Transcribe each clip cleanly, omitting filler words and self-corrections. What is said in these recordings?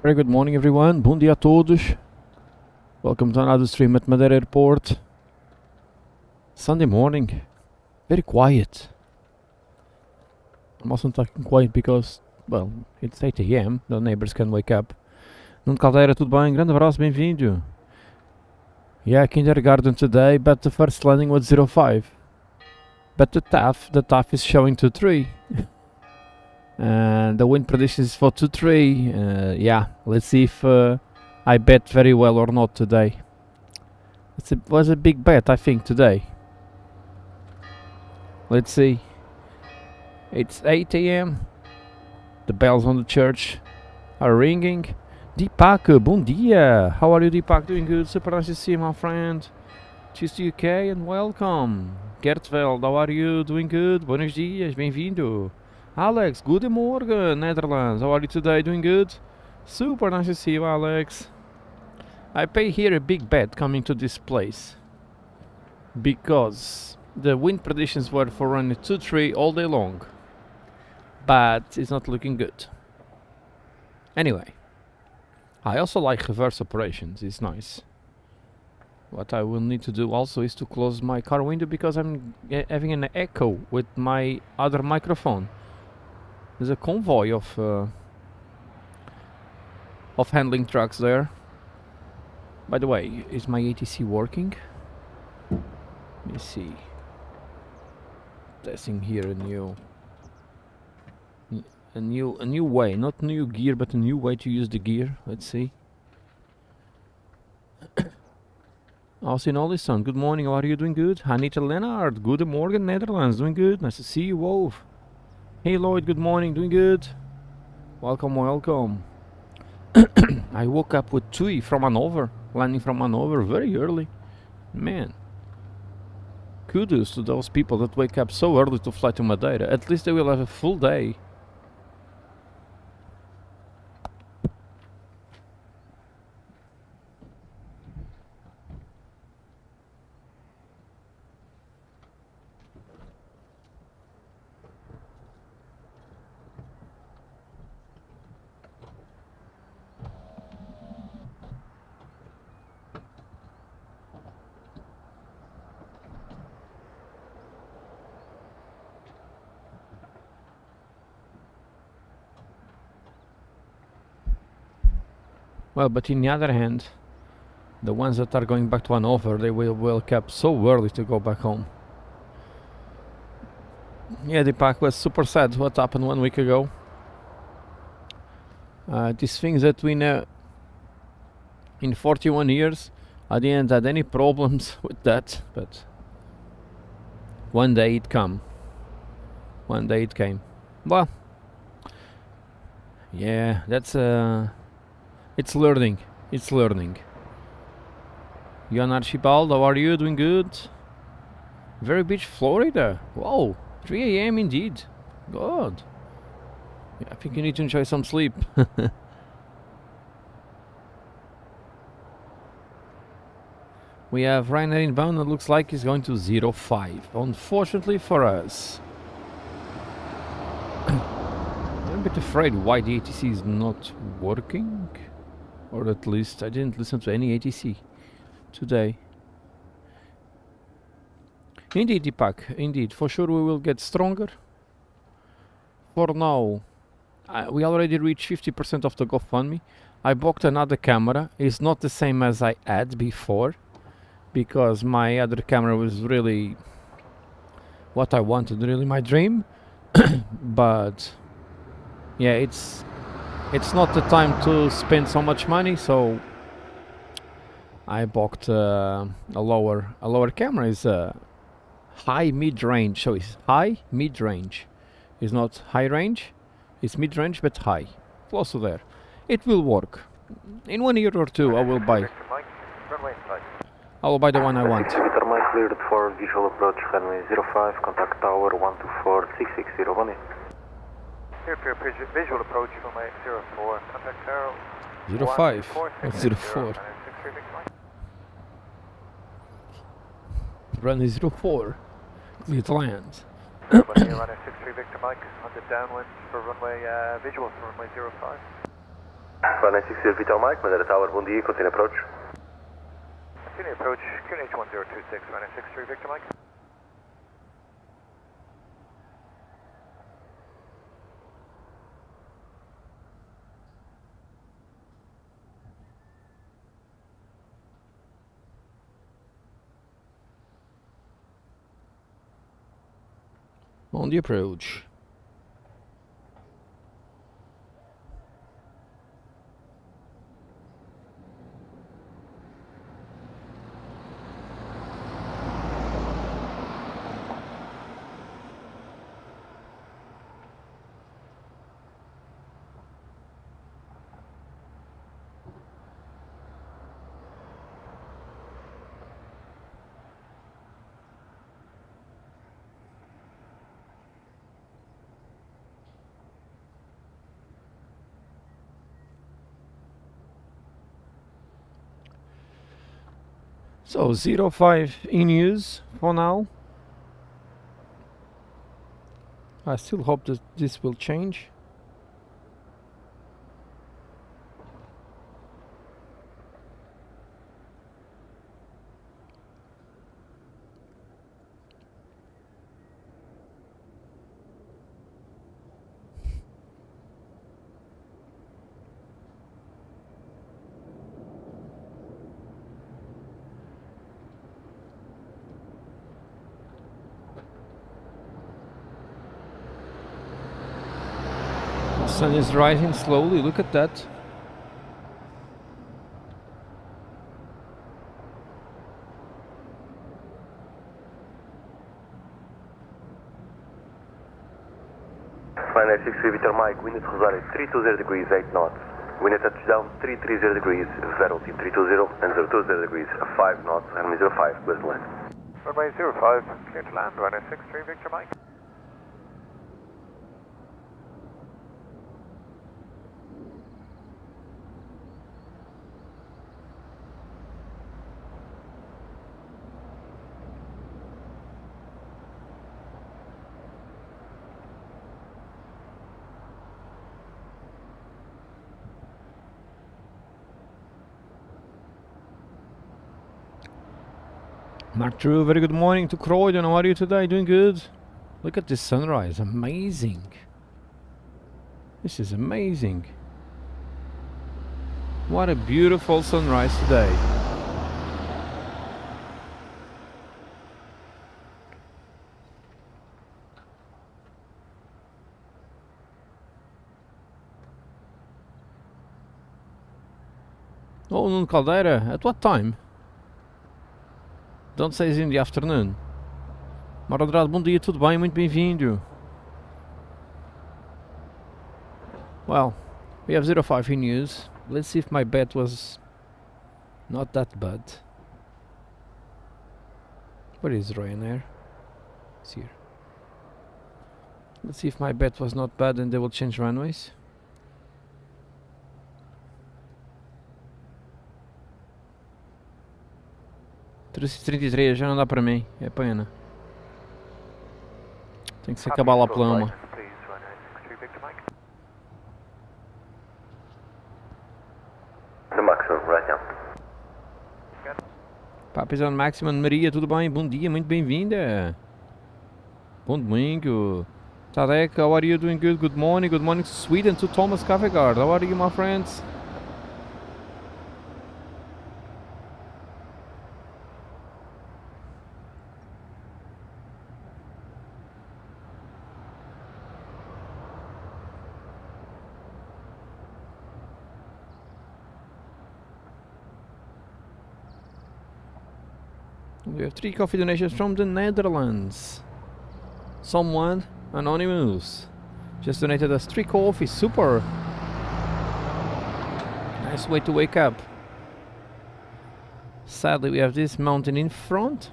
Very good morning, everyone. Bom dia a todos. Welcome to another stream at Madeira Airport. Sunday morning. Very quiet. I'm also talking quiet because, well, it's 8 a.m. The neighbors can wake up. Nuno Caldeira, tudo bem? Grande abraço, bem-vindo. Yeah, kindergarten today, but the first landing was 05. But the TAF is showing 23. And the wind prediction is for 2-3. Yeah, let's see if I bet very well or not today. It was a big bet, I think, today. Let's see. It's 8 a.m. The bells on the church are ringing. Deepak, bom dia. How are you, Deepak? Doing good. Super nice to see you, my friend. Cheers to UK and welcome. Gertveld, how are you? Doing good. Buenos dias, bem-vindo. Alex, good morning, Netherlands. How are you today? Doing good? Super nice to see you, Alex. I pay here a big bet coming to this place because the wind predictions were for running 2-3 all day long, but it's not looking good. Anyway, I also like reverse operations. It's nice. What I will need to do also is to close my car window because I'm having an echo with my other microphone. There's a convoy of handling trucks there. By the way, is my ATC working? Let me see. Testing here a new way, not new gear, but a new way to use the gear. Let's see. Austin Olison, good morning. How are you? Doing good. Anita Lennart, good morning, Netherlands. Doing good. Nice to see you, Wolf. Hey Lloyd, good morning, doing good? Welcome, welcome. I woke up with Tui from Hanover, landing from Hanover very early. Man, kudos to those people that wake up so early to fly to Madeira. At least they will have a full day. Well, but in the other hand, the ones that are going back to Hanover, they will wake up so early to go back home. Yeah, Deepak was super sad what happened 1 week ago. These things that we know in 41 years, I didn't have any problems with that, but one day it came. One day it came. Well, yeah, that's it's learning. It's learning. Jan Archibald, how are you? Doing good? Vero Beach, Florida. Whoa, 3 a.m. indeed. God. Yeah, I think you need to enjoy some sleep. We have Ryanair inbound. It looks like he's going to 05. Unfortunately for us. I'm a bit afraid why the ATC is not working. Or at least I didn't listen to any ATC today. Indeed, Deepak, indeed. For sure we will get stronger. For now, we already reached 50% of the GoFundMe. I bought another camera. It's not the same as I had before, because my other camera was really what I wanted, really my dream. But yeah, it's not the time to spend so much money, so I bought a lower camera. It's a high mid-range, so it's high mid-range. It's not high range, it's mid-range but high, close to there. It will work. In 1 year or two I will buy the one I want. Victor Mike cleared for visual approach runway 05, contact tower 124-660, Here for visual approach runway 04, contact tower 05, not 04. Runway 04, clear to land. Runway 63 Victor Mike, on the downwind for runway visual for runway 05. Flying 60 Vital Mike, Madeira Tower, bom dia, continue approach. Continue approach, QNH 1026, runway 63, Victor Mike. On the approach. So 05 in use for now. I still hope that this will change. The sun is rising slowly, look at that. Flying 63 Vital Mike, wind at Rosario 320 degrees, 8 knots. Wind at touchdown 330 degrees, velocity 320 and 020 degrees, 5 knots, runway 05, clear to land. Runway 05, clear to land, runway 63, Victor Mike. Mark Drew, very good morning to Croydon. How are you today? Doing good? Look at this sunrise, amazing. This is amazing. What a beautiful sunrise today. Oh, no Caldeira, at what time? Don't say it's in the afternoon. Marandrado, bom dia, tudo bem? Muito bem-vindo. Well, we have 05 in use. Let's see if my bet was not that bad. Where is Ryanair? It's here. Let's see if my bet was not bad and they will change runways. $333 já não dá para mim, é pena. Tem que se acabar lá pela uma. Please, runway 63, Victor Mike. The maximum, right now. Papis on Maximum, Maria, tudo bem? Bom dia, muito bem-vinda. Bom domingo. Tarek, how are you doing? Good, good morning to Sweden, to Thomas Kavegard. How are you, my friends? We have 3 coffee donations from the Netherlands. Someone anonymous just donated us 3 coffee. Super. Nice way to wake up. Sadly, we have this mountain in front.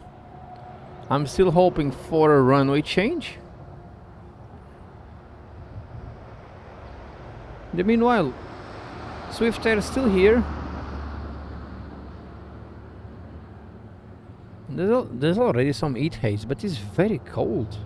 I'm still hoping for a runway change. In the meanwhile, Swift Air is still here. There's already some heat haze, but it's very cold.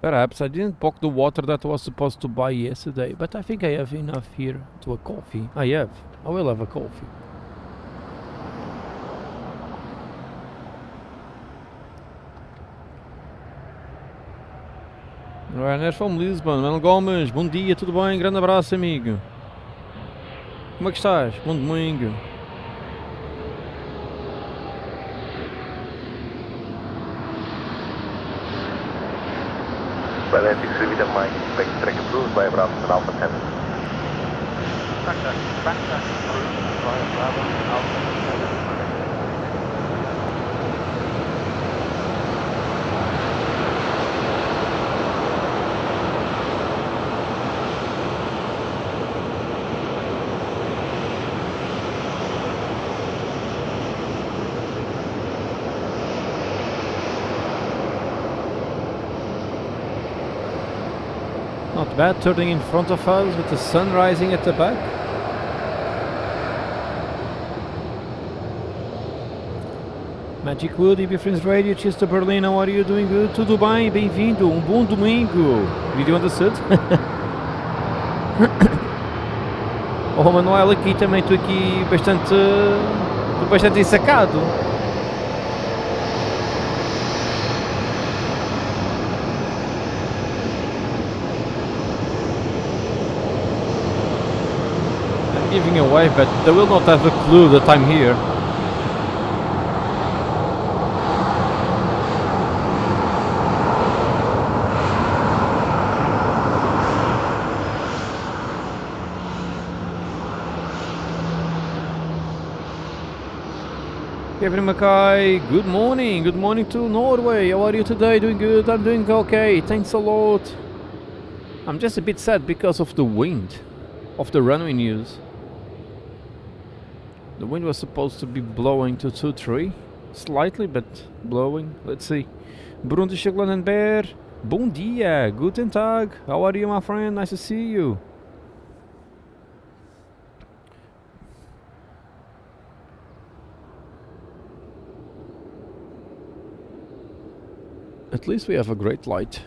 Perhaps I didn't book the water that I was supposed to buy yesterday, but I think I have enough here to a coffee. I have. I will have a coffee. Ryanair from Lisbon. Manuel Gomes, bom dia, tudo bem? Grande abraço, amigo. Como é que estás? Bom domingo. Flying 6 Victor Mike, expect track approved by Bravo and Alpha 10. Backtrack approved by Bravo and Alpha 10. Not bad, turning in front of us with the sun rising at the back. Magic Wood, EB Friends Radio, Chester Berlin, how are you doing? Good? Tudo bem? Bem-vindo, bom domingo. Video understood? Oh, Manuel, aqui também estou aqui bastante ensacado. Giving a wave, but they will not have a clue that I'm here. Kevin Mackay, good morning to Norway, how are you today? Doing good? I'm doing okay, thanks a lot. I'm just a bit sad because of the wind of the runway news. The wind was supposed to be blowing to 2-3, slightly, but blowing. Let's see. Bruno Scheglanenberg, bom dia, guten Tag. How are you, my friend? Nice to see you. At least we have a great light.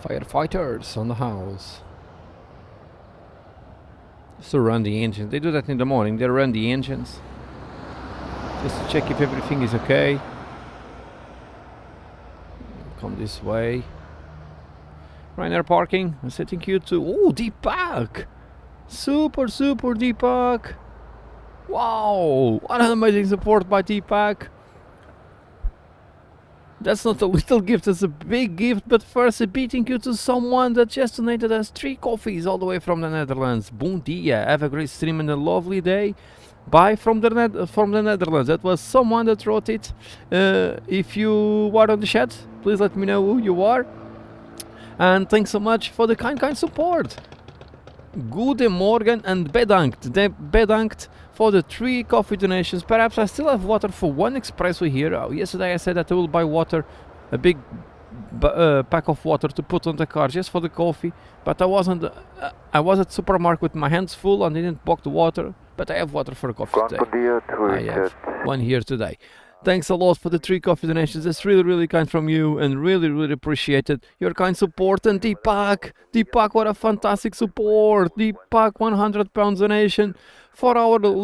Firefighters on the house. Just to run the engines. They do that in the morning. They run the engines just to check if everything is okay. Come this way. Ryanair parking. I'm setting you to. Oh, Deepak! Super Deepak! Wow! What an amazing support by Deepak! That's not a little gift, that's a big gift, but first a big thank you to someone that just donated us 3 coffees all the way from the Netherlands. Bom dia, have a great stream and a lovely day. Bye from the Netherlands. That was someone that wrote it. If you are on the chat, please let me know who you are. And thanks so much for the kind support. Guten Morgen and bedankt for the 3 coffee donations. Perhaps I still have water for 1 espresso here. Yesterday I said that I will buy water, a big pack of water to put on the car just for the coffee. But I was at supermarket with my hands full and didn't book the water. But I have water for a coffee today. I have 1 here today. Thanks a lot for the 3 coffee donations. That's really kind from you and really appreciated your kind support. And Deepak, what a fantastic support. Deepak, £100 donation for our not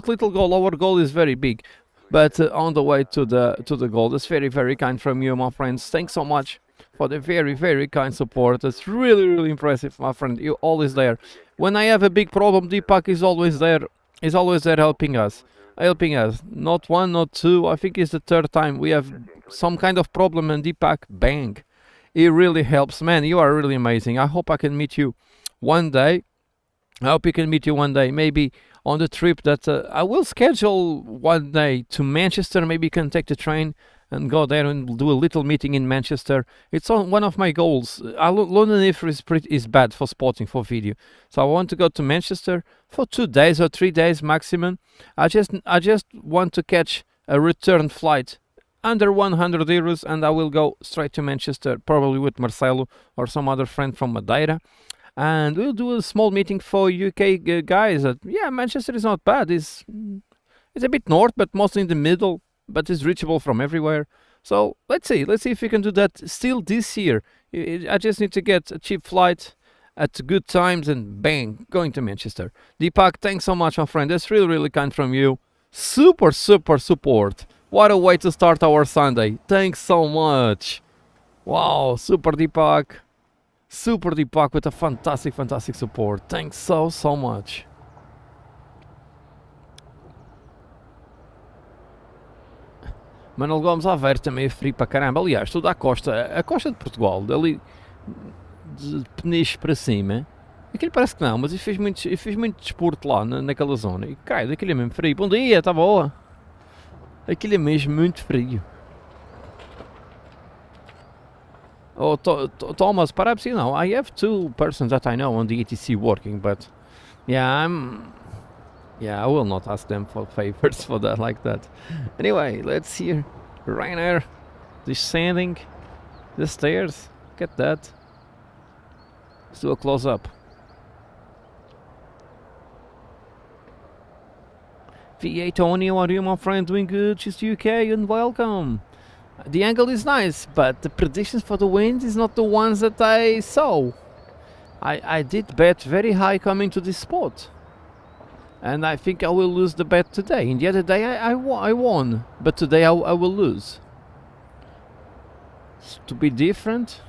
little goal. Our goal is very big, but on the way to the goal. That's very kind from you, my friends. Thanks so much for the very kind support. That's really impressive, my friend. You're always there. When I have a big problem, Deepak is always there. He's always there helping us. Not 1, not 2. I think it's the 3rd time we have some kind of problem, and Deepak, bang, he really helps. Man, you are really amazing. I hope I can meet you one day. Maybe on the trip that I will schedule one day to Manchester. Maybe you can take the train and go there and do a little meeting in Manchester. It's one of my goals. London is bad for spotting, for video. So I want to go to Manchester for 2 days or 3 days maximum. I just want to catch a return flight under 100 euros, and I will go straight to Manchester, probably with Marcelo or some other friend from Madeira. And we'll do a small meeting for UK guys. Yeah, Manchester is not bad. It's a bit north, but mostly in the middle, but it's reachable from everywhere. So let's see if we can do that still this year. I just need to get a cheap flight at good times and bang, going to Manchester. Deepak, thanks so much, my friend. That's really, really kind from you. Super support. What a way to start our Sunday. Thanks so much. Wow, super Deepak with a fantastic support. Thanks so much. Manuel Gomes Aveiro também é frio para caramba. Aliás, toda a costa de Portugal, dali de Peniche para cima, aquilo parece que não, mas eu fiz muito desporto lá naquela zona. E cara, aquilo é mesmo frio. Bom dia, está boa. Aquilo é mesmo muito frio. Oh, Thomas, perhaps you know, I have 2 persons that I know on the ETC working, but yeah, I will not ask them for favors for that like that. Anyway, let's hear Rainer descending the stairs. Look at that. Let's do a close up. V8 Tony, how are you, my friend? Doing good? Just UK and welcome. The angle is nice, but the predictions for the wind is not the ones that I saw. I did bet very high coming to this spot, and I think I will lose the bet today. In the other day I won, but today I will lose. To be different.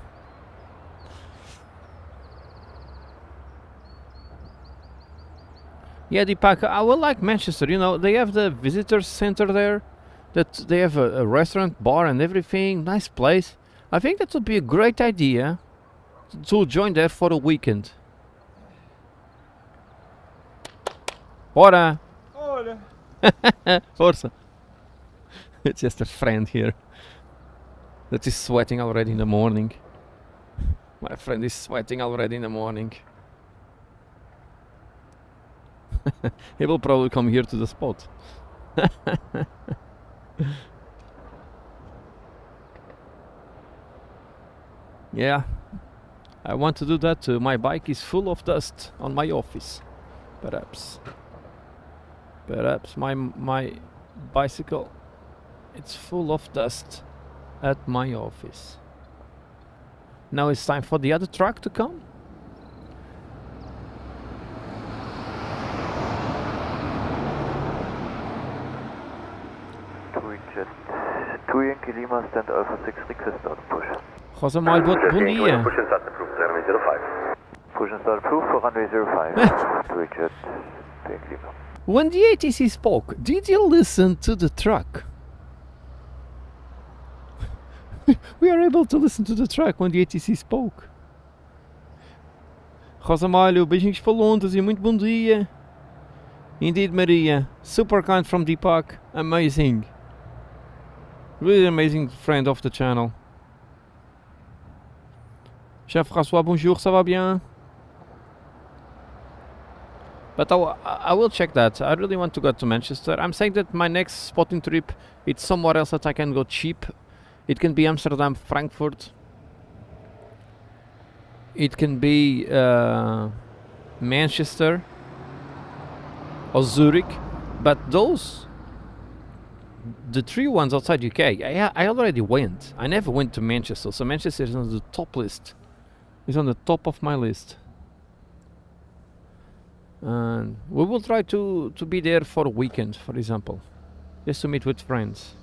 Yeah, Deepak, I will like Manchester. You know, they have the visitors center there. That they have a restaurant, bar and everything. Nice place. I think that would be a great idea to join there for a weekend. Ora! Hola! Forza! It's just a friend here that is sweating already in the morning. My friend is sweating already in the morning. He will probably come here to the spot. Yeah, I want to do that too. My bike is full of dust on my office. Perhaps my bicycle, it's full of dust at my office. Now it's time for the other truck to come. Two Yankee Lima, stand Alpha 6, request start and push. José Manuel, bom dia. Push and start approved, runway 05. Push and start approved for runway 05. To Richard, Yankee Lima. When the ATC spoke, did you listen to the truck? We are able to listen to the truck when the ATC spoke. Rosa Malho, beijinhos para Londres e muito bom dia. Indeed, Maria. Super kind from Deepak. Amazing. Really amazing friend of the channel. Chef François, bonjour, ça va bien? But I will check that. I really want to go to Manchester. I'm saying that my next spotting trip, it's somewhere else that I can go cheap. It can be Amsterdam, Frankfurt. It can be Manchester or Zurich. But those, the 3 ones outside UK, I already went. I never went to Manchester, so Manchester is on the top list. It's on the top of my list. And we will try to be there for a weekend, for example, just to meet with friends.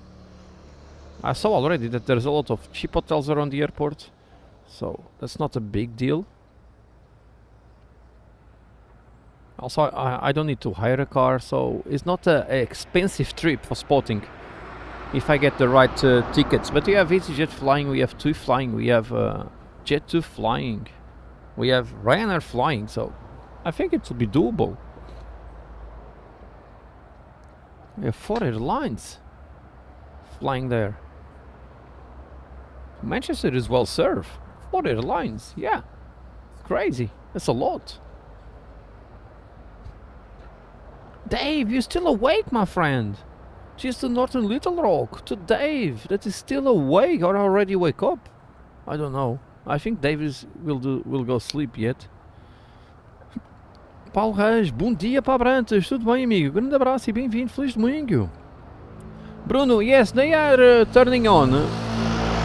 I saw already that there's a lot of cheap hotels around the airport, so that's not a big deal. Also, I don't need to hire a car, so it's not an expensive trip for spotting if I get the right tickets. But we have EasyJet flying, we have TUI flying, we have Jet2 flying, we have Ryanair flying, so I think it will be doable. We have 4 airlines flying there. Manchester is well served. 4 airlines, yeah. It's crazy. That's a lot. Dave, you're still awake, my friend. Just to Northern Little Rock. To Dave, that is still awake or already wake up. I don't know. I think Dave will go sleep yet. Paulo Reis, bom dia para Abrantes. Tudo bem, amigo? Grande abraço e bem-vindo. Feliz domingo. Bruno, yes, they are turning on.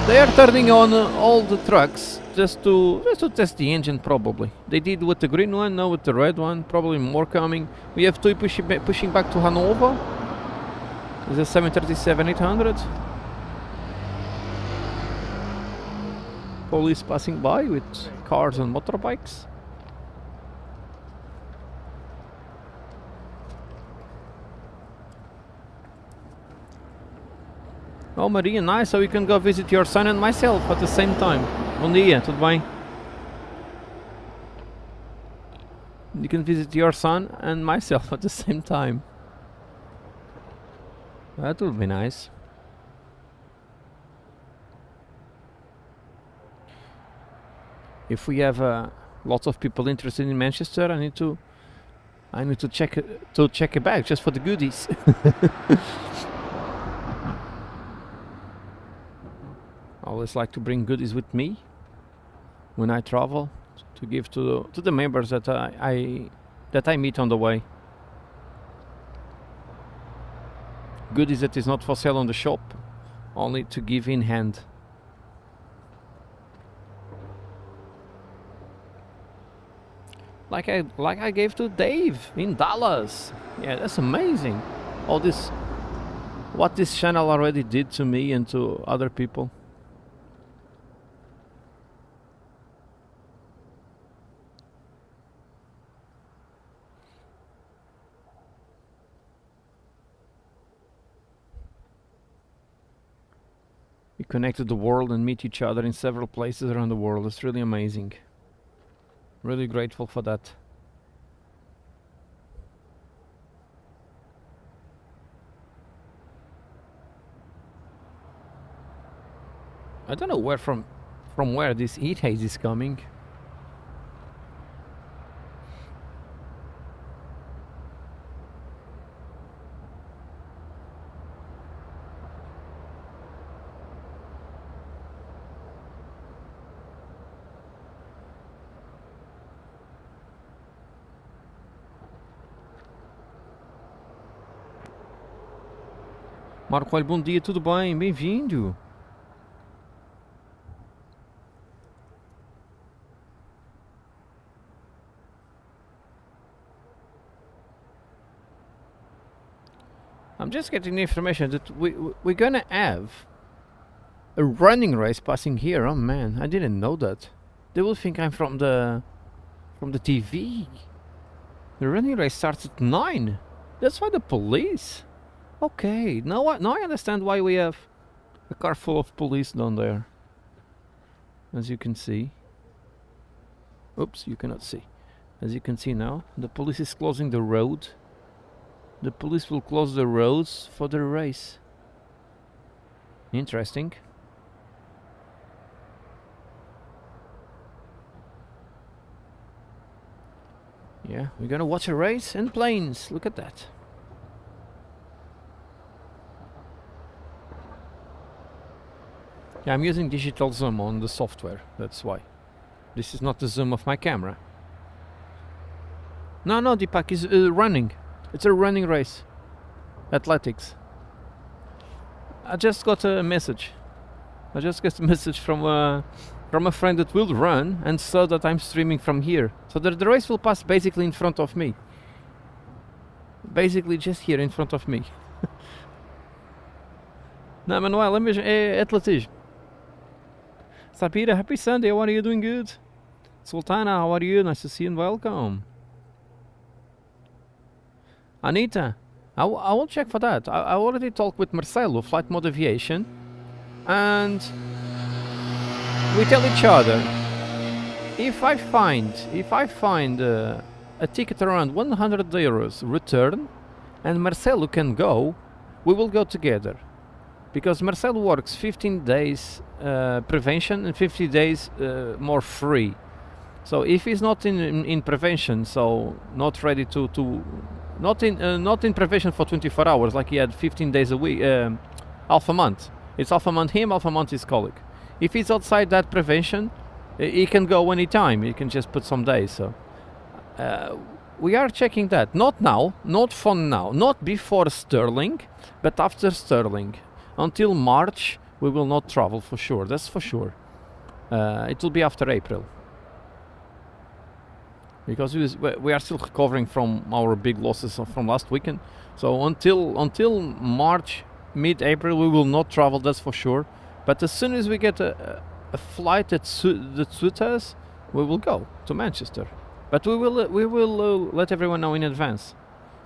They are turning on all the trucks just to test the engine, probably. They did with the green one, now with the red one. Probably more coming. We have two pushing back to Hanover. There's a 737-800. Police passing by with cars and motorbikes. Oh, Maria, nice, so we can go visit your son and myself at the same time. Bom dia, tudo bem? You can visit your son and myself at the same time. That would be nice. If we have lots of people interested in Manchester, I need to check it back just for the goodies. I always like to bring goodies with me when I travel to give to the members that I meet on the way. Goodies that is not for sale on the shop, only to give in hand. Like I gave to Dave in Dallas. Yeah, that's amazing. All this, what this channel already did to me and to other people. We connected the world and meet each other in several places around the world. It's really amazing. Really grateful for that. I don't know where from where this heat haze is coming. Marco, olha, bom dia, tudo bem? Bem-vindo! I'm just getting the information that we're gonna have a running race passing here. Oh man, I didn't know that. They will think I'm from the TV. The running race starts at 9. That's why the police. Okay, now I understand why we have a car full of police down there. As you can see. Oops, you cannot see. As you can see now, the police is closing the road. The police will close the roads for the race. Interesting. Yeah, we're gonna watch a race and planes. Look at that. Yeah, I'm using digital zoom on the software, that's why. This is not the zoom of my camera. No, Deepak is running. It's a running race. Athletics. I just got a message. I just got a message from a friend that will run and saw that I'm streaming from here. So the race will pass basically in front of me. Basically just here in front of me. No, Manuel, atletismo. Sapira, happy Sunday, how are you? Doing good? Sultana, how are you? Nice to see you and welcome. Anita, I will check for that. I already talked with Marcelo, Flight Mode Aviation, and we tell each other, if I find a ticket around 100 euros return, and Marcelo can go, we will go together. Because Marcelo works 15 days prevention and 50 days more free. So if he's not in prevention, so not ready to not in prevention for 24 hours like he had 15 days a week, half a month. It's half a month him, half a month his colleague. If he's outside that prevention, he can go anytime. He can just put some days. So we are checking that. Not now, not for now, not before Sterling, but after Sterling. Until March, we will not travel for sure. That's for sure. It will be after April. Because we are still recovering from our big losses from last weekend. So until March, mid-April, we will not travel, that's for sure. But as soon as we get a flight that suits us, we will go to Manchester. But we will let everyone know in advance.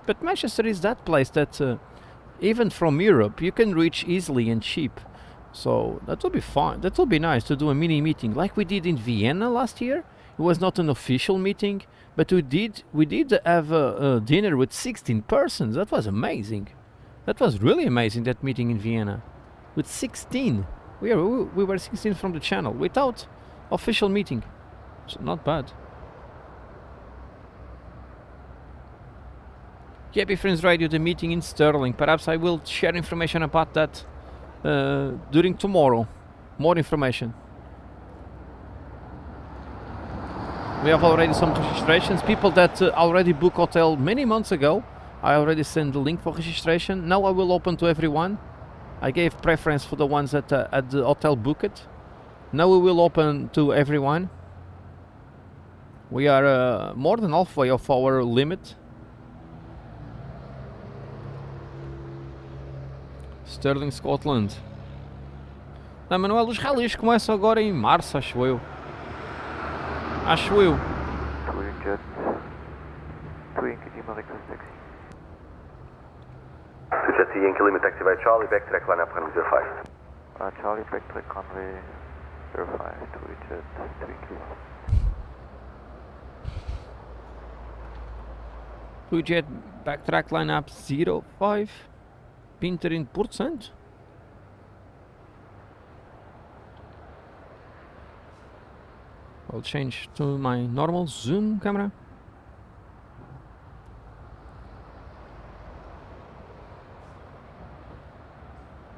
But Manchester is that place that even from Europe you can reach easily and cheap. So that will be fun. That will be nice to do a mini meeting like we did in Vienna last year. It was not an official meeting, but we did have a dinner with 16 persons. That was amazing. That was really amazing, that meeting in Vienna. With 16. We were 16 from the channel without official meeting. So not bad. Happy Friends Radio, the meeting in Sterling. Perhaps I will share information about that during tomorrow. More information. We have already some registrations. People that already booked hotel many months ago. I already sent the link for registration. Now I will open to everyone. I gave preference for the ones that at the hotel book it. Now we will open to everyone. We are more than halfway of our limit. Sterling, Scotland. Não, Manuel, os rallies começam agora em março, acho eu. Acho eu. Twin Jet. Twin Kidima Request Taxi. Jet Yankee Lima Taxi by Charlie, backtrack line up runway 05. Charlie, backtrack runway 05, Twin Jet, Twin Kidima. Twin Jet, backtrack line up 05. Pinter in Portsmouth. I'll change to my normal zoom camera.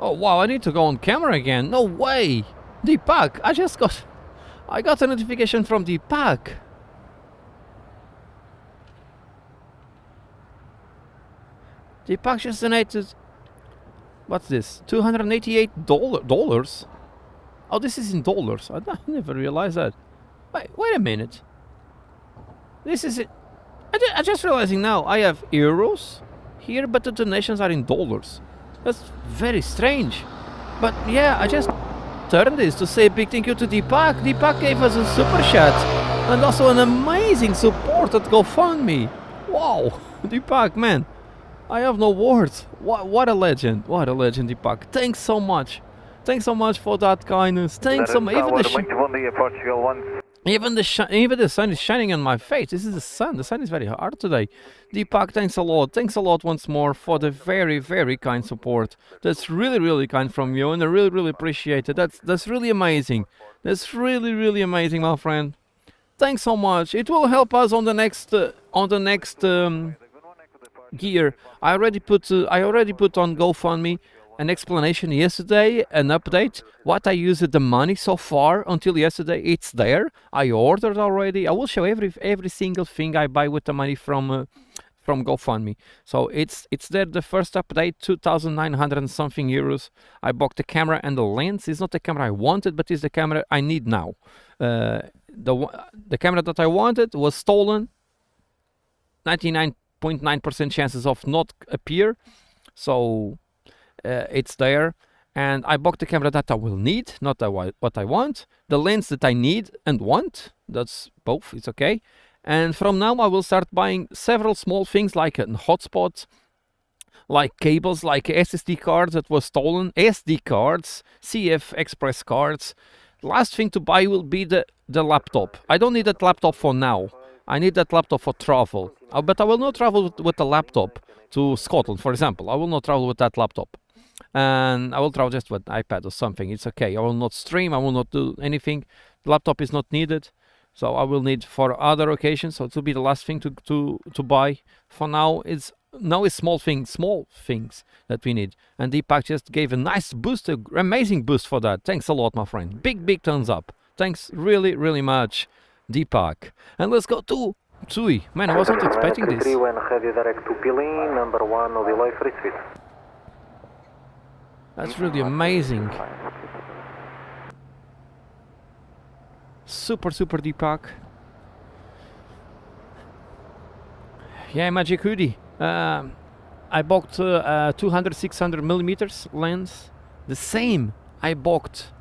Oh wow, I need to go on camera again. No way! Deepak, I got a notification from Deepak. Deepak just donated, what's this? $288? Oh, this is in dollars. I never realized that. Wait a minute. This is it. I just realizing now I have euros here, but the donations are in dollars. That's very strange. But yeah, I just turned this to say a big thank you to Deepak. Deepak gave us a super chat and also an amazing support at GoFundMe. Wow, Deepak, man, I have no words. What a legend. What a legend, Deepak. Thanks so much. Thanks so much for that kindness. Thanks so much. Even the sun is shining on my face. This is the sun. The sun is very hard today. Deepak, thanks a lot. Thanks a lot once more for the very, very kind support. That's really, really kind from you, and I really, really appreciate it. That's really amazing. That's really, really amazing, my friend. Thanks so much. It will help us on the next gear. I already put on GoFundMe an explanation yesterday, an update, what I used the money so far until yesterday. It's there. I ordered already. I will show every single thing I buy with the money from GoFundMe. So it's there. The first update, 2,900 and something euros. I bought the camera and the lens. It's not the camera I wanted, but it's the camera I need now. The camera that I wanted was stolen. 99.9% chances of not appear. So it's there, and I bought the camera that I will need, not what I want. The lens that I need and want, that's both, it's okay. And from now I will start buying several small things like hotspots, like cables, like SSD cards that was stolen, SD cards, CF Express cards. Last thing to buy will be the laptop. I don't need that laptop for now. I need that laptop for travel. But I will not travel with the laptop to Scotland, for example. I will not travel with that laptop. And I will travel just with iPad or something. It's okay. I will not stream. I will not do anything. The laptop is not needed. So I will need for other occasions. So it will be the last thing to buy. For now, it's small things that we need. And Deepak just gave a nice boost, an amazing boost for that. Thanks a lot, my friend. Big thumbs up. Thanks really, really much, Deepak. And let's go to Tui. Man, I wasn't expecting this. When headed direct to Pili, number 1, no delay, free suite. That's really amazing. Super Deepak. Yeah, Magic Hoodie. I bought 200-600 millimeters lens. The same I bought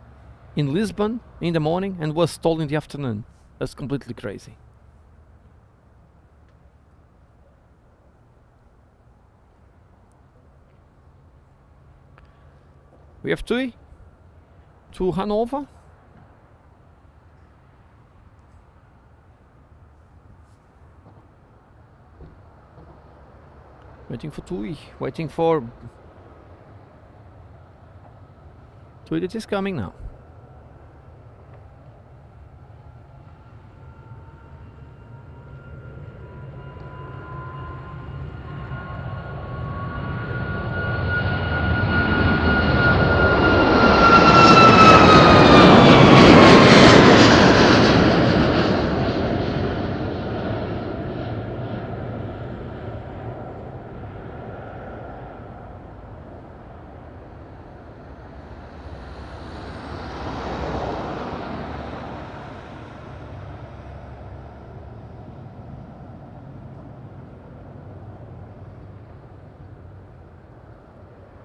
in Lisbon in the morning and was stolen in the afternoon. That's completely crazy. We have Tui to Hanover. Waiting for Tui. Waiting for Tui that is coming now.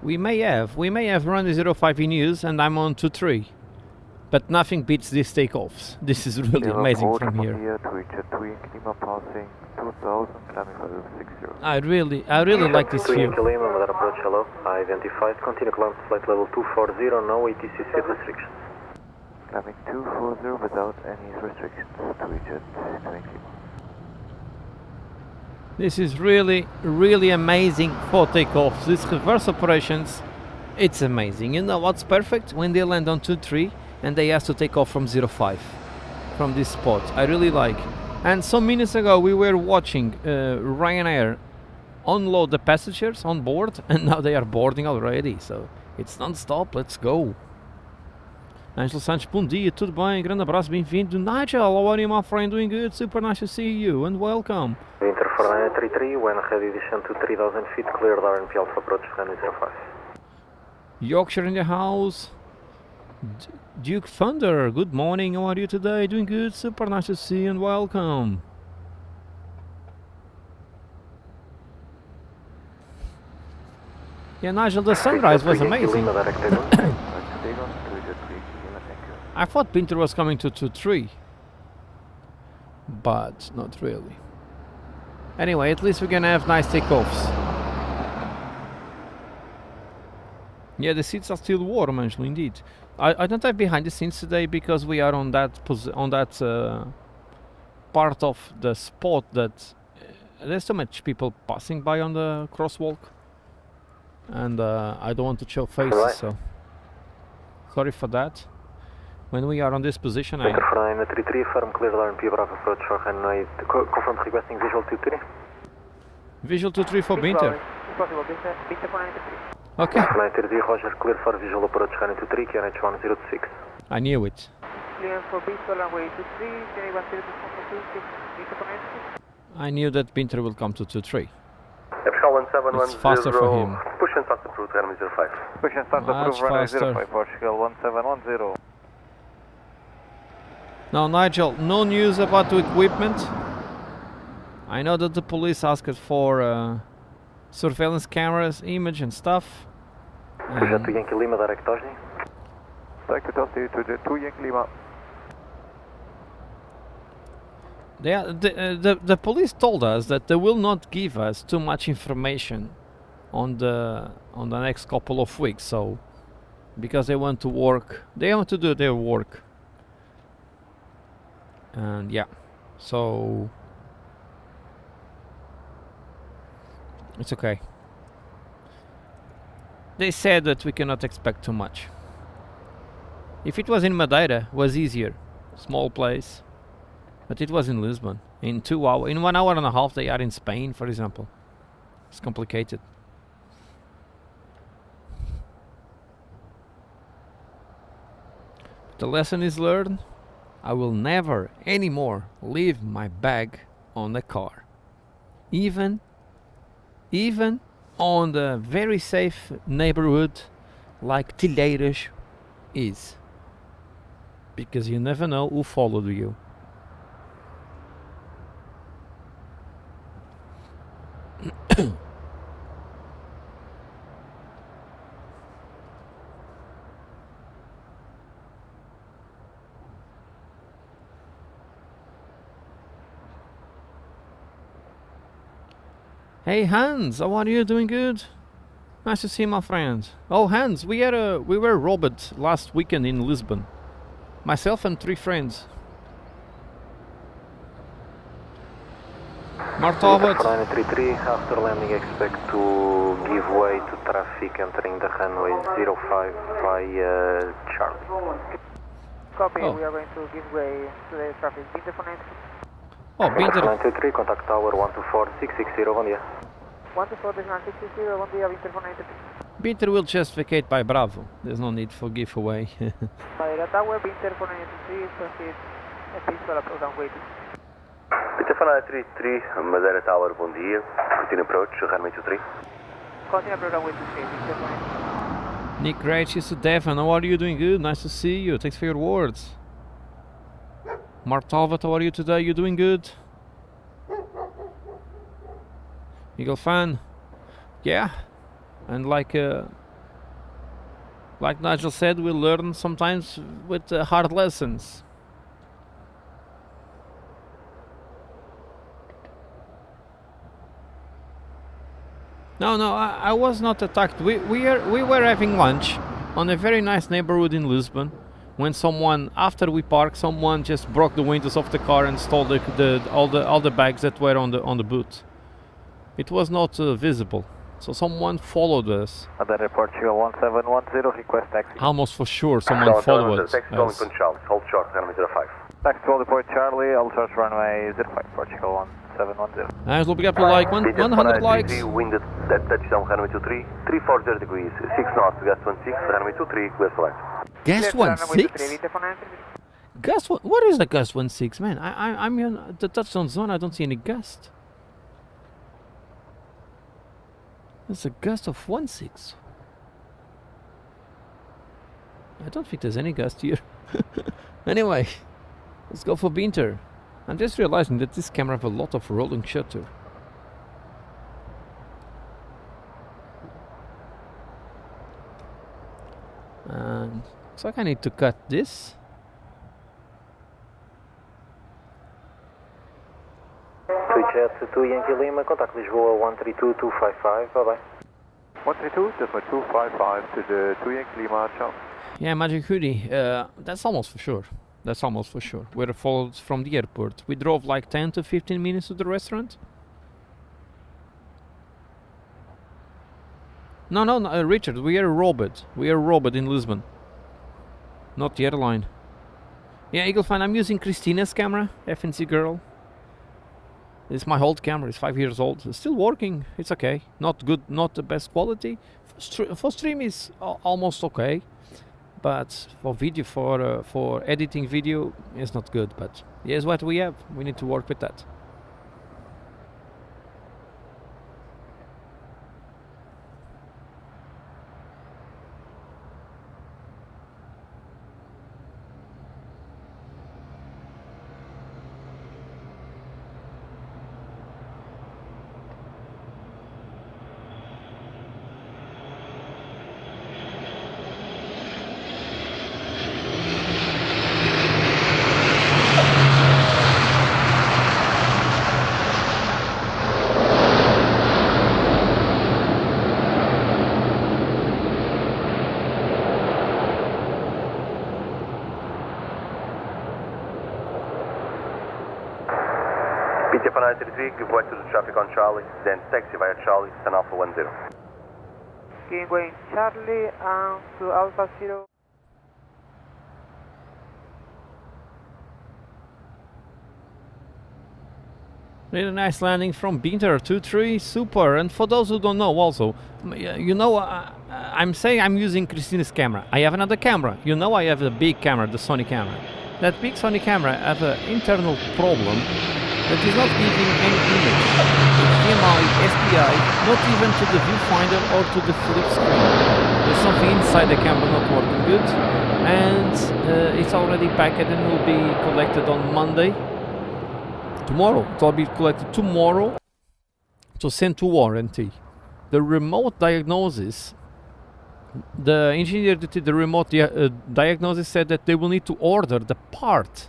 We may have Runway 05 in use and I'm on 23. But nothing beats these takeoffs. This is really amazing from here. I really like this view. Madeira approach, hello. Identified, continue climb flight level 240, no ATC seat restrictions. Climbing 240 without any restrictions to reach at 20 kilo. This is really amazing for takeoffs. These reverse operations, it's amazing. You know what's perfect? When they land on 2-3 and they have to take off from 05, from this spot. I really like. And some minutes ago we were watching Ryanair unload the passengers on board and now they are boarding already. So it's non-stop, let's go. Angelo Santos, bom dia, tudo bem? Grande abraço, bem-vindo. Nigel, how are you, my friend? Doing good, super nice to see you and welcome. Winter for 933, when heavy descent to 3000 feet, cleared RNP Alpha approach, runway 05. Yorkshire in the house. Duke Thunder, good morning, how are you today? Doing good, super nice to see you and welcome. Yeah, Nigel, the sunrise was amazing. I thought Pinter was coming to 2-3, but not really. Anyway, at least we're gonna have nice takeoffs. Yeah, the seats are still warm, actually, indeed. I don't have behind the scenes today because we are on that part of the spot that there's so much people passing by on the crosswalk, and I don't want to show faces, so sorry for that. When we are on this position, I... 33, firm clear RNP Bravo approach for runway, confirm requesting visual 23. Visual 23 for Binter. Okay. 933, Roger, clear for visual approach runway 23, QNH 106. I knew it. Clear for Binter, runway 23, I knew that Binter will come to 2-3. Epsilon 1710, It's faster for him. push and start approved, runway 05. Push and start Much approved, runway faster. 05, Portugal 1710. Now, Nigel, no news about the equipment. I know that the police asked for surveillance cameras, image and stuff. Push to Yankee Lima, direct Tosni. Take it up to the 2 Yankee Lima. The police told us that they will not give us too much information on the next couple of weeks. So, because they want to work, they want to do their work. And yeah, so It's okay. They said that we cannot expect too much. If it was in Madeira, it was easier. Small place. But it was in Lisbon. In 1 hour and a half they are in Spain, for example. It's complicated. The lesson is learned. I will never anymore leave my bag on the car. Even on the very safe neighborhood like Tilheiras is. Because you never know who followed you. Hey Hans, how are you? Doing good? Nice to see you, my friend. Oh Hans, we were robbed last weekend in Lisbon. Myself and 3 friends. Martovat. 933, after landing expect to give way to traffic entering the runway 05 by Charlie. Copy, Oh. we are going to give way to the traffic. Binter for 933. Oh, Binter. 923, contact tower 124660, bom dia. 124-960, bom dia, Binter for 933. Binter will just vacate by Bravo. There's no need for giveaway. Madeira Tower, Binter for 933, proceed a pistol approach runway 2. Peter for 933, Madeira Tower, bom dia. Continue approach, runway 23. Continue approach runway 23, Binter for 933. Nick Gracious to Devon, how are you? Doing good? Nice to see you. Thanks for your words. Martovat, how are you today? You doing good? Eagle fan? Yeah. And like Nigel said, we learn sometimes with hard lessons. No, I was not attacked. We were having lunch on a very nice neighborhood in Lisbon. When someone, after we parked, someone just broke the windows of the car and stole all the bags that were on the boot. It was not visible, so someone followed us. Madeira Airport, 1710, request taxi. Almost for sure, someone followed us. Taxi calling Charlie, hold short, runway 05. Taxi to Port Charlie, all search runway 05, Portugal 1710. Nice, we'll up to like 100 likes. Wind at touchdown, runway 23, 340 degrees, 6 knots, gas 16, runway 23, clear for land. Gust 16? Gust what is a gust 16? Man, I'm in the touchdown zone, I don't see any gust. It's a gust of 16. I don't think there's any gust here. Anyway, let's go for Binter. I'm just realizing that this camera has a lot of rolling shutter. And looks like I need to cut this. Switch to Yankee Lima, contact Lisboa 132255, bye bye. 132, just my 255 to the 2 Yankee Lima, ciao. Yeah, Magic Hoodie. That's almost for sure. That's almost for sure. We're followed from the airport. We drove like 10 to 15 minutes to the restaurant. No, Richard, we are robbed. We are robbed in Lisbon. Not the airline. Yeah, Eagle fan, I'm using Christina's camera, FNC girl. It's my old camera, it's 5 years old. It's still working, it's okay. Not good, not the best quality. For stream is almost okay. But for video, for editing video, it's not good. But here's what we have. We need to work with that. PT for 933, give way to the traffic on Charlie, then taxi via Charlie, San Alpha 10. Going Charlie and to Alpha Zero. Really nice landing from Binter 2-3, super. And for those who don't know also, you know, I'm saying I'm using Christina's camera. I have another camera. You know I have a big camera, the Sony camera. That big Sony camera has an internal problem that is not giving any image. HDMI, SPI, not even to the viewfinder or to the flip screen. There's something inside the camera not working good. And it's already packed and will be collected on Monday. Tomorrow, it will be collected tomorrow to send to warranty. The remote diagnosis, the engineer that did the remote diagnosis said that they will need to order the part.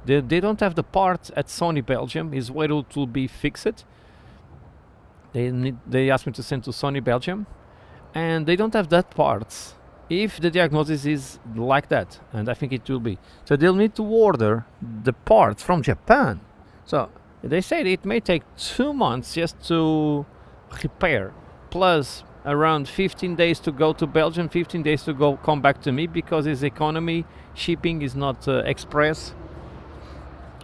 They don't have the part at Sony Belgium, is where it will be fixed. They asked me to send to Sony Belgium, and they don't have that part if the diagnosis is like that, and I think it will be. So they'll need to order the part from Japan. So they said it may take 2 months just to repair, plus around 15 days to go to Belgium, 15 days to come back to me, because his economy shipping is not express.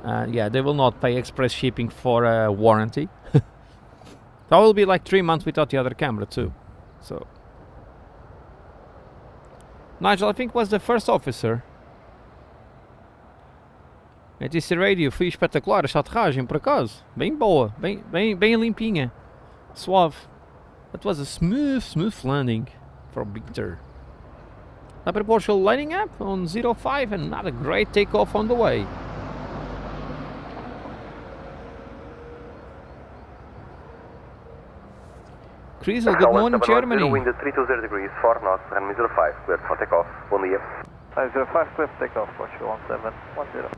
Yeah, they will not pay express shipping for a warranty. That will be like 3 months without the other camera too. So Nigel, I think, was the first officer. ATC Radio, foi espetacular, esta aterragem, por acaso. Bem boa, bem limpinha. Suave. That was a smooth landing from Victor. Upper Portugal lining up on 05 and another great takeoff on the way. Crizzle, good morning, Germany. Wind 320 degrees, 4 knots, and 05, cleared for takeoff. Bom dia. 505, clear for takeoff, Portugal 1710.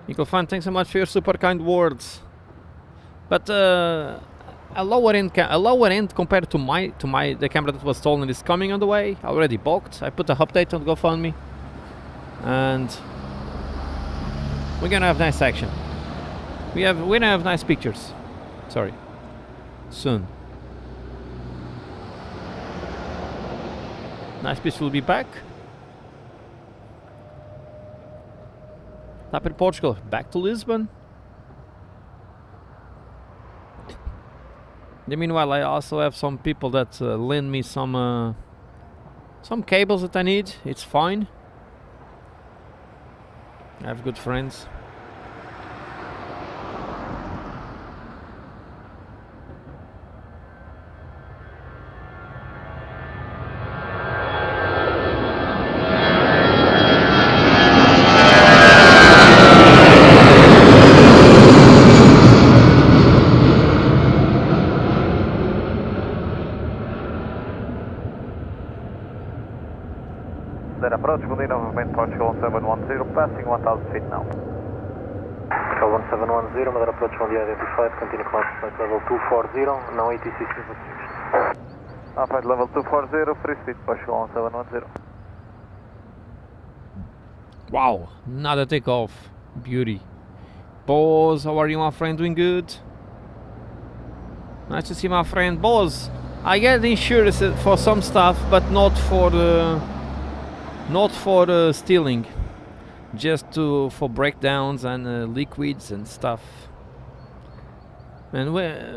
Nico Fan, thanks so much for your super kind words. But a lower end compared to the camera that was stolen is coming on the way. Already booked. I put a update on GoFundMe, and we're gonna have nice action. We're gonna have nice pictures. Sorry. Soon. Nice pictures will be back. Up in Portugal, back to Lisbon. In the meanwhile, I also have some people that lend me some cables that I need. It's fine. I have good friends. Then approach Medina movement Portugal 1710, passing 1000 feet now. Portugal 1710, Madeira approach will be identified, continue climb flight level 240, now ATC restriction. Flight level 240, free speed Portugal 1710. Wow, another takeoff. Beauty. Boz, how are you, my friend? Doing good? Nice to see my friend. Boz, I get insurance for some stuff, but not for stealing, just for breakdowns and liquids and stuff. And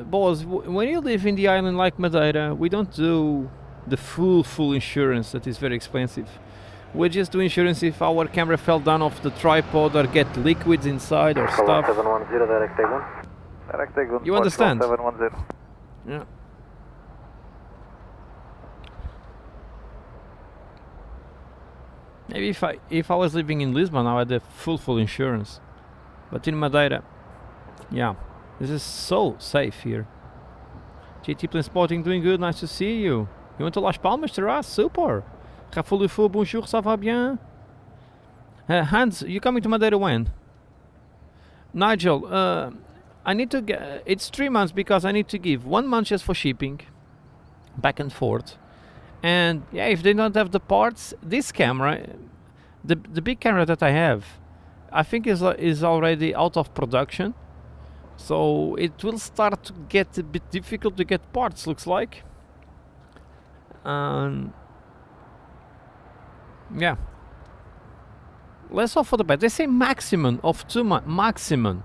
boss, when you live in the island like Madeira, we don't do the full insurance that is very expensive. We just do insurance if our camera fell down off the tripod or get liquids inside or stuff. 710, direct take 1. Direct take 1. You understand? 710. Yeah. Maybe if I was living in Lisbon, I would have full insurance. But in Madeira, yeah, this is so safe here. JT Plane Spotting, doing good, nice to see you. You went to Las Palmas, Terrace, super. Rafoulifou, bonjour, ça va bien? Hans, you coming to Madeira when? Nigel, I need to get, it's 3 months because I need to give 1 month just for shipping, back and forth. And yeah, if they don't have the parts, this camera, the big camera that I have, I think is already out of production. So it will start to get a bit difficult to get parts, looks like. Yeah. Let's hope for the best. They say maximum of 2 months. Maximum.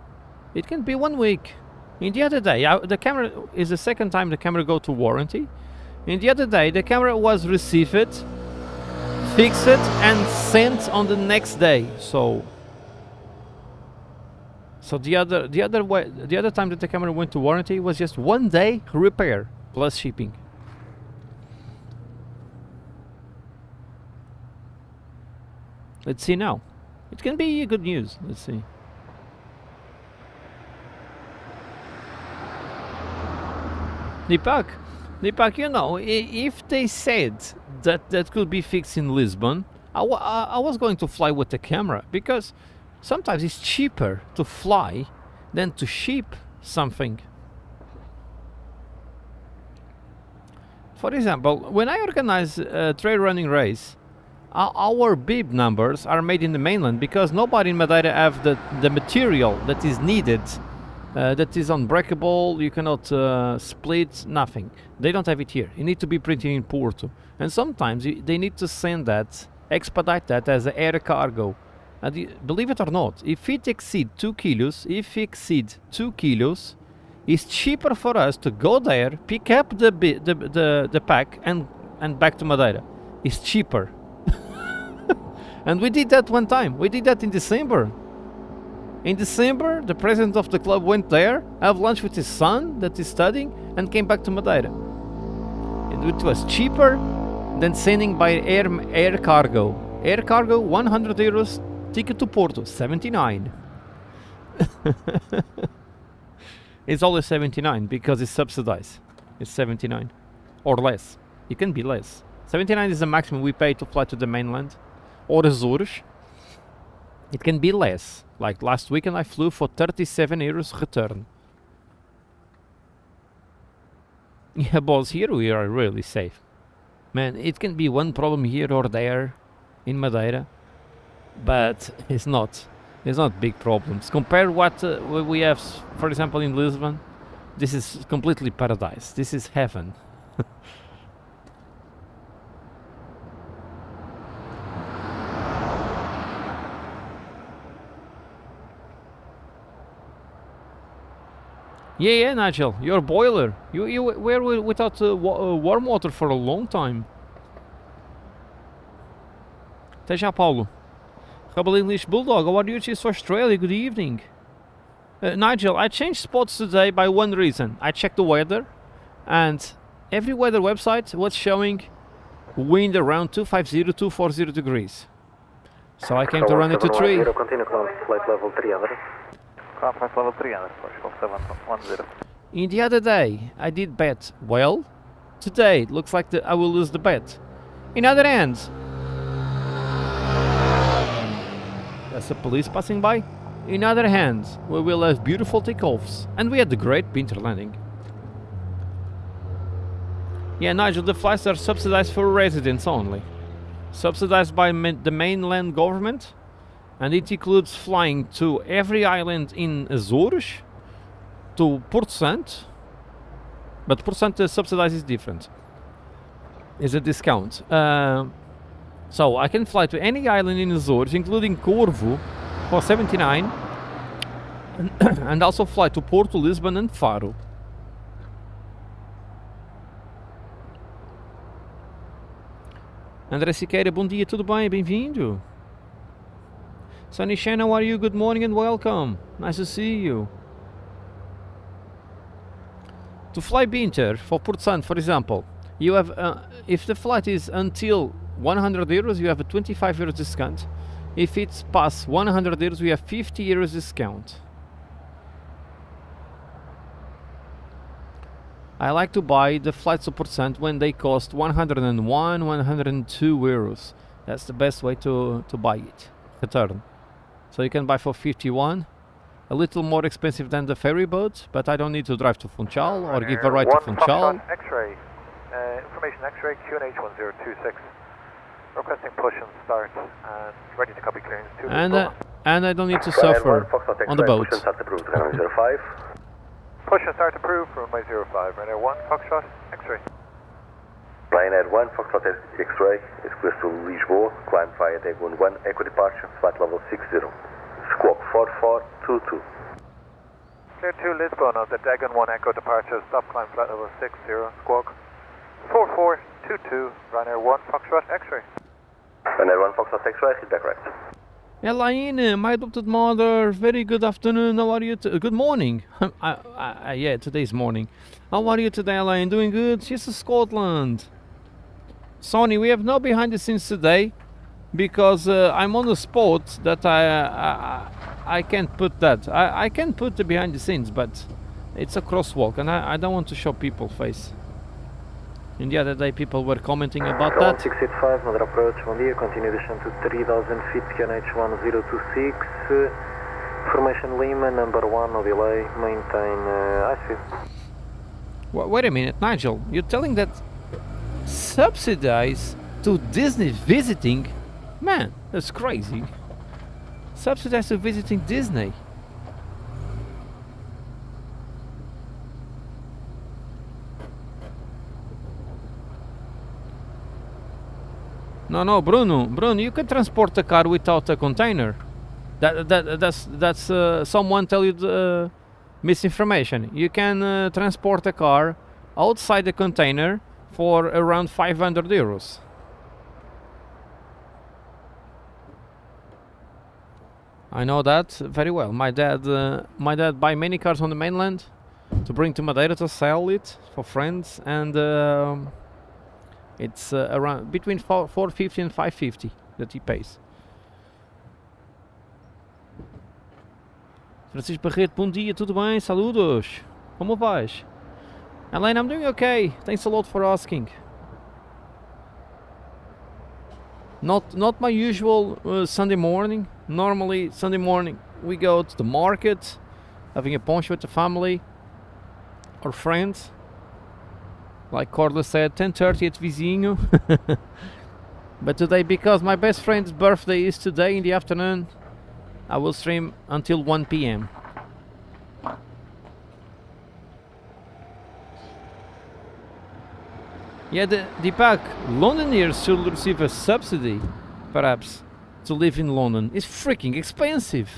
It can be 1 week. In the other day, the camera is the second time the camera go to warranty. In the other day, the camera was received, fixed, and sent on the next day. So the other time that the camera went to warranty was just 1 day repair plus shipping. Let's see now. It can be good news. Let's see. Deepak, you know, if they said that could be fixed in Lisbon, I was going to fly with the camera, because sometimes it's cheaper to fly than to ship something. For example, when I organize a trail running race, our bib numbers are made in the mainland, because nobody in Madeira have the material that is needed, that is unbreakable. You cannot split, nothing. They don't have it here. You need to be printed in Porto, and sometimes they need to send that, expedite that as an air cargo. And believe it or not, if it exceeds 2 kilos, it's cheaper for us to go there, pick up the pack and back to Madeira. It's cheaper. And we did that one time. We did that in December. In December, the president of the club went there, have lunch with his son that is studying, and came back to Madeira. It was cheaper than sending by air cargo. Air cargo, 100 euros, ticket to Porto, 79. It's always 79 because it's subsidized. It's 79 or less. It can be less. 79 is the maximum we pay to fly to the mainland or Azores. It can be less. Like last weekend I flew for 37 euros return. Yeah, boss, here we are really safe. Man, it can be one problem here or there in Madeira, but it's not big problems. Compare what we have, for example, in Lisbon. This is completely paradise. This is heaven. Yeah, Nigel, your boiler. You were without warm water for a long time. Até já, Paulo. Rebel English Bulldog, how are you? Cheers for Australia, good evening. Nigel, I changed spots today by one reason. I checked the weather, and every weather website was showing wind around 250, 240 degrees. So I came to run it to 3. Continue flight level 300. Flight level 300, Portugal 710. In the other day, I did bet well. Today, it looks like I will lose the bet. In other hands, that's the police passing by. In other hands, we will have beautiful takeoffs, and we had a great winter landing. Yeah, Nigel, the flights are subsidized for residents only. Subsidized by the mainland government, and it includes flying to every island in Azores, to Porto Santo, but Porto Santo subsidized is different. It's a discount. So I can fly to any island in Azores, including Corvo, for 79, and also fly to Porto, Lisbon and Faro. André Siqueira, bom dia, tudo bem? Bem-vindo. Sunny Shan, how are you? Good morning and welcome. Nice to see you. To fly Binter for Porto Santo, for example, you have, if the flight is until 100 euros, you have a 25 euros discount. If it's past 100 euros, we have 50 euros discount. I like to buy the flights to Porto Santo when they cost 101, 102 euros. That's the best way to buy it. Return. So you can buy for 51. A little more expensive than the ferry boat, but I don't need to drive to Funchal or give a ride to Funchal. X-ray. information X-ray QNH 1026. Requesting push and start and ready to copy clearance 2. And I don't need to Ryanair suffer 1, Foxtrot on the X-ray, boat. push and start approved, runway 05. Push and start approved for runway 05. Ryanair 1, Foxtrot X-ray. Ryanair 1, Foxtrot X-ray is clear to Lisbon, climb via Dagon 1, echo departure, flight level 60. Squawk 4422. Clear to Lisbon of the Dagon 1 echo departure, stop climb flight level 60, squawk 4422, Ryanair 1, Foxtrot X-ray. Ryanair 1, Foxtrot X-ray, head back right. Elaine, my adopted mother, very good afternoon, how are you? Good morning. Yeah, today's morning. How are you today, Elaine? Doing good? She's in Scotland. Sonny, we have no behind the scenes today because I'm on the spot that I can't put that. I can put the behind the scenes, but it's a crosswalk and I don't want to show people face. And the other day people were commenting about that. 685, Madeira approach, bom dia, continue descent to 3000 feet, QNH 1026, formation Lima, number 1, no delay, maintain high speed. Wait a minute, Nigel, you're telling that subsidize to Disney visiting? Man, that's crazy. Subsidize to visiting Disney. No, Bruno, you can transport a car without a container. That's someone tell you the misinformation. You can transport a car outside the container for around 500 euros. I know that very well. My dad buy many cars on the mainland to bring to Madeira to sell it for friends, and it's around between 450 and 550 that he pays. Francisco Barreto, bom dia, tudo bem? Saludos. Como vais? Elaine, I'm doing okay. Thanks a lot for asking. Not my usual Sunday morning. Normally Sunday morning we go to the market, having a poncho with the family or friends. Like Corda said, 10:30 at Vizinho. But today, because my best friend's birthday is today in the afternoon, I will stream until 1 p.m. Yeah, Deepak, Londoners should receive a subsidy, perhaps, to live in London. It's freaking expensive.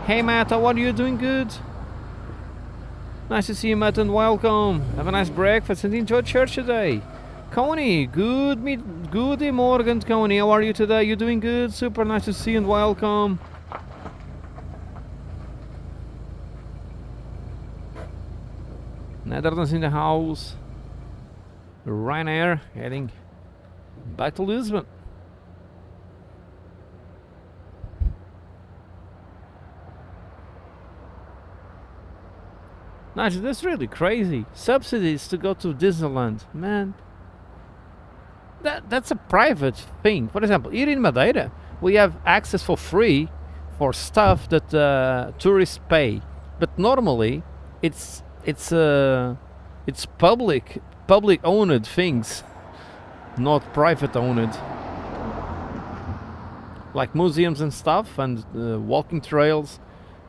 Hey Matt, how are you? Doing good? Nice to see you, Matt, and welcome. Have a nice breakfast and enjoy church today. Connie, good morning, Connie. How are you today? You doing good? Super nice to see you and welcome. Netherlands in the house. Ryanair heading back to Lisbon. Nice, that's really crazy. Subsidies to go to Disneyland, man. That's a private thing. For example, here in Madeira, we have access for free for stuff that tourists pay. But normally, it's public owned things, not private owned. Like museums and stuff and walking trails,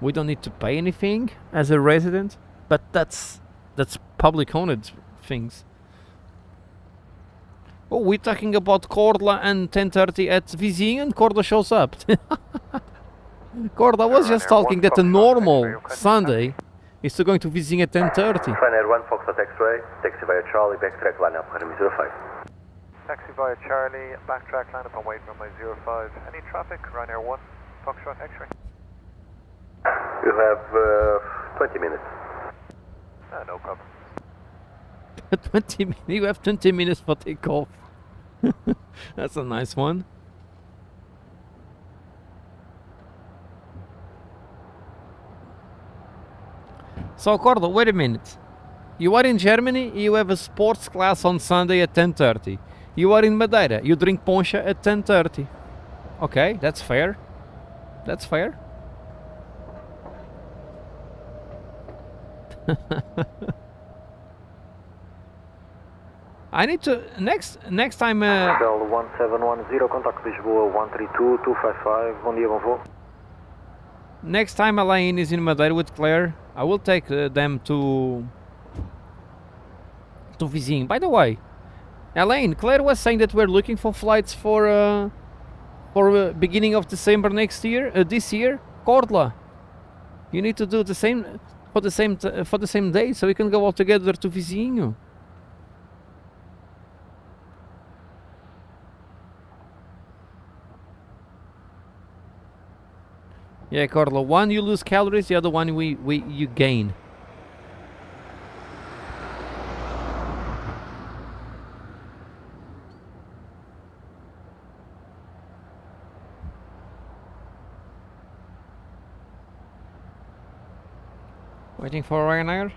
we don't need to pay anything as a resident. But that's public owned things. Oh, we're talking about Corda and 10:30 at Vizinho, and Corda shows up. Corda was just talking that a normal Sunday is to going to Vizinho at 10:30. Ryanair 1, Foxtrot X-ray, taxi via Charlie, backtrack line up, runway 05. Taxi via Charlie, backtrack line up and wait runway 05. Any traffic? Ryanair 1, Foxtrot X-ray. You have 20 minutes. No problem. 20 minutes. You have 20 minutes for takeoff. That's a nice one. So Corda, wait a minute. You are in Germany, you have a sports class on Sunday at 10:30. You are in Madeira, you drink poncha at 10:30. Okay, that's fair. That's fair. I need to next time. Bel 1710, contacto Lisboa 132255, bom dia, bom voo. Next time Elaine is in Madeira with Claire, I will take them to Vizinho. By the way, Elaine, Claire was saying that we're looking for flights for beginning of December next year. This year, Cordla, you need to do the same for the same day, so we can go all together to Vizinho. Yeah, Cordla. One you lose calories, the other one you gain. Waiting for Ryanair.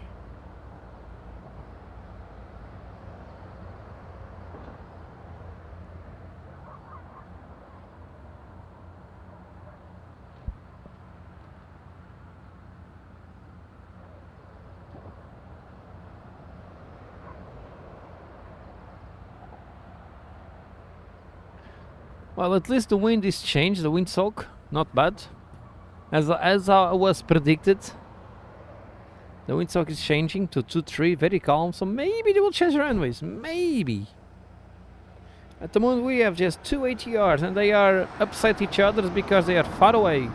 Well, at least the wind is changed, the windsock, not bad. As was predicted. The windsock is changing to 2-3, very calm, so maybe they will change runways, maybe. At the moment we have just 2 ATRs and they are upset each other because they are far away.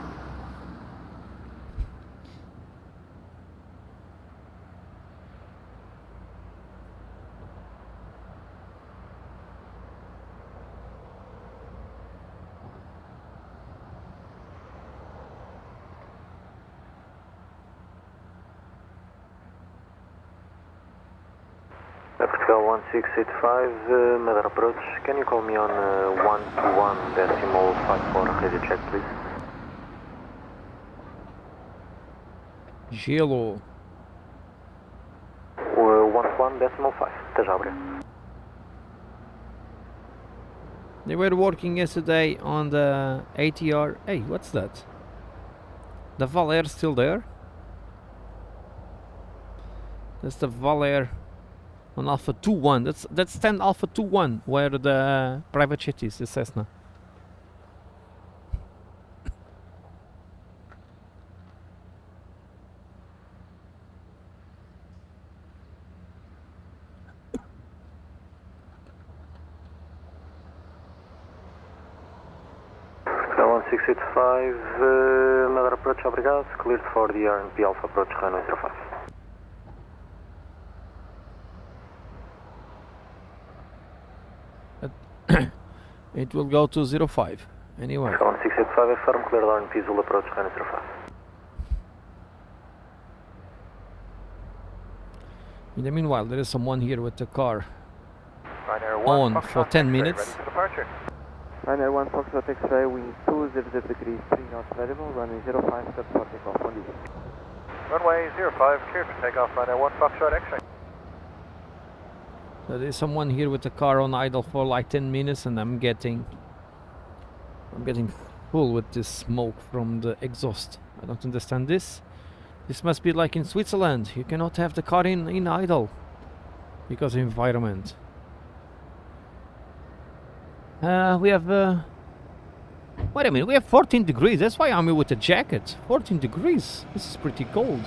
Portugal 1685, Madeira approach. Can you call me on 121.54 radio check, please? Gelo. 121.5, até já, obrigado. They were working yesterday on the ATR. Hey, what's that? The Valair still there? That's the Valair on Alpha 2-1. That's 10 Alpha 2-1, where the private jet is, the Cessna. Portugal 1685, Madeira approach, obrigado. Cleared for the RNP Alpha approach, Runway 05. It will go to 05. Anyway. 1685, affirm, cleared RNP Zulu approach, Runway 05. In the meanwhile, there is someone here with the car Ryanair on for 10 minutes. Ryanair 1 Foxtrot X-ray, wind 200 degrees, 3 knots variable, runway 05, start for takeoff, on this. Runway 05, cleared for takeoff, Ryanair 1 Foxtrot X-ray. So there's someone here with the car on idle for like 10 minutes and I'm getting full with this smoke from the exhaust. I don't understand this. This must be like in Switzerland. You cannot have the car in idle because of environment. We have wait a minute, we have 14 degrees. That's why I'm here with a jacket. 14 degrees. This is pretty cold.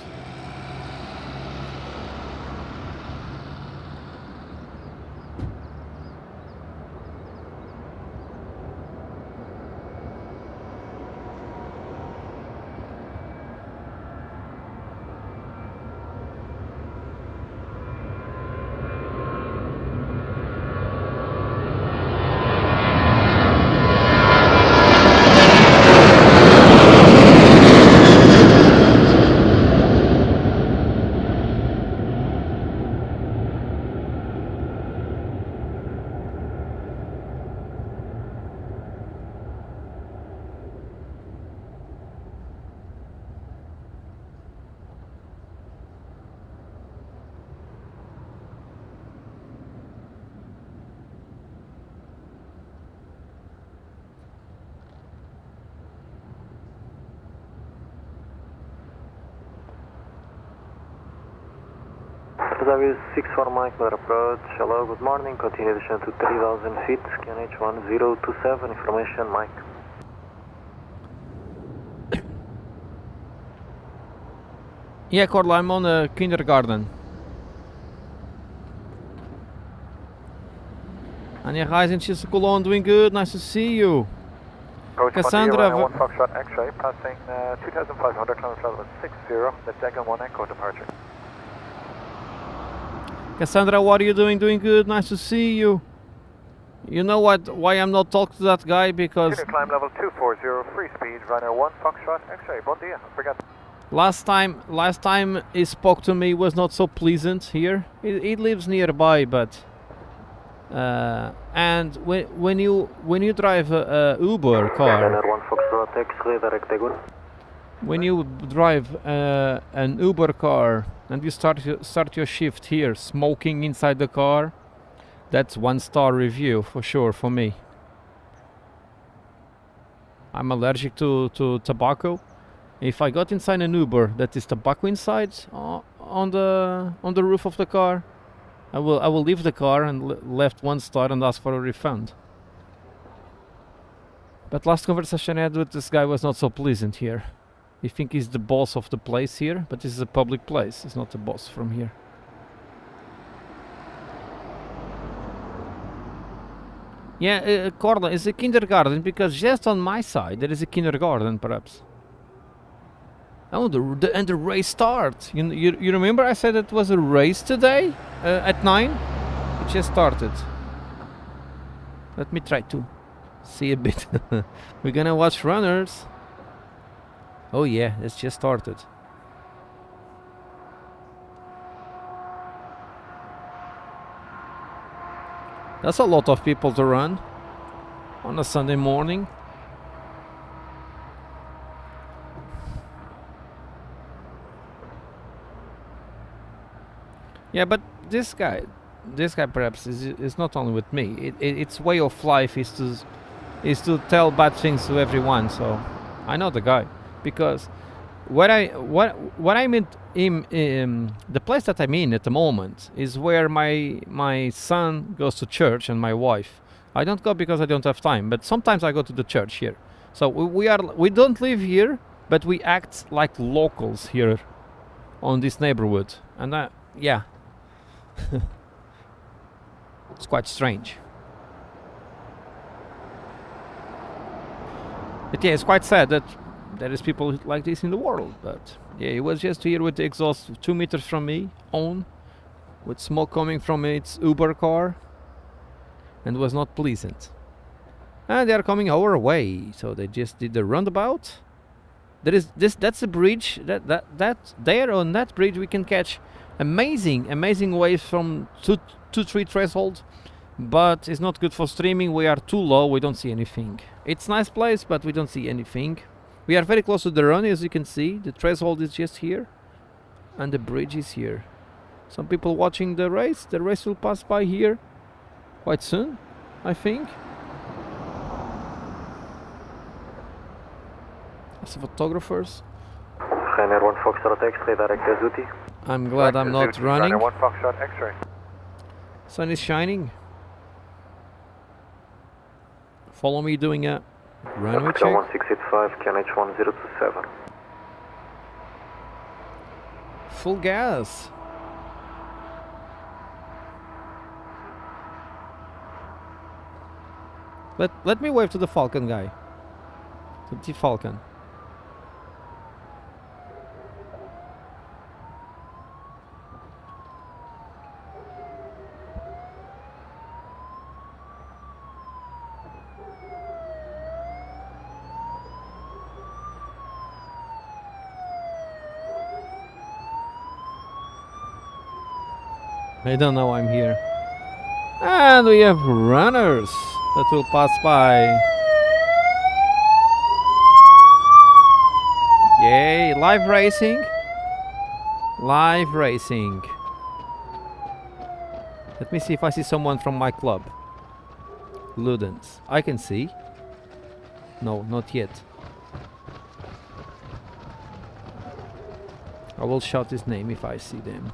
KSW 64 Mike, Madeira approach. Hello, good morning. Continue descent to 3000 feet. QNH 1027. Information, Mike. Yeah, Corla, I'm on a kindergarten. And yeah, guys in Chiscolon, doing good. Nice to see you. Cassandra. 1 Foxtrot X-ray, passing 2500, climate level 60, the Dragon 1 Echo departure. Cassandra, what are you doing? Doing good. Nice to see you. You know what? Why I'm not talking to that guy? Because Climb level 240, free speed, runner 1 Foxtrot X-ray. Bon dia. Obrigado. last time he spoke to me was not so pleasant here. He lives nearby, but and when you drive a Uber car, Runner 1 Foxtrot X-ray, direct Egon. when you drive an Uber car and you start your shift here, smoking inside the car, that's 1-star review for sure for me. I'm allergic to tobacco. If I got inside an Uber that is tobacco inside on the roof of the car, I will leave the car and left 1 star and ask for a refund. But last conversation I had with this guy was not so pleasant here. He think he's the boss of the place here, but this is a public place. He's not the boss from here. Yeah, Corla, is a kindergarten because just on my side there is a kindergarten, perhaps. Oh, and the race starts. You remember I said it was a race today at 9? It just started. Let me try to see a bit. We're gonna watch runners. Oh yeah, it's just started. That's a lot of people to run on a Sunday morning. Yeah, but this guy perhaps is not only with me. Its way of life is to tell bad things to everyone. So I know the guy because what I'm in the place that I'm in at the moment is where my son goes to church and my wife. I don't go because I don't have time, but sometimes I go to the church here. So we don't live here, but we act like locals here on this neighborhood, and yeah. It's quite strange. But yeah, it's quite sad that there is people like this in the world. But yeah, he was just here with the exhaust 2 meters from me, on, with smoke coming from its Uber car, and was not pleasant. And they are coming our way, so they just did the roundabout. There is this. That's a bridge. That there on that bridge we can catch amazing waves from 2-3 threshold, but it's not good for streaming. We are too low, we don't see anything. It's a nice place, but we don't see anything. We are very close to the run, as you can see. The threshold is just here and the bridge is here. Some people watching the race will pass by here quite soon, I think. As photographers. Ryanair 1 Foxtrot X-ray, direct Azuti. I'm glad I'm not running. Ryanair 1 Foxtrot X-ray. Sun is shining. Follow me doing a runway check. 1685, QNH 1027. Full gas. Let me wave to the Falcon guy. To the Falcon. I don't know I'm here. And we have runners that will pass by. Yay, live racing. Live racing. Let me see if I see someone from my club. Ludens. I can see. No, not yet. I will shout his name if I see them.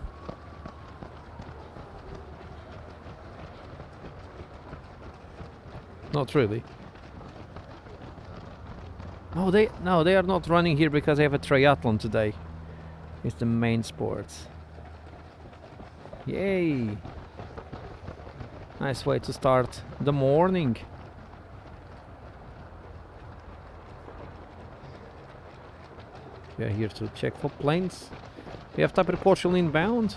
Not really. Oh, they are not running here because they have a triathlon today. It's the main sport. Yay! Nice way to start the morning. We are here to check for planes. We have Type Portugal inbound.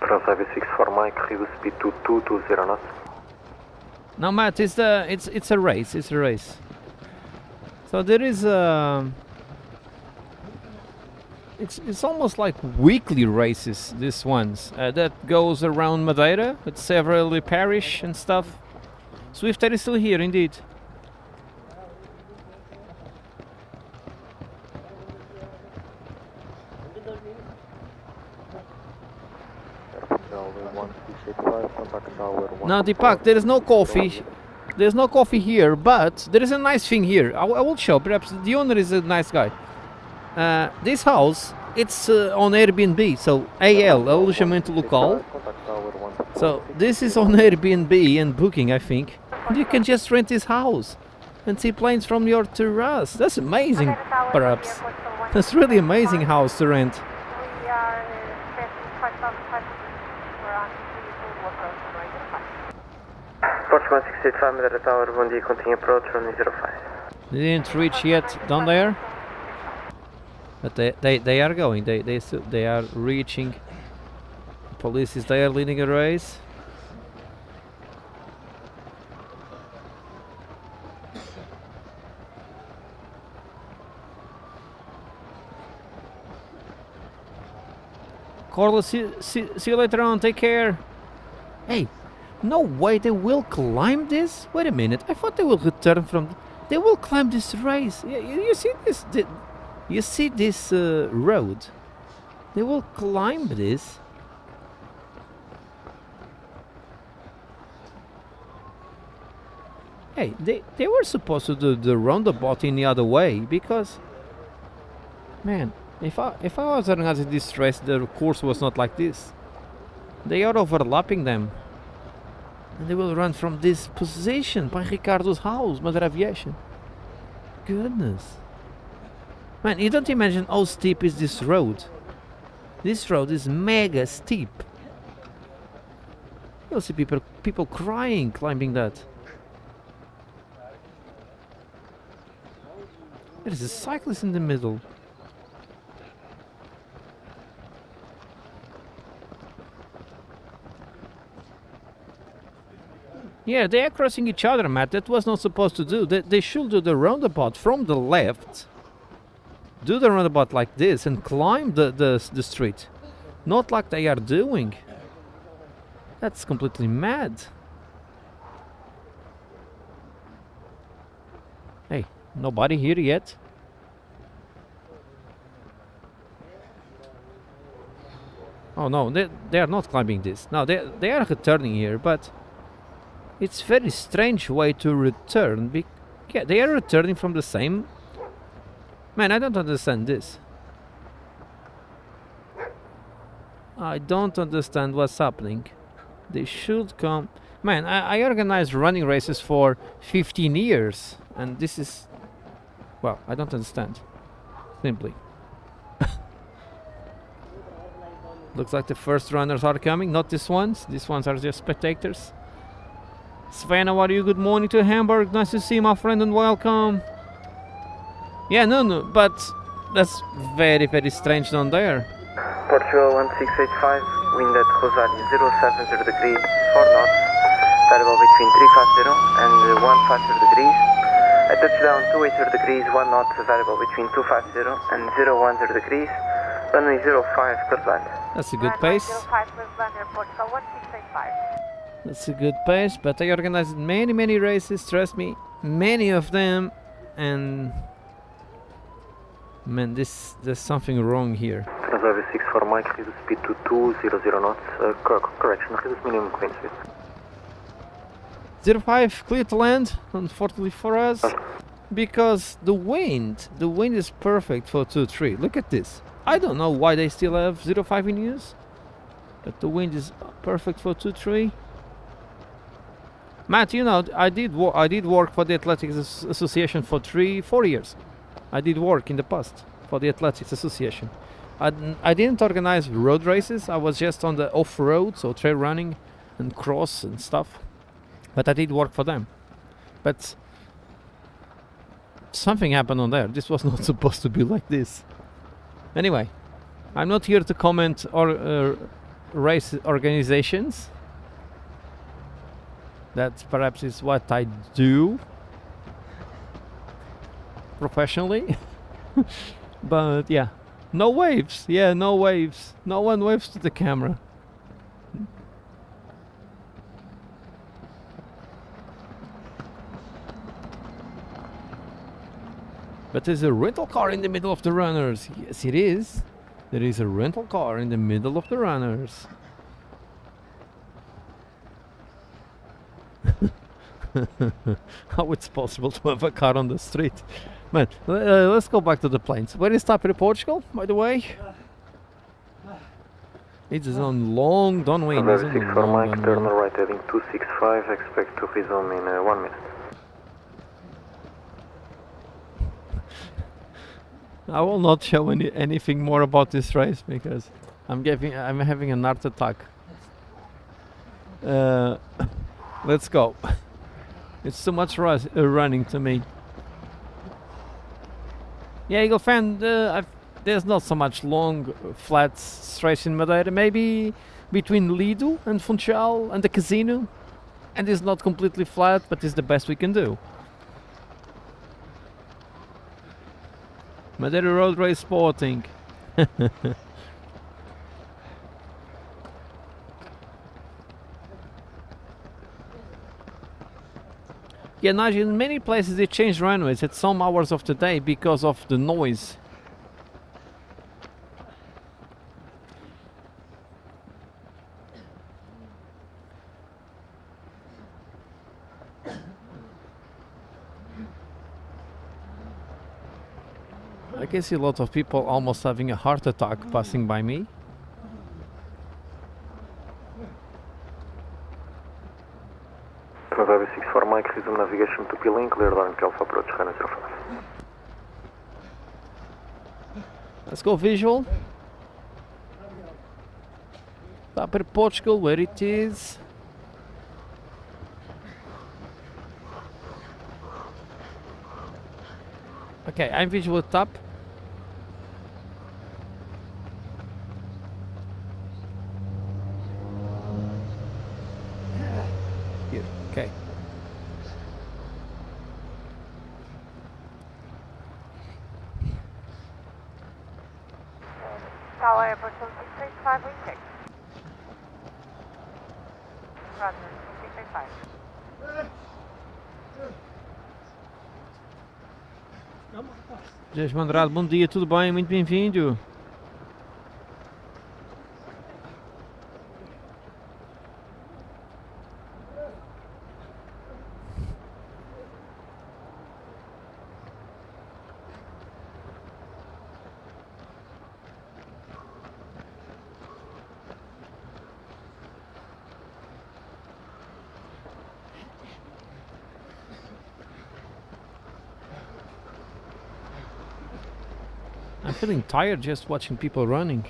Runway 64 Mike, reduce speed to 220 knots. Now, Matt, it's a race. It's a race. So there is a. It's almost like weekly races. These ones that goes around Madeira with several parish and stuff. Swift Air is still here, indeed. Now, Deepak, there is no coffee. There's no coffee here, but there is a nice thing here. I will show. Perhaps the owner is a nice guy. This house, it's on Airbnb. So AL, alojamento local. So this is on Airbnb and Booking, I think. And you can just rent this house and see planes from your terrace. That's amazing. Perhaps that's really amazing house to rent. Portugal 685, Madeira Tower, bom dia, continue approach, runway 05. They didn't reach yet down there, but they are going. They are reaching. Police is there leading a race. Carlos, see you later on. Take care. Hey. No way, they will climb this? Wait a minute, I thought they will return from... They will climb this race. You see this? You see this road? They will climb this. Hey, they were supposed to do the roundabout in the other way, because... Man, if I was organizing this race, the course was not like this. They are overlapping them. And they will run from this position by Ricardo's house, Madeira Aviation. Goodness. Man, you don't imagine how steep is this road. This road is mega steep. You'll see people crying climbing that. There is a cyclist in the middle. Yeah, they are crossing each other, Matt. That was not supposed to do. They should do the roundabout from the left. Do the roundabout like this and climb the street. Not like they are doing. That's completely mad. Hey, nobody here yet. Oh no, they are not climbing this. No, they are returning here, but... It's very strange way to return. Yeah, they are returning from the same... Man, I don't understand this. I don't understand what's happening. They should come... Man, I organized running races for 15 years. And this is... Well, I don't understand. Simply. Looks like the first runners are coming, not these ones. These ones are just spectators. Sven, how are you? Good morning to Hamburg. Nice to see you, my friend, and welcome. Yeah, no, but that's very, very strange down there. Portugal 1685, wind at Rosario 070 degrees, 4 knots, variable between 350 and 150 degrees. At touchdown 280 degrees, 1 knot, variable between 250 and 010 degrees. Runway 05, clear land. That's a good pace. 05, clear land, Portugal 1685. That's a good pace, but I organized many races, trust me, many of them, and man, there's something wrong here. Runway 64 Mike, reduce speed to 200 knots. Correction, reduce minimum clean speed. 05, clear to land, unfortunately for us, because the wind is perfect for 2-3. Look at this. I don't know why they still have 05 in use. But the wind is perfect for 2-3. Matt, you know, I did work for the Athletics Association for 4 years. I did work in the past for the Athletics Association. I didn't organize road races. I was just on the off-road, so trail running and cross and stuff. But I did work for them. But something happened on there. This was not supposed to be like this. Anyway, I'm not here to comment or race organizations. That perhaps is what I do professionally. But yeah, no waves. Yeah, no waves. No one waves to the camera. But there's a rental car in the middle of the runners. Yes, it is. There is a rental car in the middle of the runners. How it's possible to have a car on the street? Man, let's go back to the planes. Where is Taper, Portugal, by the way? It's on long Runway. Runway 6 for Mike, turn right heading 265, expect to resume in 1 minute. I will not show anything more about this race because I'm having a heart attack. Let's go. It's too much running to me. Yeah, Eagle fan, there's not so much long flat stretch in Madeira. Maybe between Lido and Funchal and the casino. And it's not completely flat, but it's the best we can do. Madeira Road Race Sporting. Yeah, Nigel, in many places they change runways at some hours of the day because of the noise. I can see a lot of people almost having a heart attack passing by me. Runway 6 for Mike, resume navigation to P-Link, clear down Alpha approach, China 05. Let's go visual. Taper, Portugal, where it is. Okay, I'm visual at top. Here, okay. Tower Airport 685, we check. Runway 685. Jéssica Andrade, bom dia, tudo bem? Muito bem-vindo. I'm feeling tired just watching people running.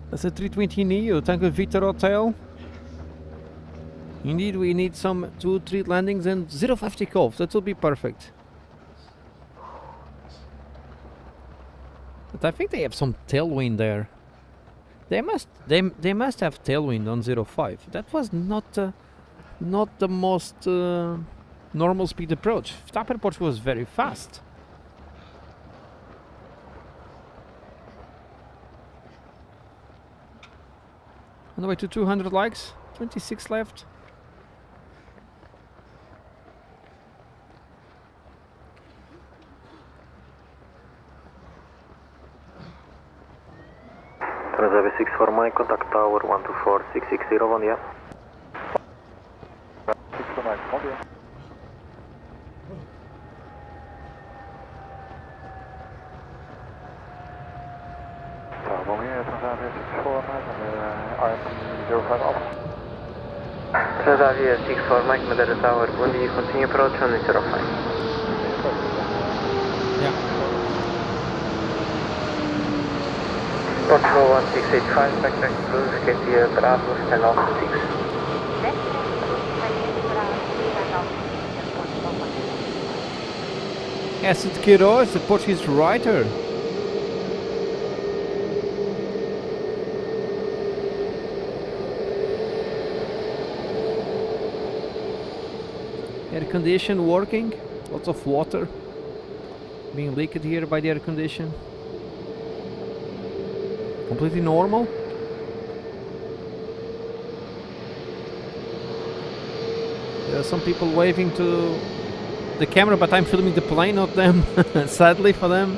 That's a 320 Neo, Tango Victor Hotel. Indeed, we need some 2-3 landings and 05 takeoff. That will be perfect. But I think they have some tailwind there. They must have tailwind on 05. That was not the most normal speed approach. Taper Airport was very fast. On the way to 200 likes, 26 left. Runway 6 for Mike, contact tower 124660 on, yeah. Bombardier Transavia 64 Mike, RMP 05 Alpha. Transavia 64 Mike, Madeira Tower, bom dia, continue approach on 05. Yeah. Portugal 1685, backtrack cruise, KT Bravo, stand off 6. Acid Queiroz, the Portuguese writer. Air condition working, lots of water being leaked here by the air condition. Completely normal. There are some people waving to the camera, but I'm filming the plane, not them. Sadly for them.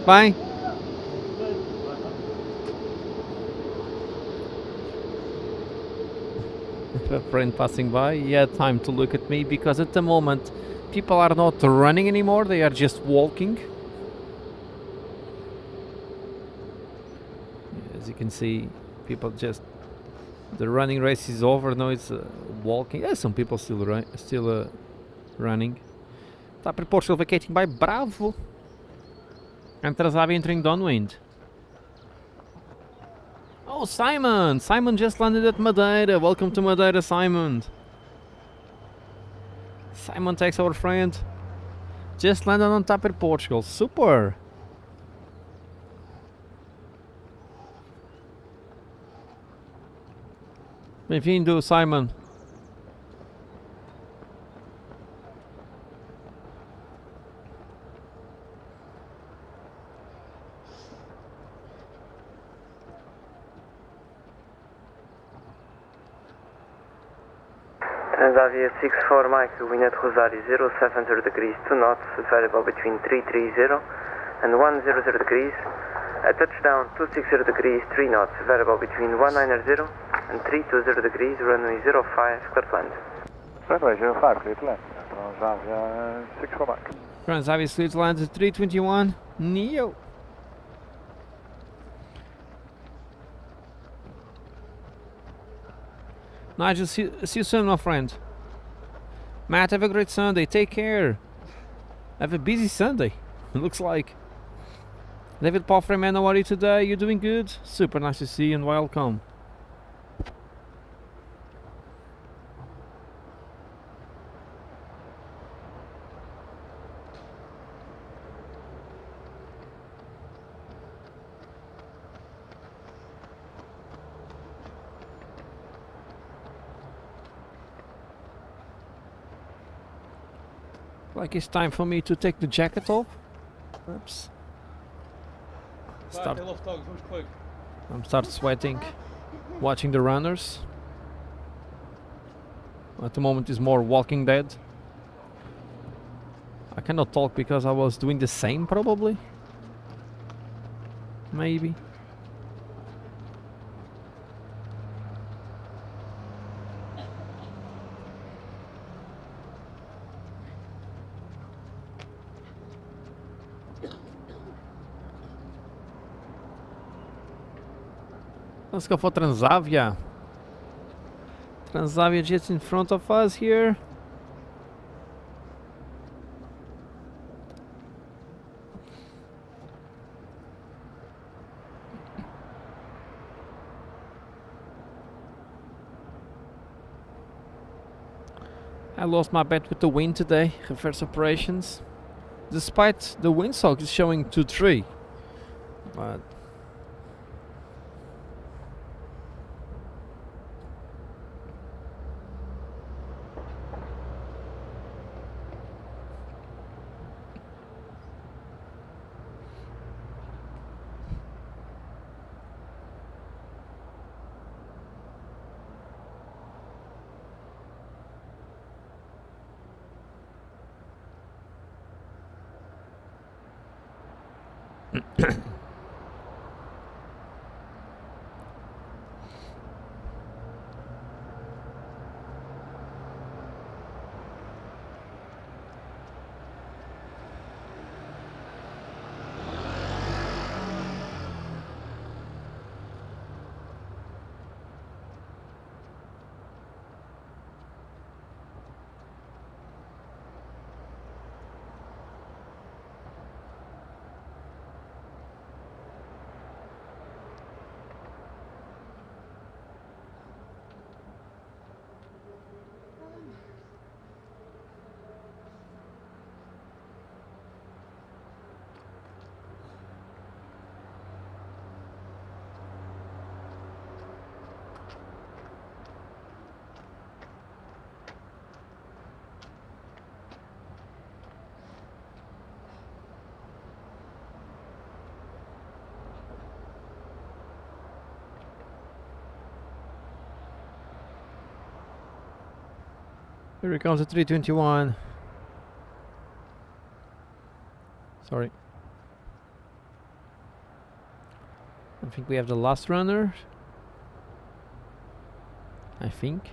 Bye. A friend passing by, he had time to look at me because at the moment people are not running anymore, they are just walking. As you can see, people just, the running race is over, now it's walking. Yeah, some people still running. TAP Airport Portugal vacating by Bravo. And Transavia entering downwind. Oh, Simon! Simon just landed at Madeira. Welcome to Madeira, Simon. Simon takes our friend. Just landed on TAP Airport Portugal. Super! Bem-vindo, Simon. Transavia 64 Mike, wind at Rosario 070 degrees, 2 knots, variable between 330 and 100 degrees. At touchdown 260 degrees, 3 knots, variable between 190 and 320 degrees, runway 05, clear to land. Runway 05, clear to land. Transavia 64 Mike. Transavia Sleet lands at 321. Neo. Nigel, see you soon, my friend. Matt, have a great Sunday. Take care. Have a busy Sunday. It looks like. David Poffrey, man, how are you today? You doing good? Super nice to see you and welcome. Like it's time for me to take the jacket off. Oops. Start sweating, watching the runners. At the moment is more Walking Dead. I cannot talk because I was doing the same probably. Maybe. Let's go for Transavia. Transavia just in front of us here. I lost my bet with the wind today, reverse operations. Despite the windsock is showing 2-3. But Here comes the 321. Sorry. I think we have the last runner. I think.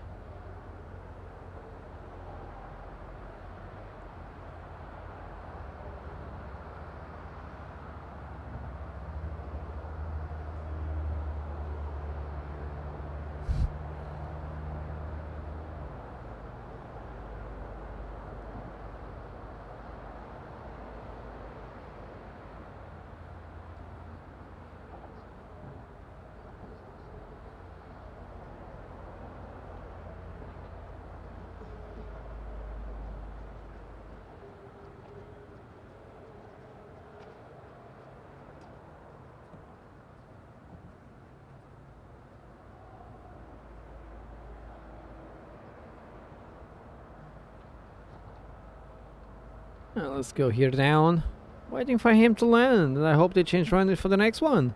Let's go here down. Waiting for him to land, and I hope they change runway for the next one,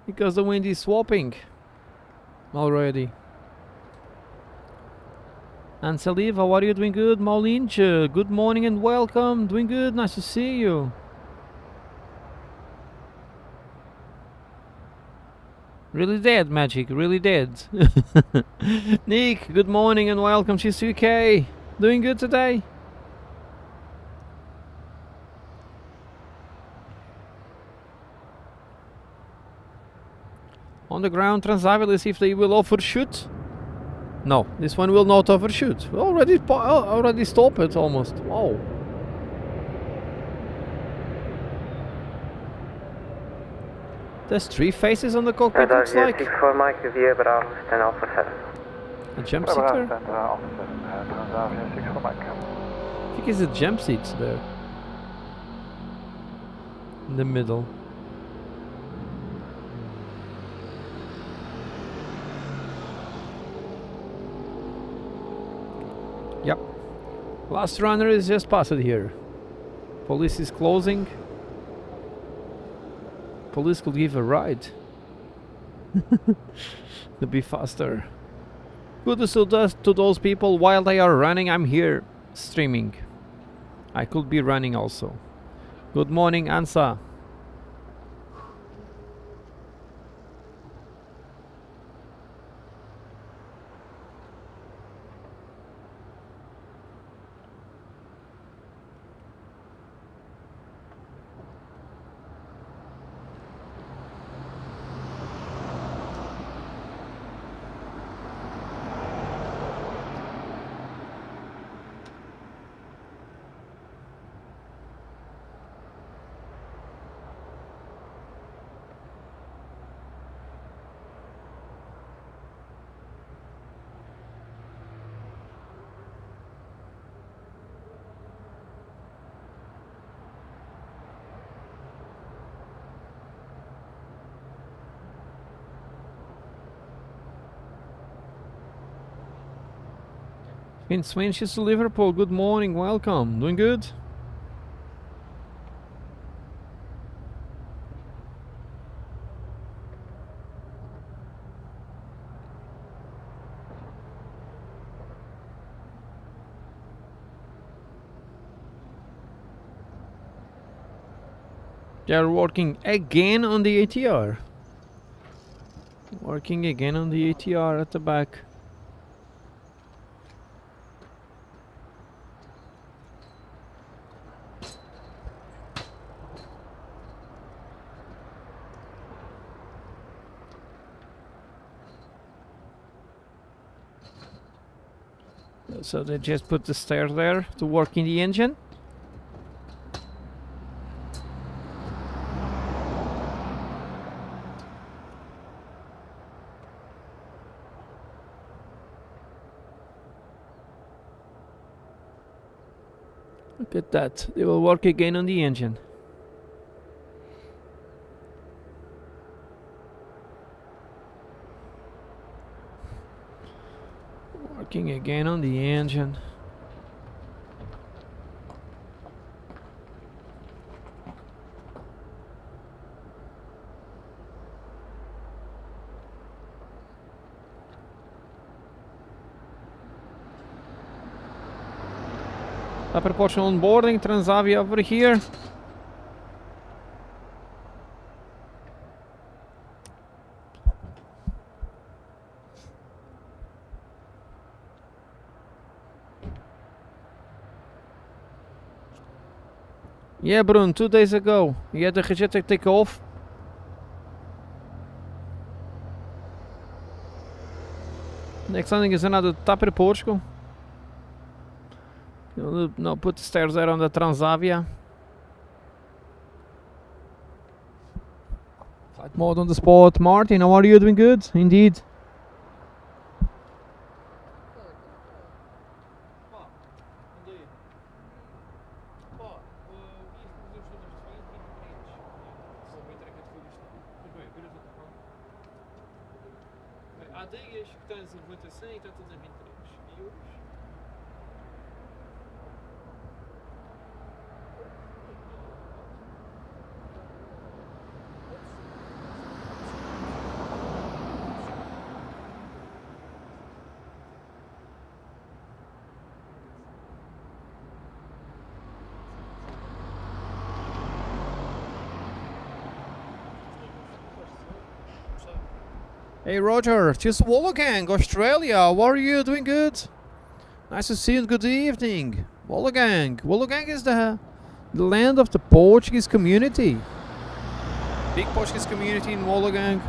because the wind is swapping already. And Saliv, how are you? Doing good? Maulinch, good morning and welcome. Doing good, nice to see you. Really dead, Magic, really dead. Nick, good morning and welcome to UK. Doing good today? On the ground, Transavia, let's see if they will overshoot. No, this one will not overshoot. We already stopped it almost. Wow. There's 3 faces on the cockpit, looks like. 64 Mike, via Bravo, 10 Alpha 7. A jump seater? I think it's a jump seat there. In the middle. Yep. Last runner is just passed here. Police is closing. Police could give a ride. To be faster. Kudos to those people. While they are running, I'm here streaming. I could be running also. Good morning, Ansa. Vince Swinches to Liverpool, good morning, welcome. Doing good? They're working again on the ATR. Working again on the ATR at the back. So they just put the stair there to work in the engine. Look at that, they will work again on the engine. Working again on the engine. Upper portion on boarding, Transavia over here. Yeah, Brun, 2 days ago. You had the Gejetic take off. Next landing is another Tapper Portugal. You'll now put the stairs there on the Transavia. Flight mode on the spot. Martin, how are you? Doing good? Indeed. Há dias que tens a votação e está tudo a 23. E hoje? Hey Roger, just Wollongong, Australia. How are you? Doing good? Nice to see you. Good evening. Wollongong. Wollongong is the land of the Portuguese community. Big Portuguese community in Wollongong.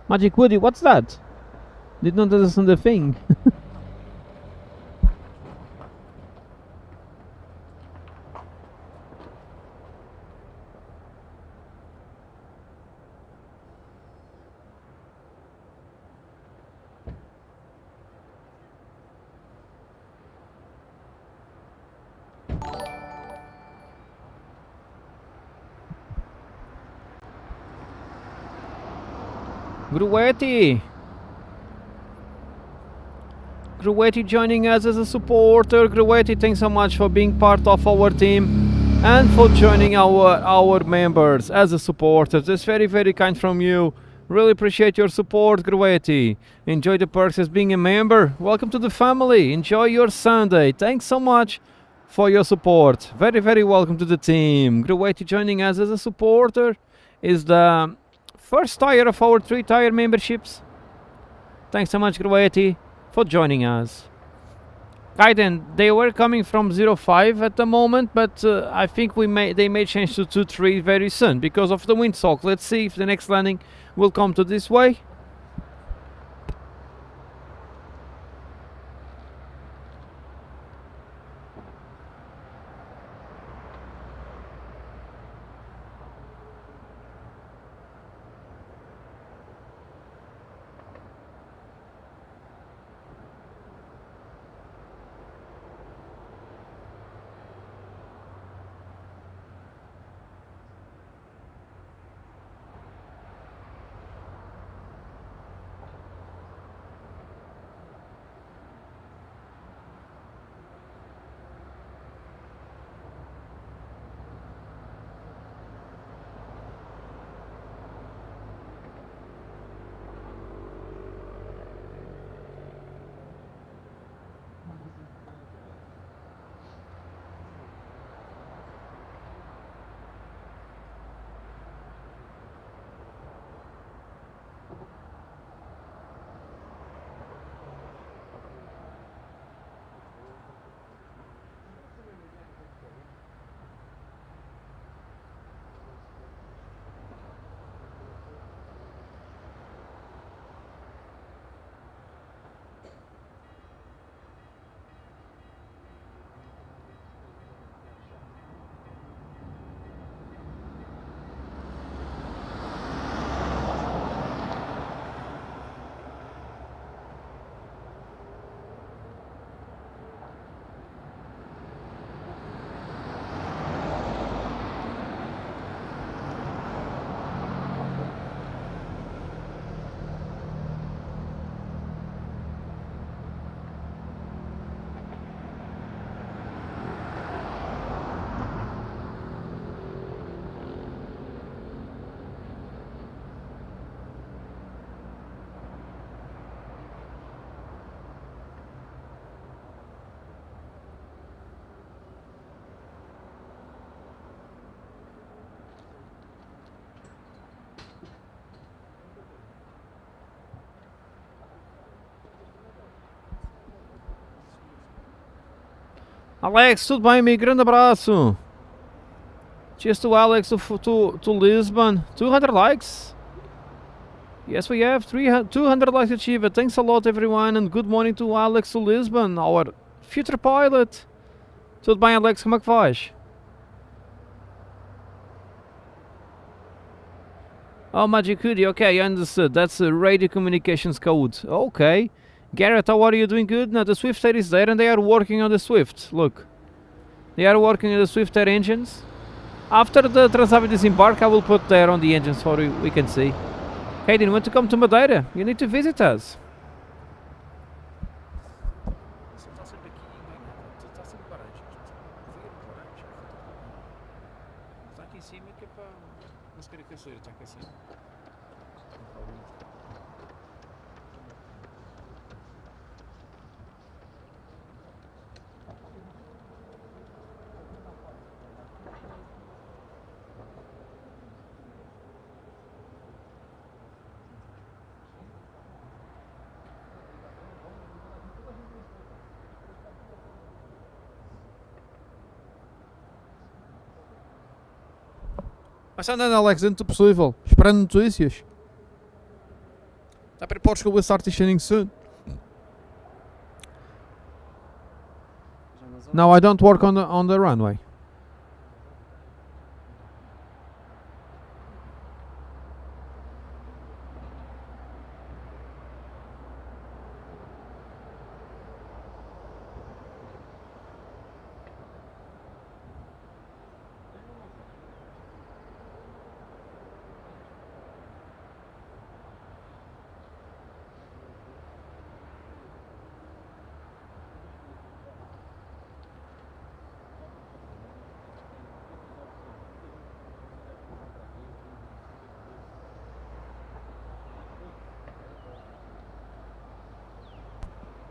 Magic Woody, what's that? Did not understand the thing. Gruetti joining us as a supporter. Gruetti, thanks so much for being part of our team and for joining our members as a supporter. That's very, very kind from you. Really appreciate your support, Gruetti. Enjoy the perks as being a member. Welcome to the family. Enjoy your Sunday. Thanks so much for your support. Very, very welcome to the team. Gruetti joining us as a supporter is the first tier of our 3-tier memberships. Thanks so much, Gruetti, for joining us. Kaiden, they were coming from 05 at the moment, but I think they may change to 23 very soon because of the windsock. Let's see if the next landing will come to this way. Alex, tudo bem, amigo? Grande abraço. Cheers to Alex to Lisbon. 200 likes. Yes, we have 200 likes achieved. Thanks a lot, everyone, and good morning to Alex to Lisbon, our future pilot. Tudo bem, Alex? Como é que vais? Oh, Magic Hoodie. Okay, I understood. That's a radio communications code. Okay. Garrett, how are you? Doing good? Now, the Swift Air is there, and they are working on the Swift. Look. They are working on the Swift Air engines. After the Transavia disembark, I will put there on the engines so we can see. Hayden, want to come to Madeira? You need to visit us. Mas andando, Alex, dentro do possível, esperando notícias. Portugal will start issuing soon. No, I don't work on the runway.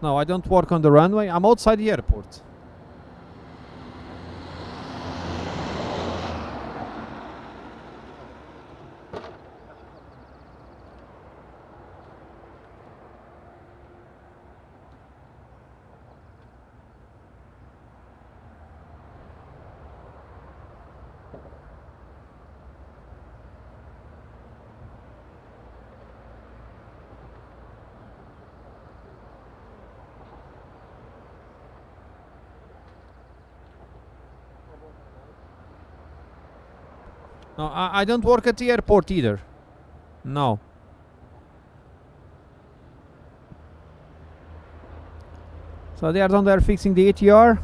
No, I don't work on the runway. I'm outside the airport. No, I don't work at the airport either. No. So they are down there fixing the ATR.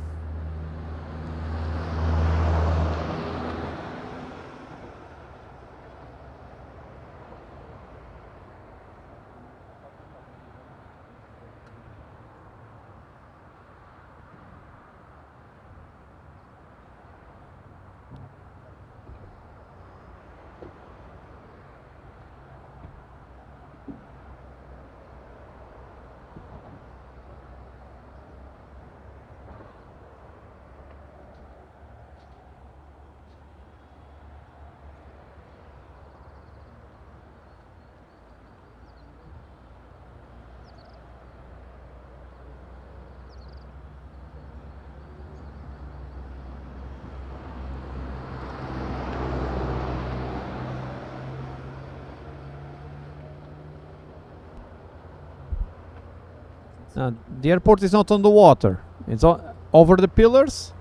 The airport is not on the water. It's over the pillars,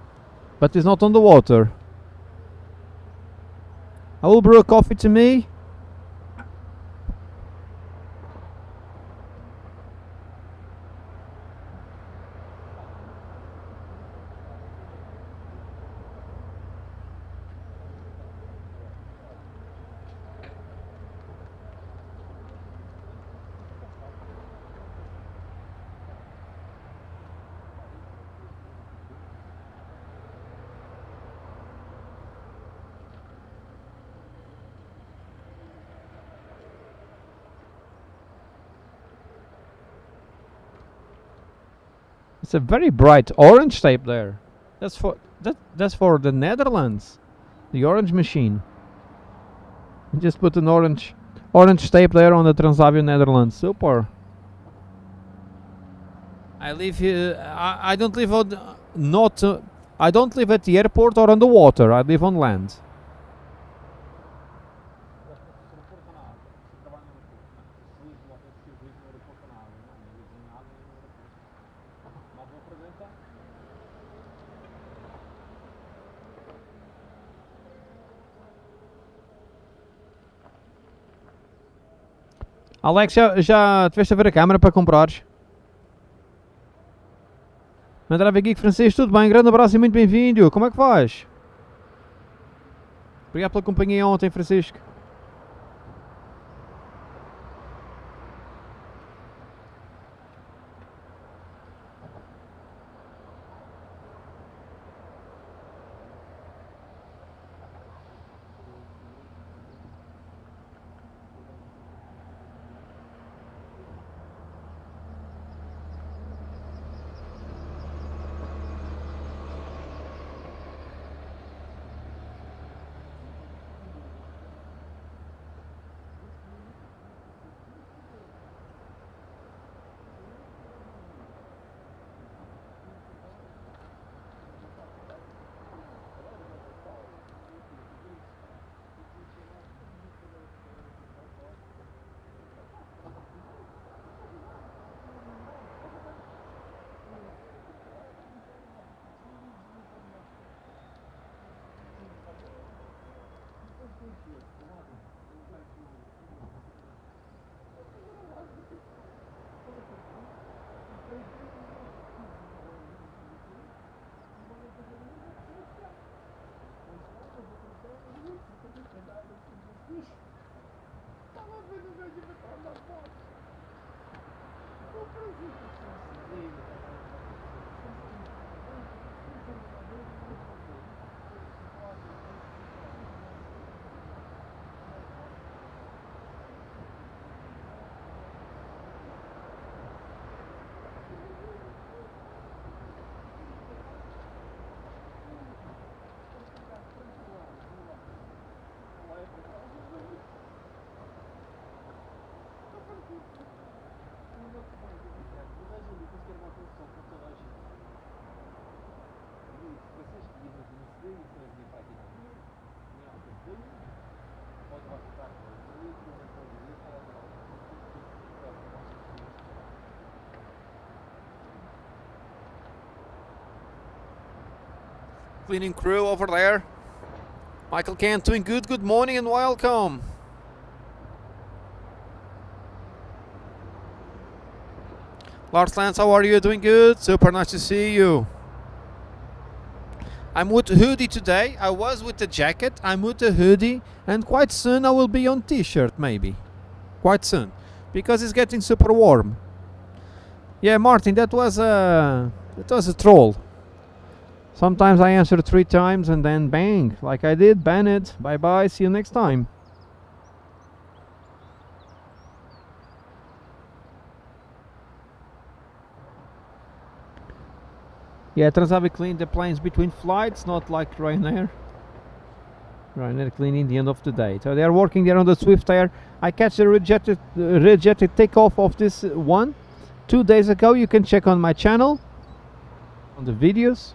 but it's not on the water. I will brew a coffee to me. It's a very bright orange tape there. That's for the Netherlands. The orange machine. Just put an orange tape there on the Transavia Netherlands. Super. I live here. I don't live on I don't live at the airport or on the water. I live on land. Alex, já tiveste a ver a câmera para comprares? Madeira Geek Francês, tudo bem? Grande abraço e muito bem-vindo. Como é que vais? Obrigado pela companhia ontem, Francisco. Cleaning crew over there. Michael Kent doing good. Good morning and welcome. Lars Lance, how are you? Doing good. Super nice to see you. I'm with the hoodie today. I was with the jacket. I'm with the hoodie, and quite soon I will be on t-shirt, maybe. Quite soon, because it's getting super warm. Yeah, Martin, that was a troll. Sometimes I answer 3 times and then bang, like I did. Ban it. Bye bye. See you next time. Yeah, Transavia cleaned the planes between flights, not like Ryanair. Ryanair cleaning the end of the day. So they are working there on the Swift Air. I catch the rejected takeoff of this one 2 days ago. You can check on my channel, on the videos.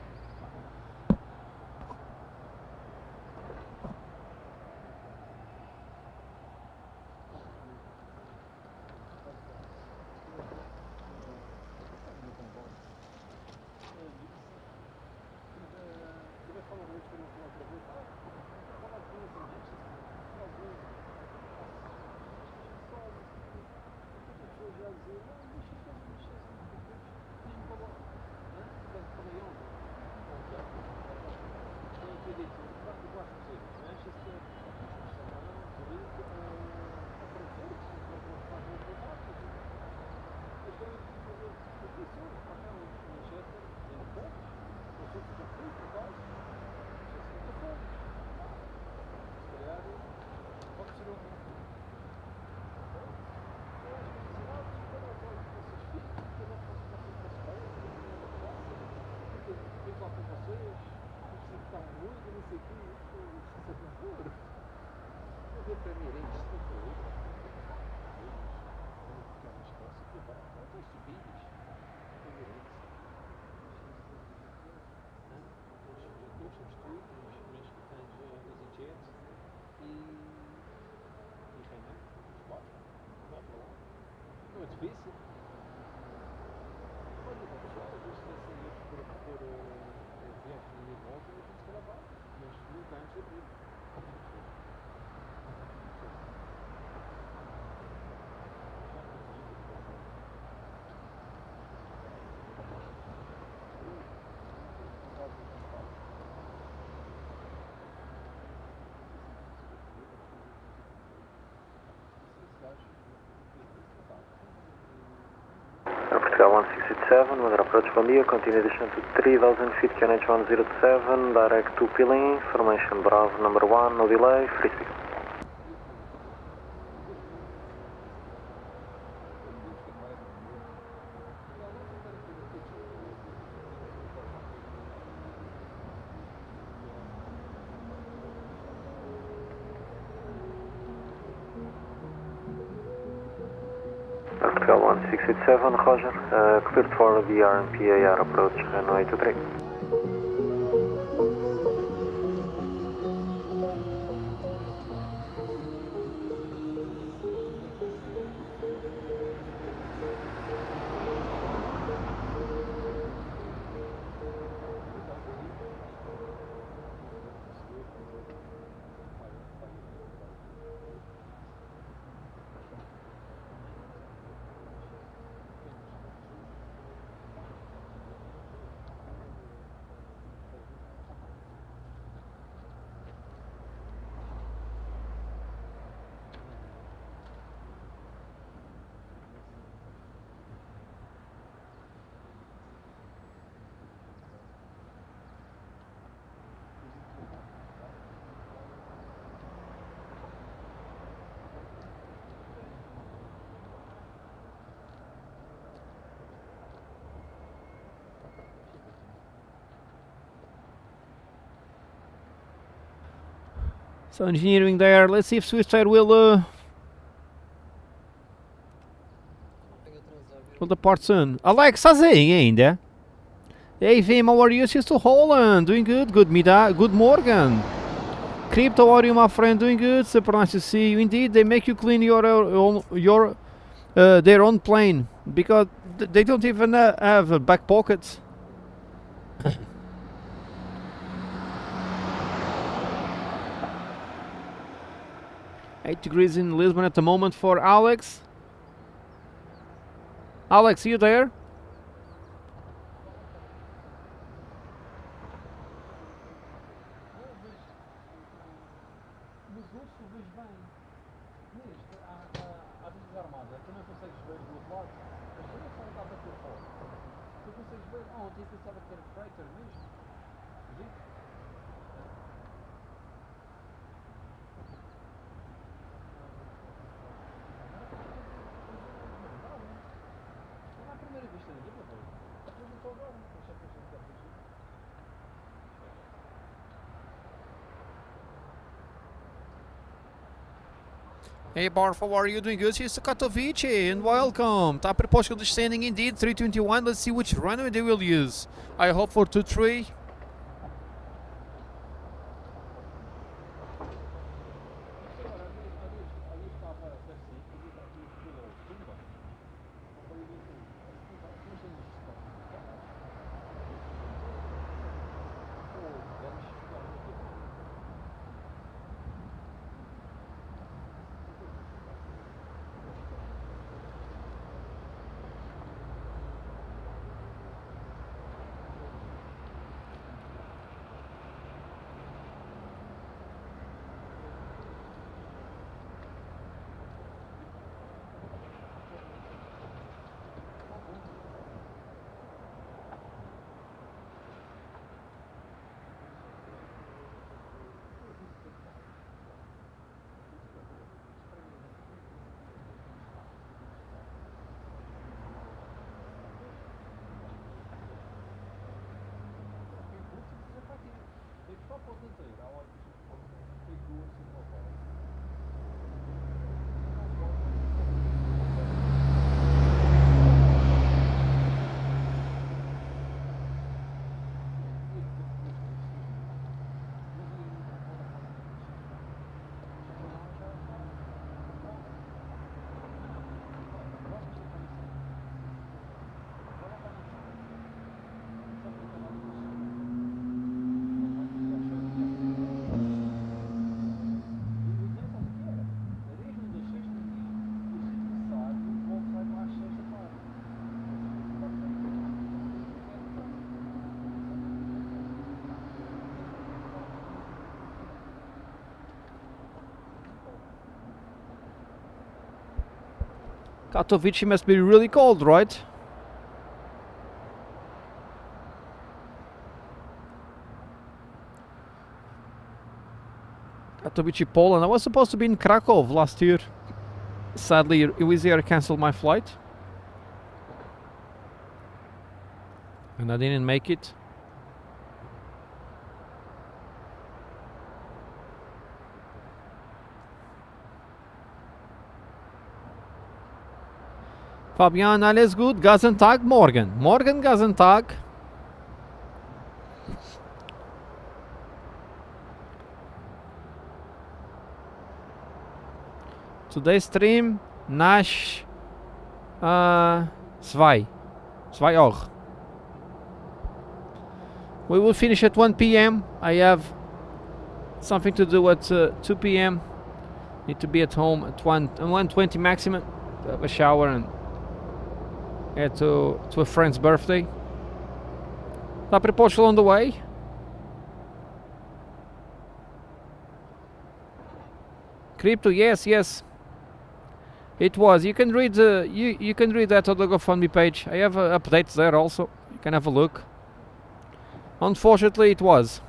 Portugal 1687, Madeira approach from here, continue descent to 3000 feet, QNH 107, direct to Pilim, formation Bravo number 1, no delay, free speed. Portugal 1687, Roger, cleared for the RMPAR approach, runway 23. So engineering there. Let's see if Swissair will depart soon. Alex, estás aí ainda? Hey Vim, how are you? She's to Holland. Doing good. Good morning. Crypto, how are you, my friend? Doing good. Super nice to see you. Indeed, they make you clean their own plane because they don't even have back pockets. 8 degrees in Lisbon at the moment for Alex. Alex, you there? Hey Barf, how are you doing? Good. Here's to Katowice and welcome. Tapper Portugal descending indeed, 321. Let's see which runway they will use. I hope for 23. Katowice must be really cold, right? Katowice, Poland. I was supposed to be in Krakow last year. Sadly, Wizz Air cancelled my flight. And I didn't make it. Fabian, alles gut? Gazentag, morgen. Morgen, Gazentag. Today's stream, Nash, 2. 2 auch. We will finish at 1 p.m. I have something to do at 2 p.m. Need to be at home at 1:20 maximum. To have a shower and head to a friend's birthday. Tapper Portugal on the way. Crypto, yes. It was. You can read you can read that on the GoFundMe page. I have updates there also. You can have a look. Unfortunately, it was.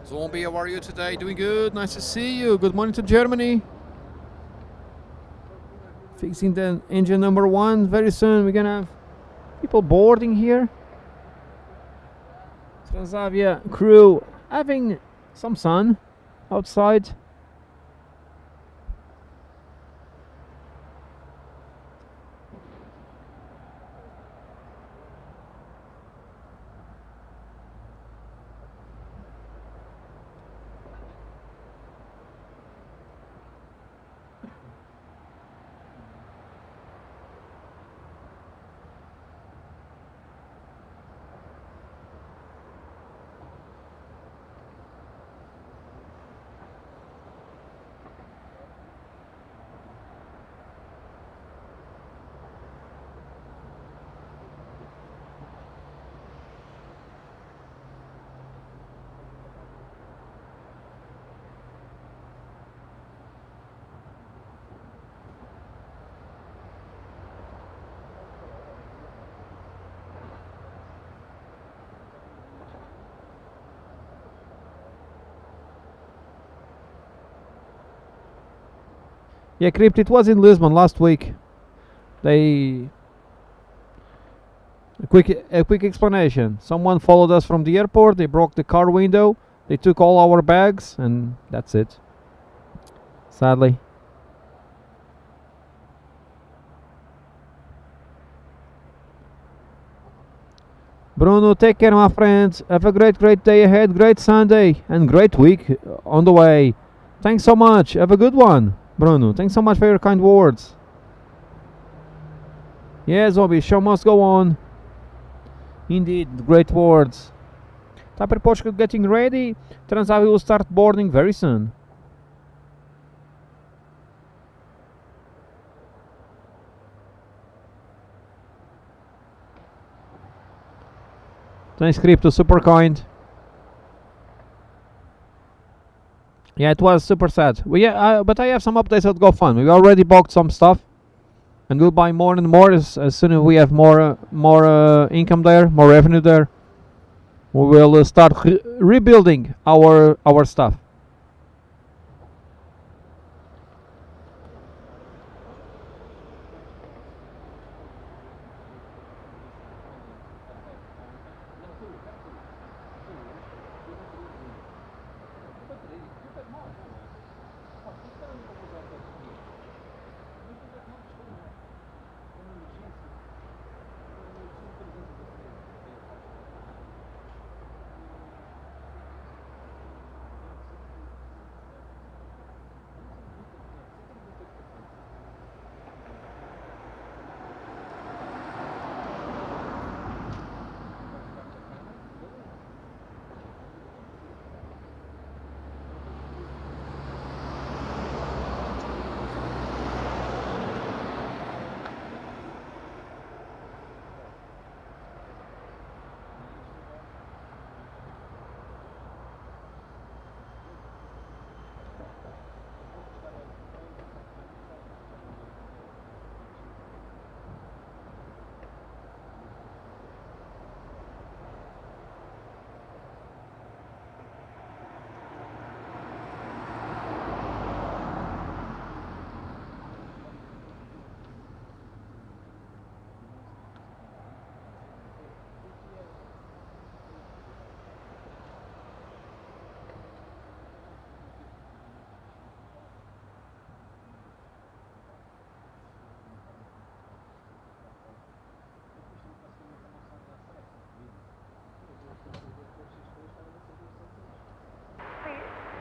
Zombie, how are you today? Doing good. Nice to see you. Good morning to Germany. Fixing the engine number 1. Very soon we're gonna have people boarding here. Transavia crew having some sun outside. Yeah, Crypt, it was in Lisbon last week. A quick explanation. Someone followed us from the airport, they broke the car window, they took all our bags, and that's it. Sadly. Bruno, take care, my friends. Have a great day ahead, great Sunday, and great week on the way. Thanks so much. Have a good one, Bruno. Thanks so much for your kind words. Yeah, Zombie, show must go on. Indeed, great words. Typer Portugal getting ready. Transavia will start boarding very soon. Thanks, Crypto, super kind. Yeah, it was super sad. But I have some updates at GoFund. We already bought some stuff, and we'll buy more and more as soon as we have more income there, more revenue there. We will start rebuilding our stuff.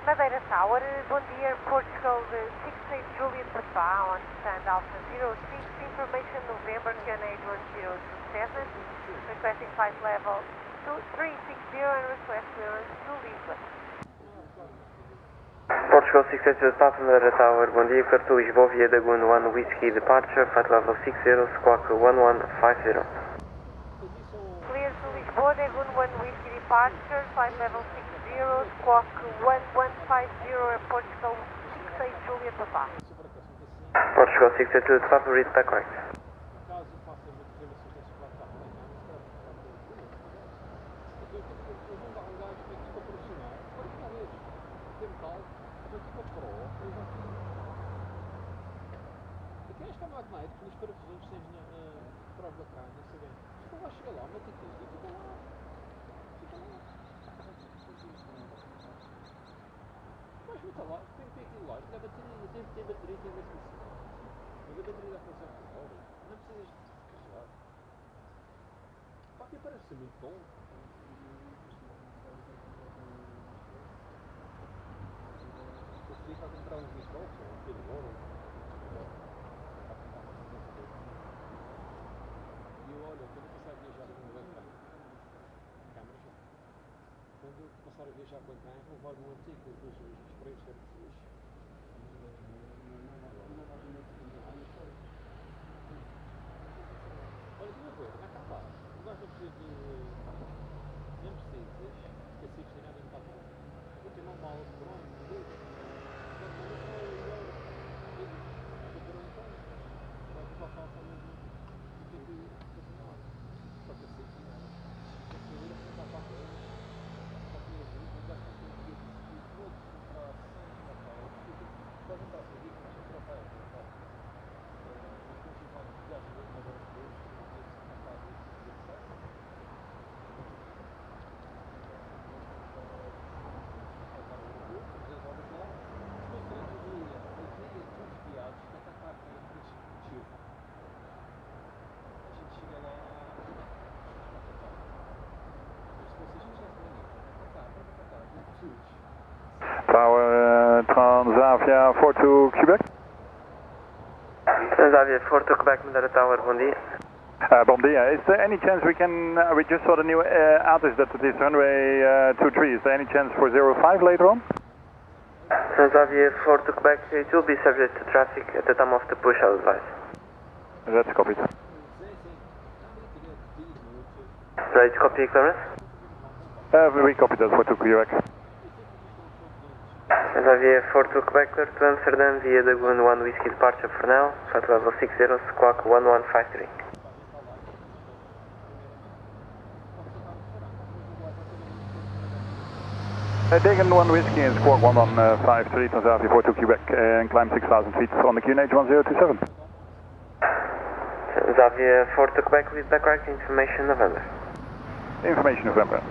Madeira Tower, bom dia, Portugal 68 Juliet Papa on stand Alpha 06, information November, Kiana Edward 027, requesting flight level 2360 and request clearance to Lisbon. Portugal 68 Juliet Papa, Madeira Tower, bom dia, clear to Lisboa via Dagoon 1 Whiskey departure, flight level 60, squawk 1150. Clear to Lisboa, Dagoon 1 Whiskey departure, flight level 60, squawk 1150, Portugal 68 Juliet Papa. Portugal 68 Juliet Papa, read back correct. Acho que é magnético, nos parafusos tens atrás da carne, não sei bem. Não vais chegar lá, mete aquilo e fica lá. Fica lá. Mas meta lá, tem aquilo lá, tem bateria, tem bateria, tem USB-C. Mas a bateria dá função por hora. Não precisas de carregar. Pá, aqui parece ser muito bom. Eu pedi para comprar uns micrófonos, um bocadinho de ouro. E eu, olha, quando eu passar a viajar com o ecrã, câmera já. Quando eu passar a viajar com o ecrã, vou levar um artigo dos preços que eu fiz. Olha, estive a ver, na capa, o gajo não precisa de... Nem precisas, que assim tem nada em capa. Vou ter uma mala de bronze, de dedo. Só falta mesmo o que é que continuar. Só que assim, a família não está para a frente. Só que eu digo, já está com o que todos comprar sempre na praia. Pode não estar a seguir, mas sempre a praia. Mas continuar, já se vê agora os dois, na casa de acesso. Tower Transavia 4 to Quebec. Transavia 4 to Quebec, Madeira Tower, bom dia. Bom dia. Is there any chance we can, we just saw the new address that it is runway 23. Is there any chance for 05 later on? Transavia 4 to Quebec, it will be subject to traffic at the time of the push, I'll advise. That's copied. Ready to copy clearance? We copied that for to Quebec. Transavia 4 to Quebec, clear to Amsterdam via the Lagoon 1 Whiskey departure for now, flight level 60, squawk 1153. Taken 1 Whiskey and squawk 1153, Transavia 4 to Quebec, and climb 6,000 feet on the QNH 1027. Transavia 4 to Quebec with backward information November. Information November.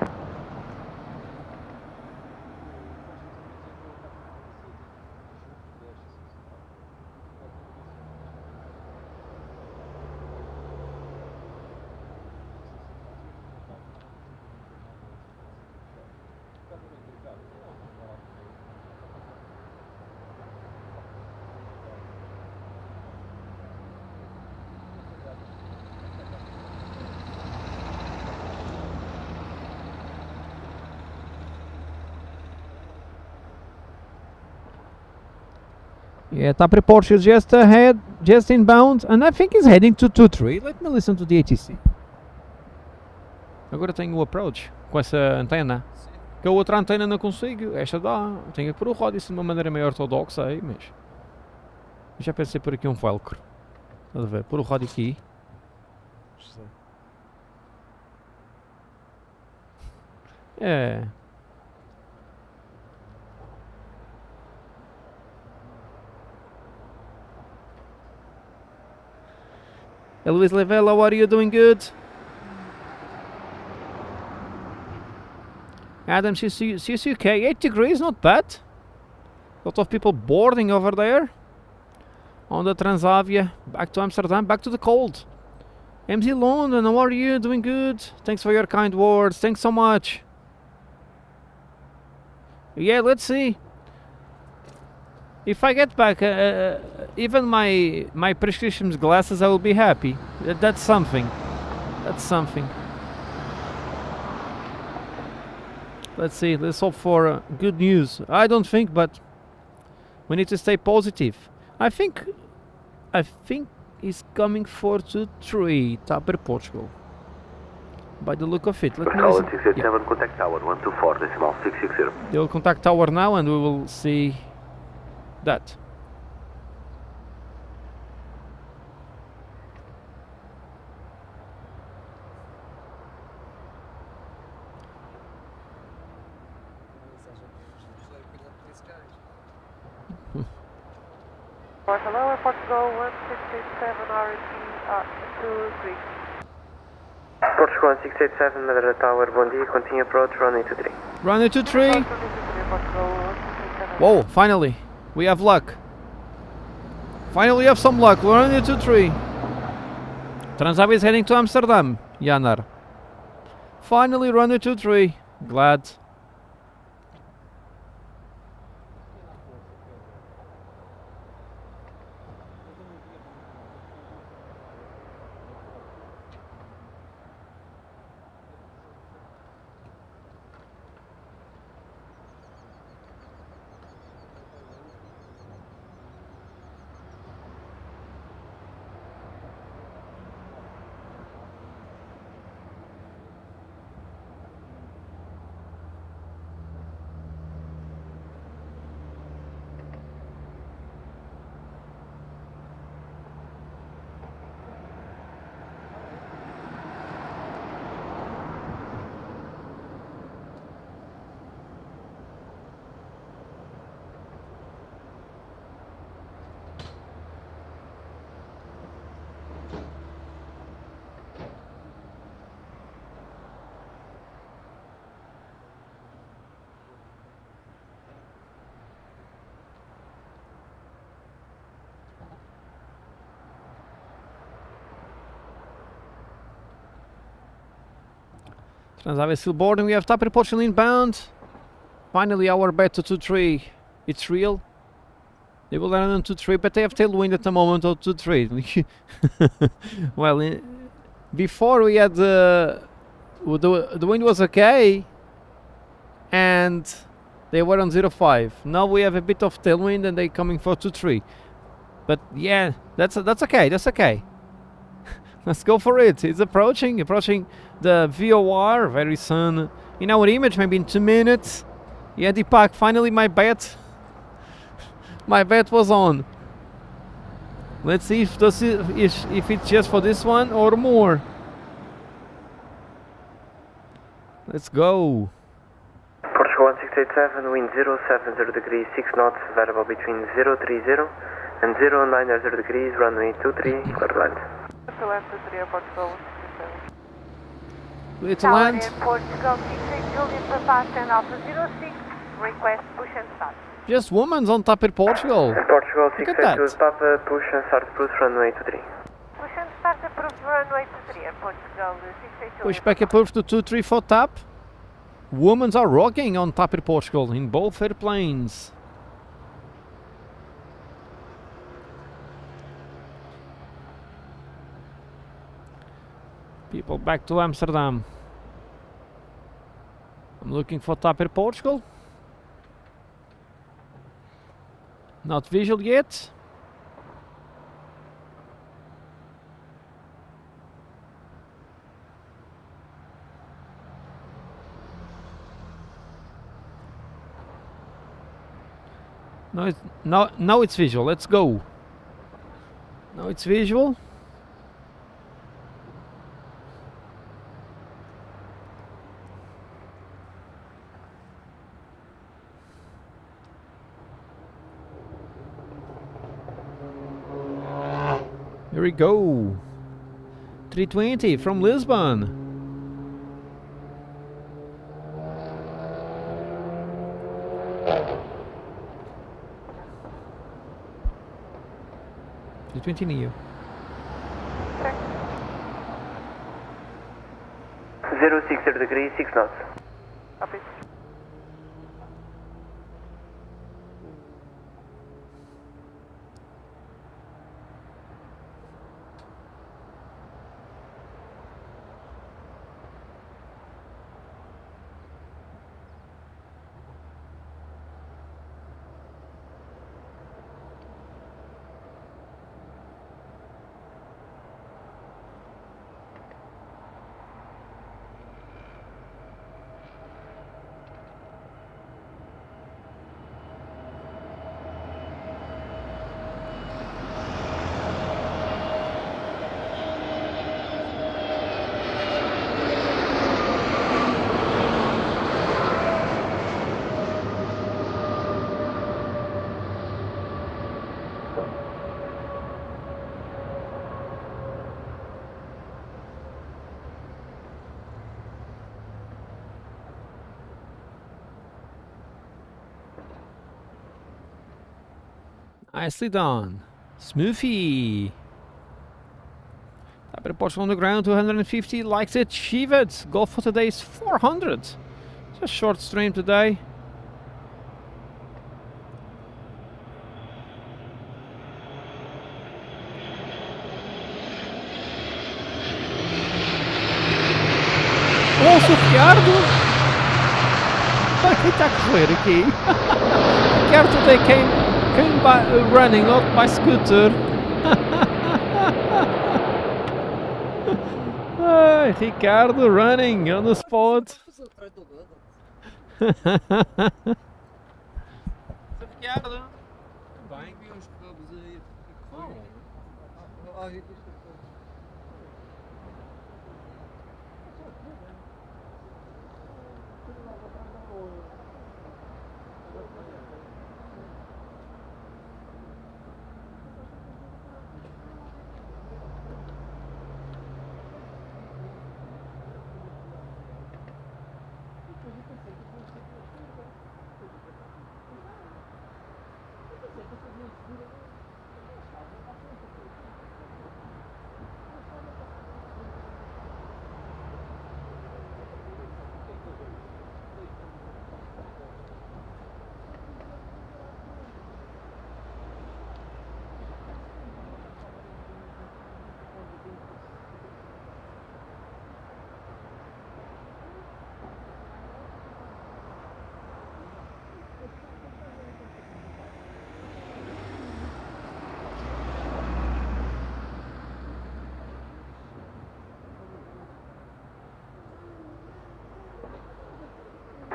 Yeah, Tapri Porsche is just ahead, just inbound, and I think he's heading to 23. Let me listen to the ATC. Agora tenho o approach com essa antena. Que a outra antena não consigo, esta dá. Tenho que pôr o rádio de uma maneira meio ortodoxa aí, mas... Já pensei por aqui um velcro. Estás a ver? Pôr o rádio aqui. É... Hey, Luis Level, how are you? Doing good? Adam, CCUK, 8 degrees, not bad. A lot of people boarding over there. On the Transavia, back to Amsterdam, back to the cold. MZ London, how are you? Doing good? Thanks for your kind words, thanks so much. Yeah, let's see. If I get back, even my prescription glasses, I will be happy. That's something. That's something. Let's see. Let's hope for good news. I don't think, but we need to stay positive. I think he's coming 423 Tapper Portugal. By the look of it, let me listen. 687, yeah. Contact tower 124 decimal 660. They will contact tower now, and we will see that. Hello, Airport Go 1687 RG 23. Portugal 1687, Madeira Tower, bom dia, continue approach, runway 23. Runway 23. Whoa, finally. We have luck. Finally we have some luck. Runway 23. Transavia is heading to Amsterdam, Janar. Finally runway 23. Glad. Transavia still boarding. We have TAP Portugal inbound. Finally our bet to 2-3. It's real. They will land on 2-3, but they have tailwind at the moment of 2-3. Well, before we had the wind was okay, and they were on 0-5. Now we have a bit of tailwind, and they coming for 2-3. But yeah, that's okay. That's okay. Let's go for it. It's approaching the VOR very soon. In our image, maybe in 2 minutes. Yeah, Deepak, finally my bet was on. Let's see if it's just for this one or more. Let's go. Portugal 1687, wind 070 degrees, 6 knots, variable between 030 and 090 degrees, runway 23, clear to land. To land to 3 Airport Go 167. It's land. Portugal 68 Julian Papa and Alpha 06. Request push and start. Just women's on TAP Portugal. Portugal Look at that. 682 Papa, push and start approach, runway 23. Push and start approved runway 23 Portugal 68 Push back approved to 2-3 for TAP. Women's are rocking on TAP Portugal in both airplanes. People back to Amsterdam. I'm looking for TAP Portugal. Not visual yet. Now it's visual. Let's go. Now it's visual. Here we go. 320 from Lisbon. Neo. 060 degrees, 6 knots. Copy. Nicely done. Smoothie. Type reports on the ground 250. Likes it. Achieve it. Goal for today is 400. It's a short stream today. Ouça o Ricardo! Ele está a correr aqui. Ricardo today came by running, not by scooter. Ricardo running on the spot. Ricardo. Bem, vi uns cabos aí.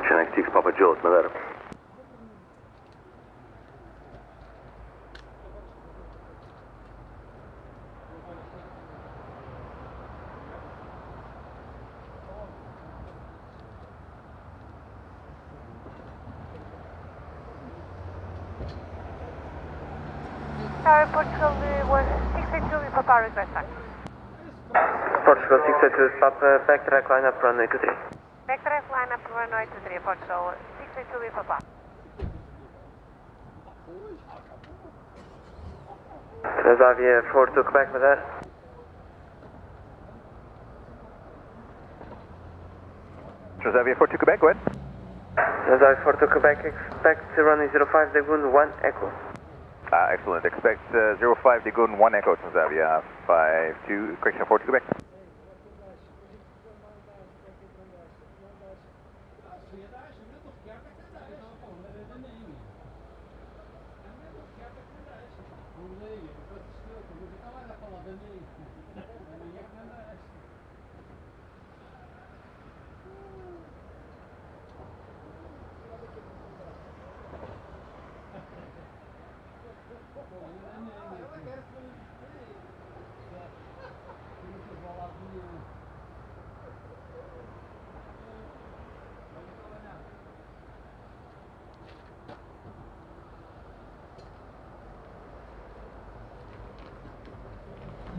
Chennai 6 Papa Jules, Madeira. Tower Portugal 168 Julie Papa request time. Portugal 682 Papa, backtrack lineup runway 23. Backtrack lineup runway 23 Portugal 68 Julie Papa. Transavia 4 to Quebec, Madeira. Transavia 4 to Quebec, go ahead. Transavia 4 to Quebec, expect runway 05 Dagoon 1 Echo. Excellent. Expect 05 Dagoon 1 Echo, Transavia 52, correction 4 to Quebec.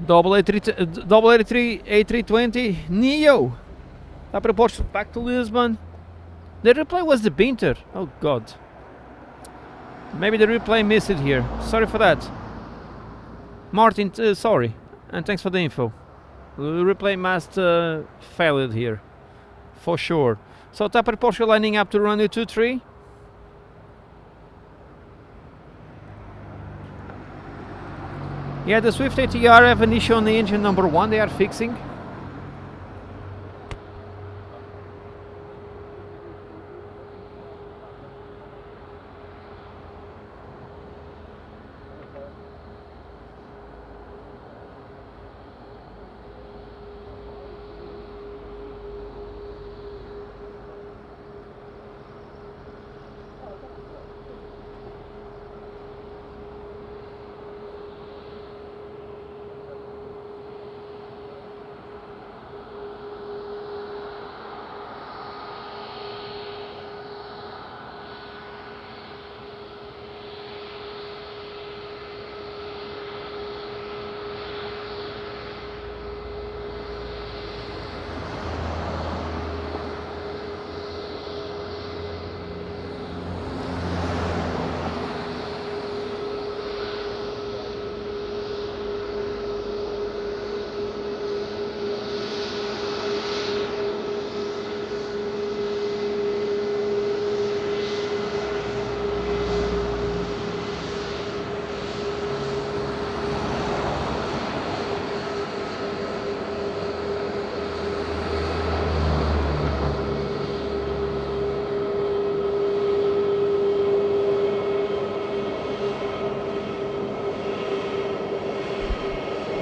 Double A3, A320 Neo. That reports back to Lisbon. The replay was the Binter. Oh god. Maybe the replay missed it here. Sorry for that. Martin, sorry. And thanks for the info. The replay must failed here. For sure. So Tapper Porsche lining up to runway 23. Yeah, the Swift ATR have an issue on the engine number 1 they are fixing.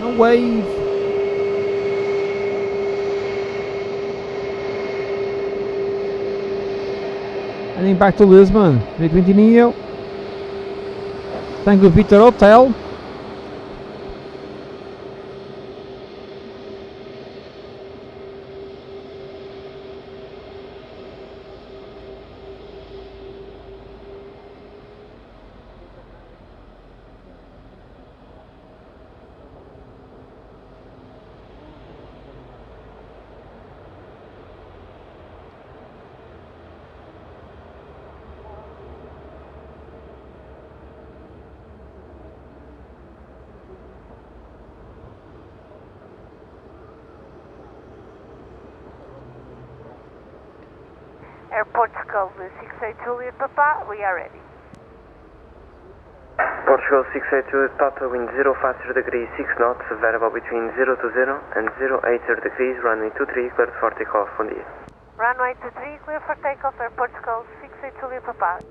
A wave. Heading back to Lisbon. 320 Neo. Thank you, Peter Hotel. Air Portugal 68 Juliet Papa, we are ready. Portugal 68 Juliet Papa, wind 050 degrees, 6 knots, variable between 020 and 080 degrees, runway 23, cleared for takeoff, bom dia. Runway 23, clear for takeoff, Air Portugal 68 Juliet Papa.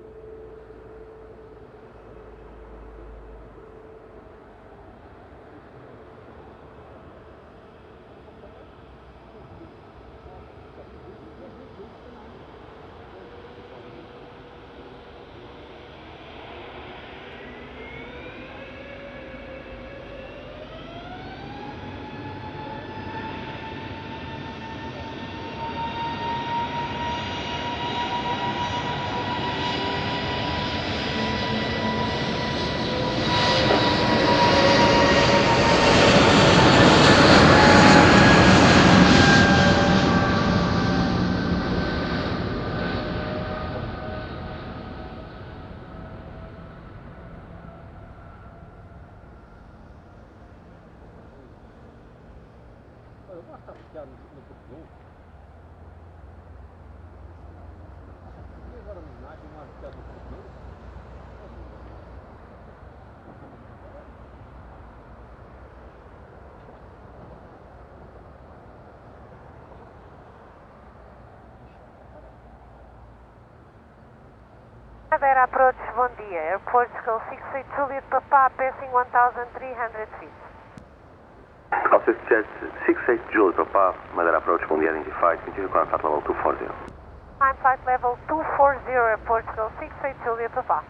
Madeira approach, bom dia. Air Portugal 68 Juliet Papa, passing 1,300 feet. Officer Jet 68 Juliet Papa, Madeira approach, India identified, continue climb flight level 240. Climb flight level 240, Air Portugal 68 Juliet Papa.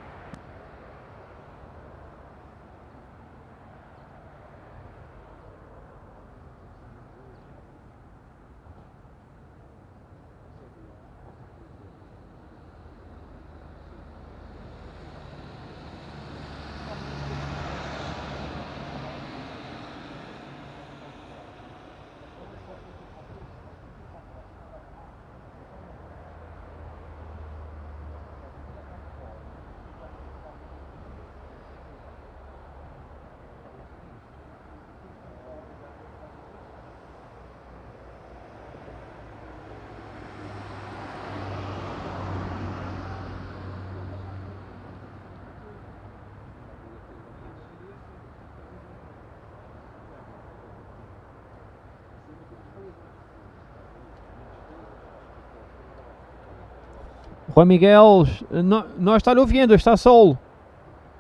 Juan Miguel, não está ouvindo, está sol.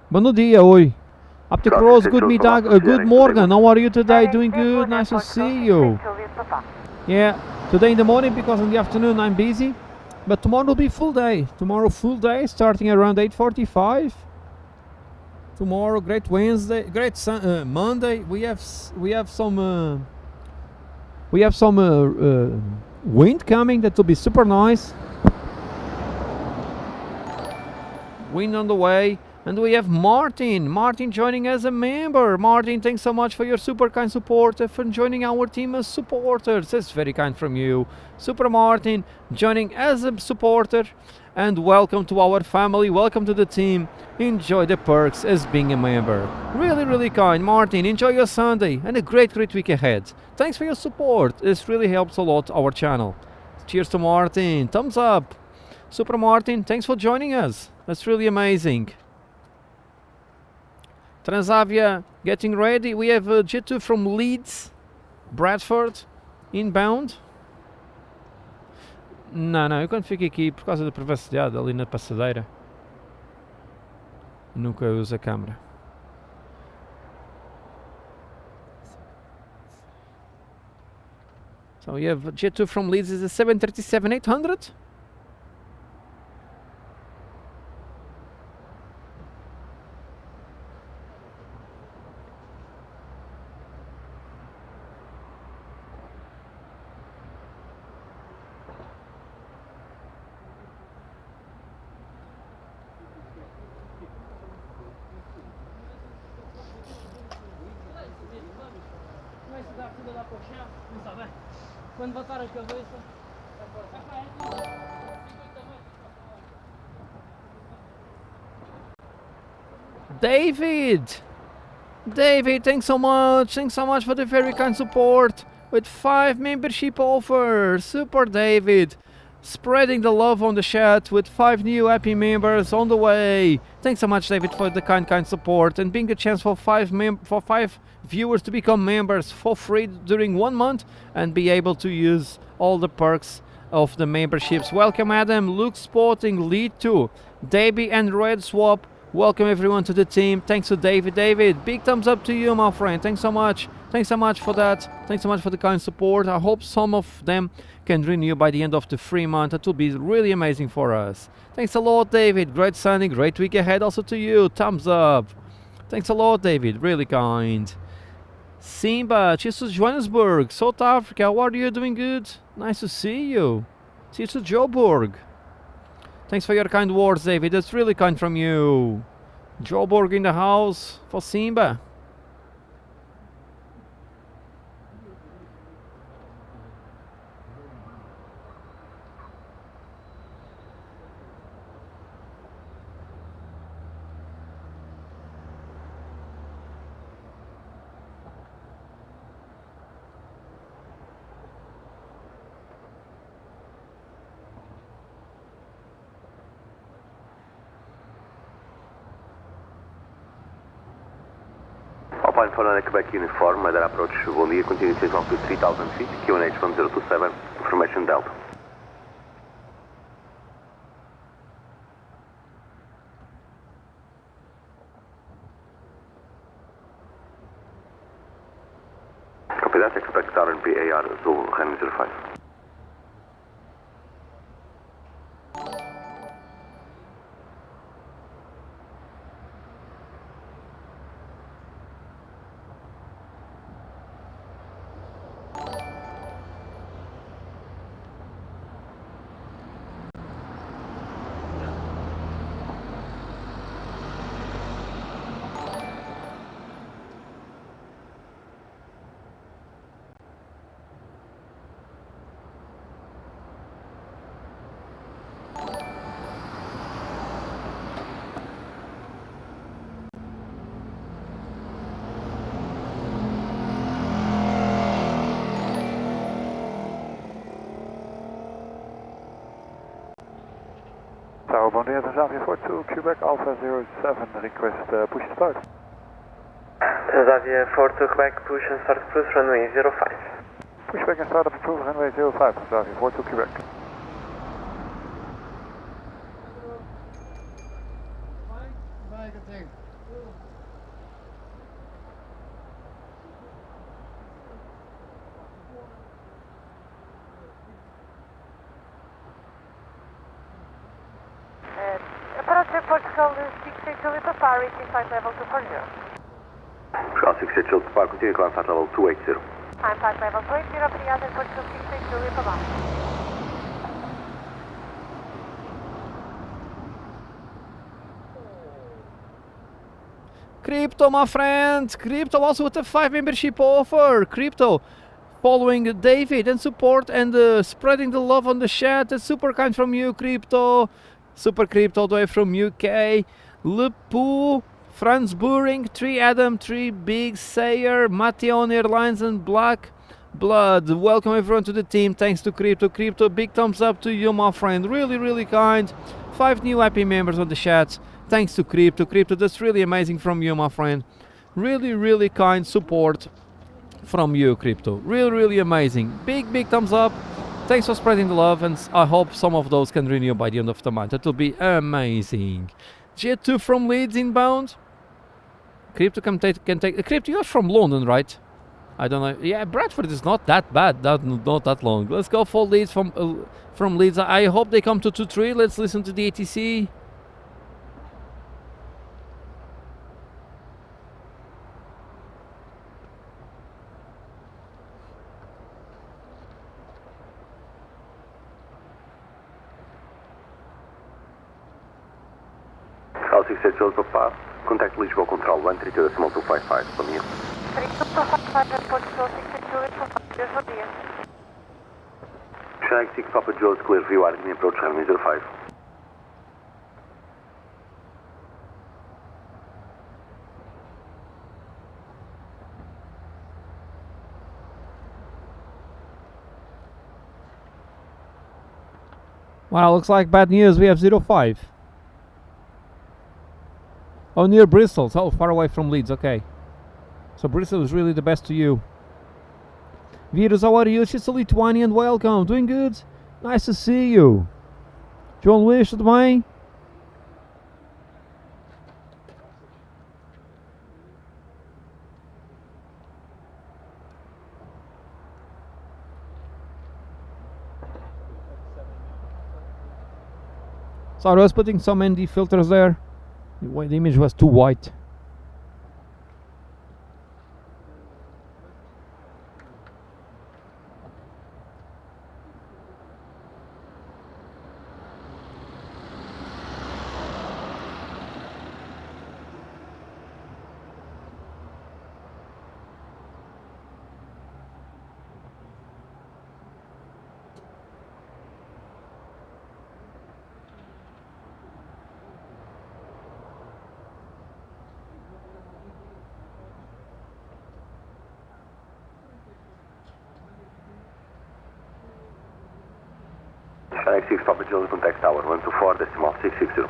Bom dia, oi. Up to cross, good middag, good morning. How are you today? Doing good, nice to see you. Yeah, today in the morning because in the afternoon I'm busy. But tomorrow will be full day. Tomorrow full day, starting around 8:45. Tomorrow, great Wednesday, great Monday. We have some wind coming. That will be super nice. Wind on the way, and we have Martin joining as a member. Martin, thanks so much for your super kind support and for joining our team as supporters. That's very kind from you. Super Martin joining as a supporter, and welcome to our family, welcome to the team. Enjoy the perks as being a member. Really kind. Martin, enjoy your Sunday and a great week ahead. Thanks for your support. This really helps a lot our channel. Cheers to Martin. Thumbs up. Super Martin, thanks for joining us. That's really amazing. Transavia getting ready. We have a Jet 2 from Leeds, Bradford, inbound. Não, eu quando fico aqui por causa da privacidade ali na passadeira, nunca uso a câmera. So you have Jet2 from Leeds is a 737-800. Quando botar a cabeça. David! David, thanks so much. Thanks so much for the very kind support with 5 membership offers. Super David. Spreading the love on the chat with 5 new happy members on the way. Thanks so much, David, for the kind support and being a chance for 5 viewers to become members for free during 1 month and be able to use all the perks of the memberships. Welcome Adam, Luke Sporting, Lead 2, Davey and Red Swap. Welcome everyone to the team. Thanks to David. David, big thumbs up to you, my friend. Thanks so much. Thanks so much for that. Thanks so much for the kind support. I hope some of them can renew by the end of the free month. That will be really amazing for us. Thanks a lot, David. Great signing. Great week ahead also to you. Thumbs up. Thanks a lot, David. Really kind. Simba, cheers to Johannesburg, South Africa. How are you? Doing good? Nice to see you. Cheers to Joburg. Thanks for your kind words, David. That's really kind from you. Joburg in the house for Simba. Alpine Foreign Quebec uniform, Madeira approach, bom dia, continue to altitude 3000 feet, QNH from 027, information Delta. Copy that, expect RNP AR, Zulu, Henry 05. Tower, bon dia, Xavier 42, Quebec Alpha 07, request push to start. Xavier 42 Quebec, push and start cruise runway 05. Push back and start up approval, runway 05, Xavier 42 Quebec. Vai, que tem. Approach Portugal 68 Juliet Papa, reaching flight level 240. Portugal 68 Delta Papa, continue climb flight level 280. I'm flight level 280, Priaz and Portugal 68 Juliet Papa. Crypto, my friend. Crypto also with a 5 membership offer. Crypto, following David and support and spreading the love on the chat. That's super kind from you, Crypto. Super Crypto all the way from UK. Lepu, Franz Buring, 3 Adam, 3 Big Sayer, Matteon Airlines and Black Blood. Welcome everyone to the team. Thanks to Crypto. Crypto, big thumbs up to you, my friend. Really, really kind. 5 new happy members on the chat. Thanks to Crypto. Crypto, that's really amazing from you, my friend. Really, really kind support from you, Crypto. Really, really amazing. Big, big thumbs up. Thanks for spreading the love, and I hope some of those can renew by the end of the month. That will be amazing. Jet2 from Leeds inbound. Crypto can take. Crypto, you're from London, right? I don't know. Yeah, Bradford is not that bad. Not that long. Let's go for Leeds from Leeds. I hope they come to 2-3. Let's listen to the ATC. Al 68 Juliet Papa, contact Lisbon Control 132.255, bom dia. 3255 Portugal 66 Juliet Papa, bom dia. Shanghai 6 Papa Juliet, clear view, Arden approach runway 05. Wow, looks like bad news. We have 05. Oh, near Bristol. So far away from Leeds. Okay. So Bristol is really the best to you. Virus, how are you? She's a Lithuanian. Welcome. Doing good? Nice to see you. João Luís, tudo bem? Sorry, I was putting some ND filters there. The image was too white. Shanghai 6 Papa Juliet, contact tower 124.660.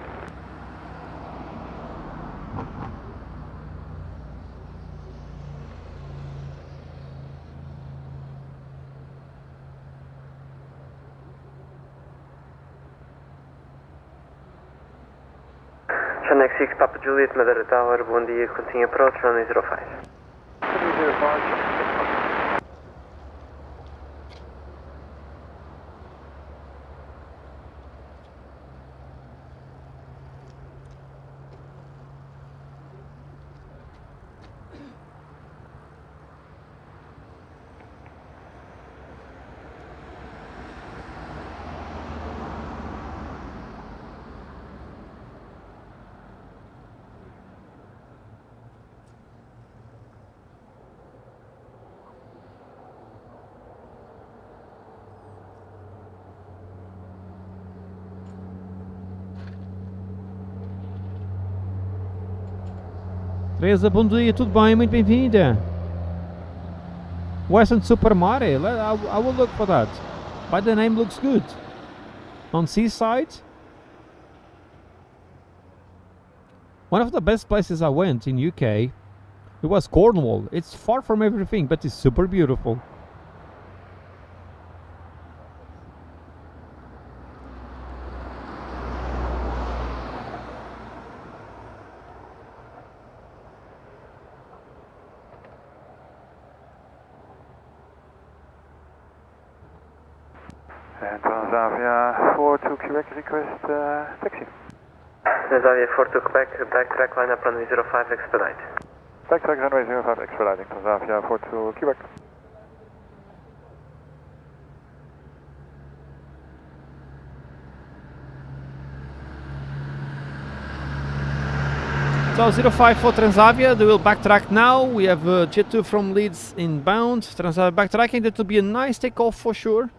Shanghai 6 Papa Juliet, Madeira Tower, bom dia, continue approach, runway 05. Teresa, bom dia, tudo bem? Muito bem-vinda. Western Super Mario, I will look for that. But the name looks good. On seaside. One of the best places I went in UK, it was Cornwall. It's far from everything, but it's super beautiful. And Transavia 4 to Quebec, request taxi. Transavia 4 to Quebec, backtrack line up runway 05, expedite. Backtrack runway 05, expediting Transavia 4 to Quebec. So 05 for Transavia, they will backtrack now. We have Jet 2 from Leeds inbound. Transavia backtracking, that will be a nice takeoff for sure.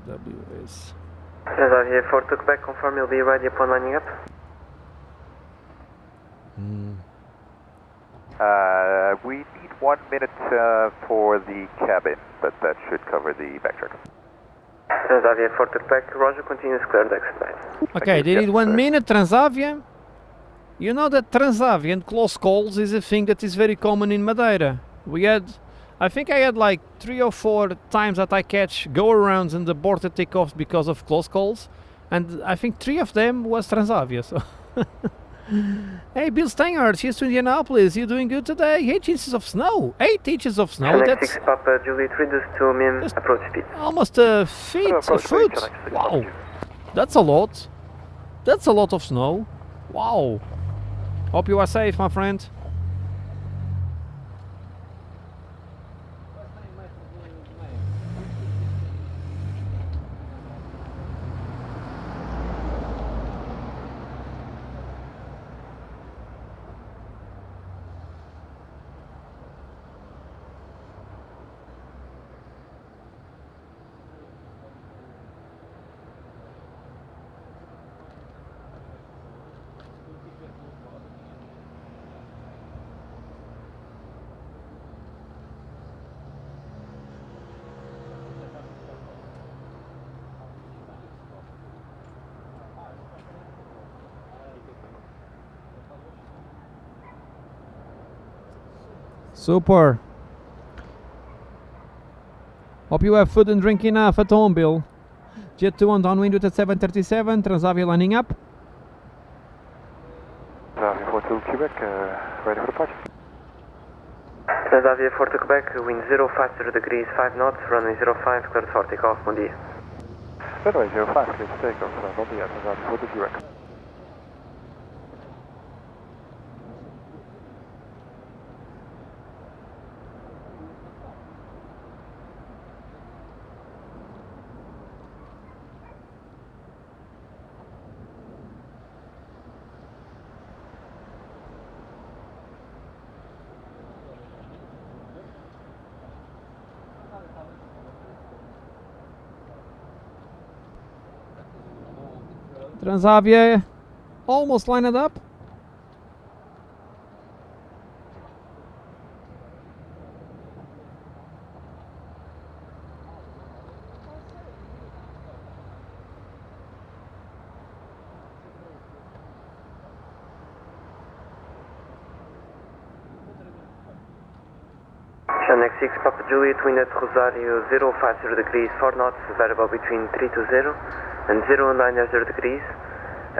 WS. Transavia 4 to Quebec, confirm you'll be ready upon lining up. We need 1 minute for the cabin, but that should cover the backtrack. Transavia 4 to Quebec, Roger, continues cleared, expedite. Okay, they need 1 minute, Transavia. You know that Transavia and close calls is a thing that is very common in Madeira. We had I think I had like 3 or 4 times that I catch go-arounds and aborted takeoffs because of close calls, and I think 3 of them was Transavia. So, hey, Bill Steinhardt, here's to Indianapolis. You're doing good today. 8 inches of snow. 8 inches of snow. Connect That's 6 Papa Juliet, reduce to min Just- approach speed. almost a foot. Wow, that's a lot. That's a lot of snow. Wow. Hope you are safe, my friend. Super. Hope you have food and drink enough at home, Bill. Jet 2 on downwind with a 737, Transavia lining up. Transavia 42 Quebec, ready for departure. Transavia 4 to Quebec, wind 050 degrees, 5 knots, runway 05, cleared for takeoff, bon dia. Runway 05, clear to take off, bon dia, Transavia 42 Quebec. Transavia almost lined up. Next 6 Papa Juliet, wind at Rosario 050 degrees, 4 knots, variable between 320 and 090 degrees.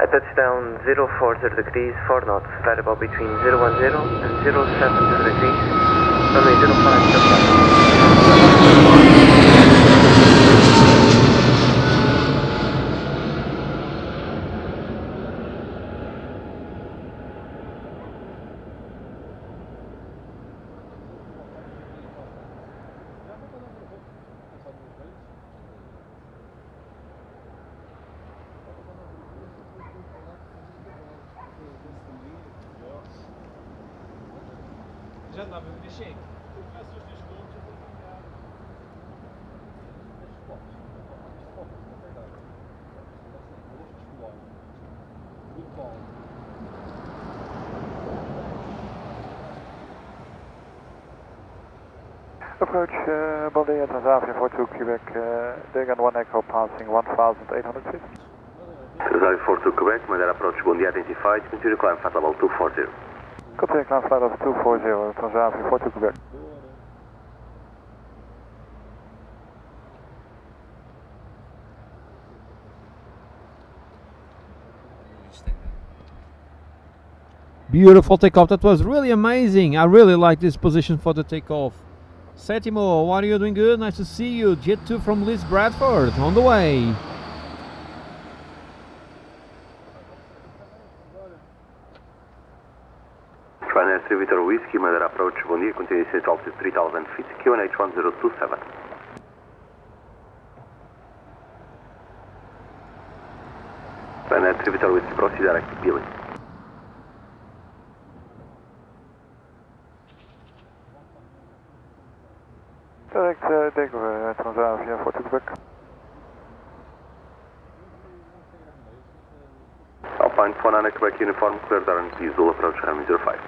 At touchdown 040 degrees, 4 knots, variable between 010 and 070 degrees. Runway 05, Approach, bon dia, Transavia 42 Quebec, Dagan 1 Echo passing 1,800 feet. Transavia 42 Quebec, Madeira approach, bon dia identified, continue climb flight level 240. Continue climb flight level 240, Transavia 42 Quebec. Beautiful takeoff. That was really amazing. I really like this position for the takeoff. Setimo, what are you doing? Good. Nice to see you. Jet 2 from Lisbon, Bradford on the way. Ryanair 3 Victor Whiskey, Madeira approach, bon dia, continue descent altitude 3000 feet, QNH 1027. Ryanair 3 Victor Whiskey, proceed direct to Billy. Direct takeover, Transavia 42 Quebec. Alpine 49 Quebec uniform, cleared RNP, Zulu approach, runway 05.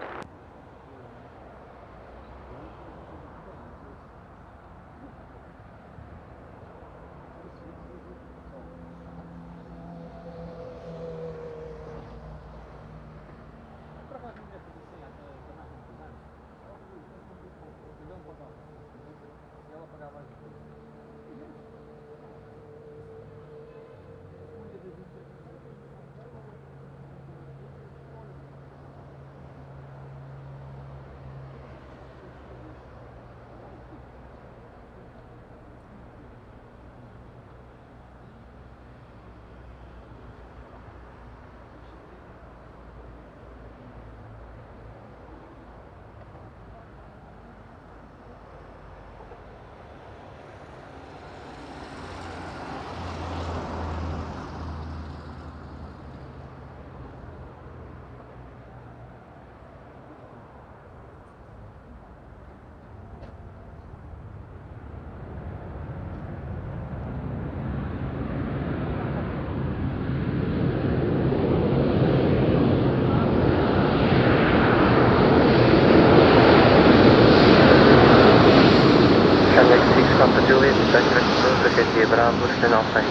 Bravo, stand Alpha 8.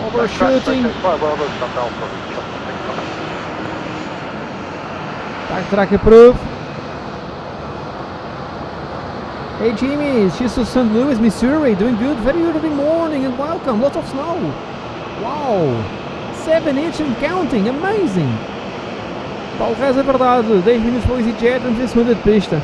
Overshooting. Flyovers, stand Alpha. Backtrack approved. Hey Jimmy, it's just St. Louis, Missouri. Doing good, very early morning and welcome. Lots of snow. Wow. 7 inches and counting, amazing. Paulo Reis, é verdade. 10 minutos para o EasyJet, estamos em segunda de pista.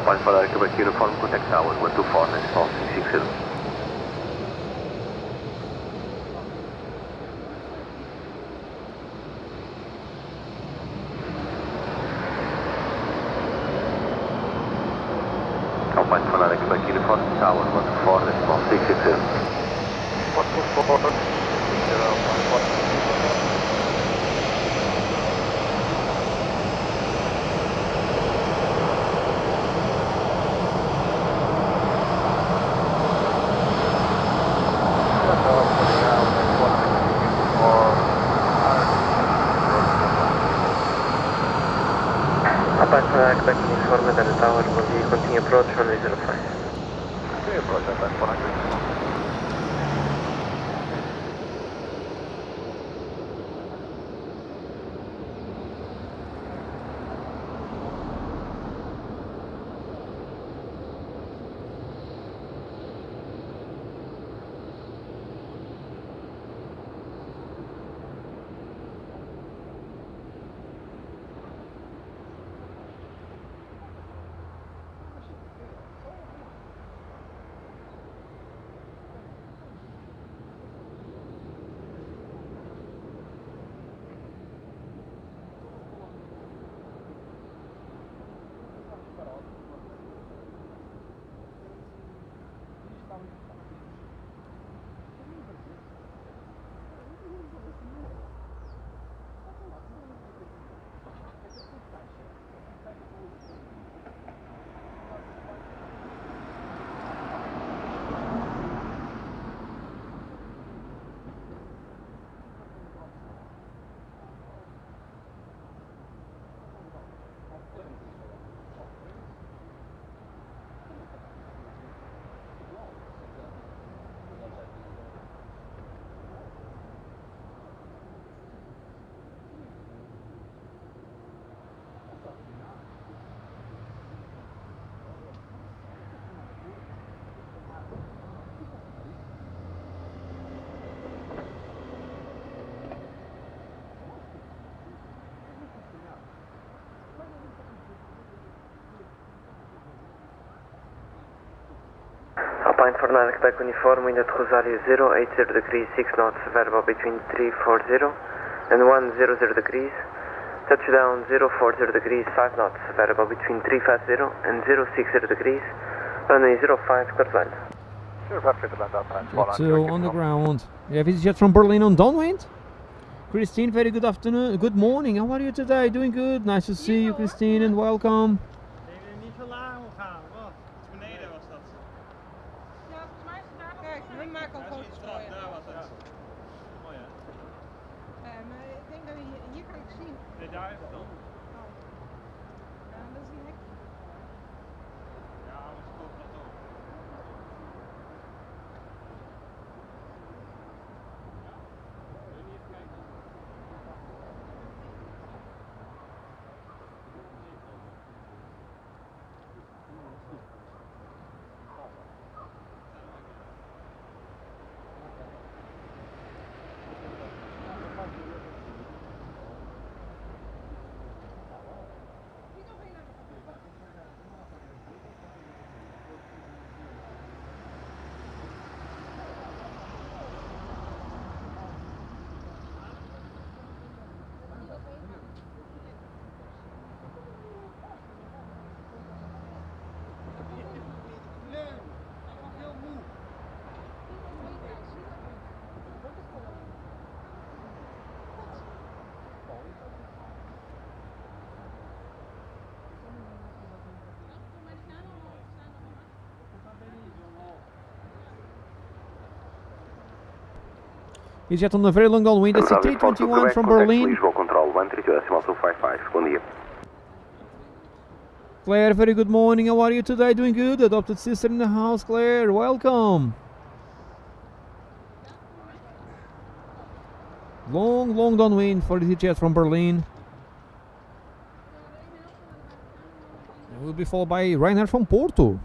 Pode falar que aqui uniforme contact tower 124 decimal 660. Pode falar aqui uniforme tower 124 decimal 660. 124. Apart from that, back uniform at the tower will be continue approach runway 05. Okay, approach at that point. Alpine for Nine, Quebec uniform, wind at Rosario 080 degrees, 6 knots, variable between 340 and 100 degrees. Touchdown 040 degrees, 5 knots, variable between 350 and 060 degrees. Runway 05, clear line. Jet 2 on the ground. We have EasyJet from Berlin on downwind. Christine, very good afternoon. Good morning. How are you today? Doing good. Nice to see you, Christine, and welcome. Niet zo laag gaan, wat? Beneden was dat. Ja, volgens mij is het daar. Kijk, we maken al foto's voor je. Daar was het. Mooi hè? Maar ik denk dat hier kan ik zien. Nee, daar is het dan. Ja, dat is die hek. Ja, anders komt dat ook. EasyJet on a very long downwind. That's a 321 from Berlin. Lisbon control 132.255. Bom dia. Claire, very good morning. How are you today? Doing good? Adopted sister in the house, Claire. Welcome. Long downwind for the jet from Berlin. It will be followed by Rainer from Porto.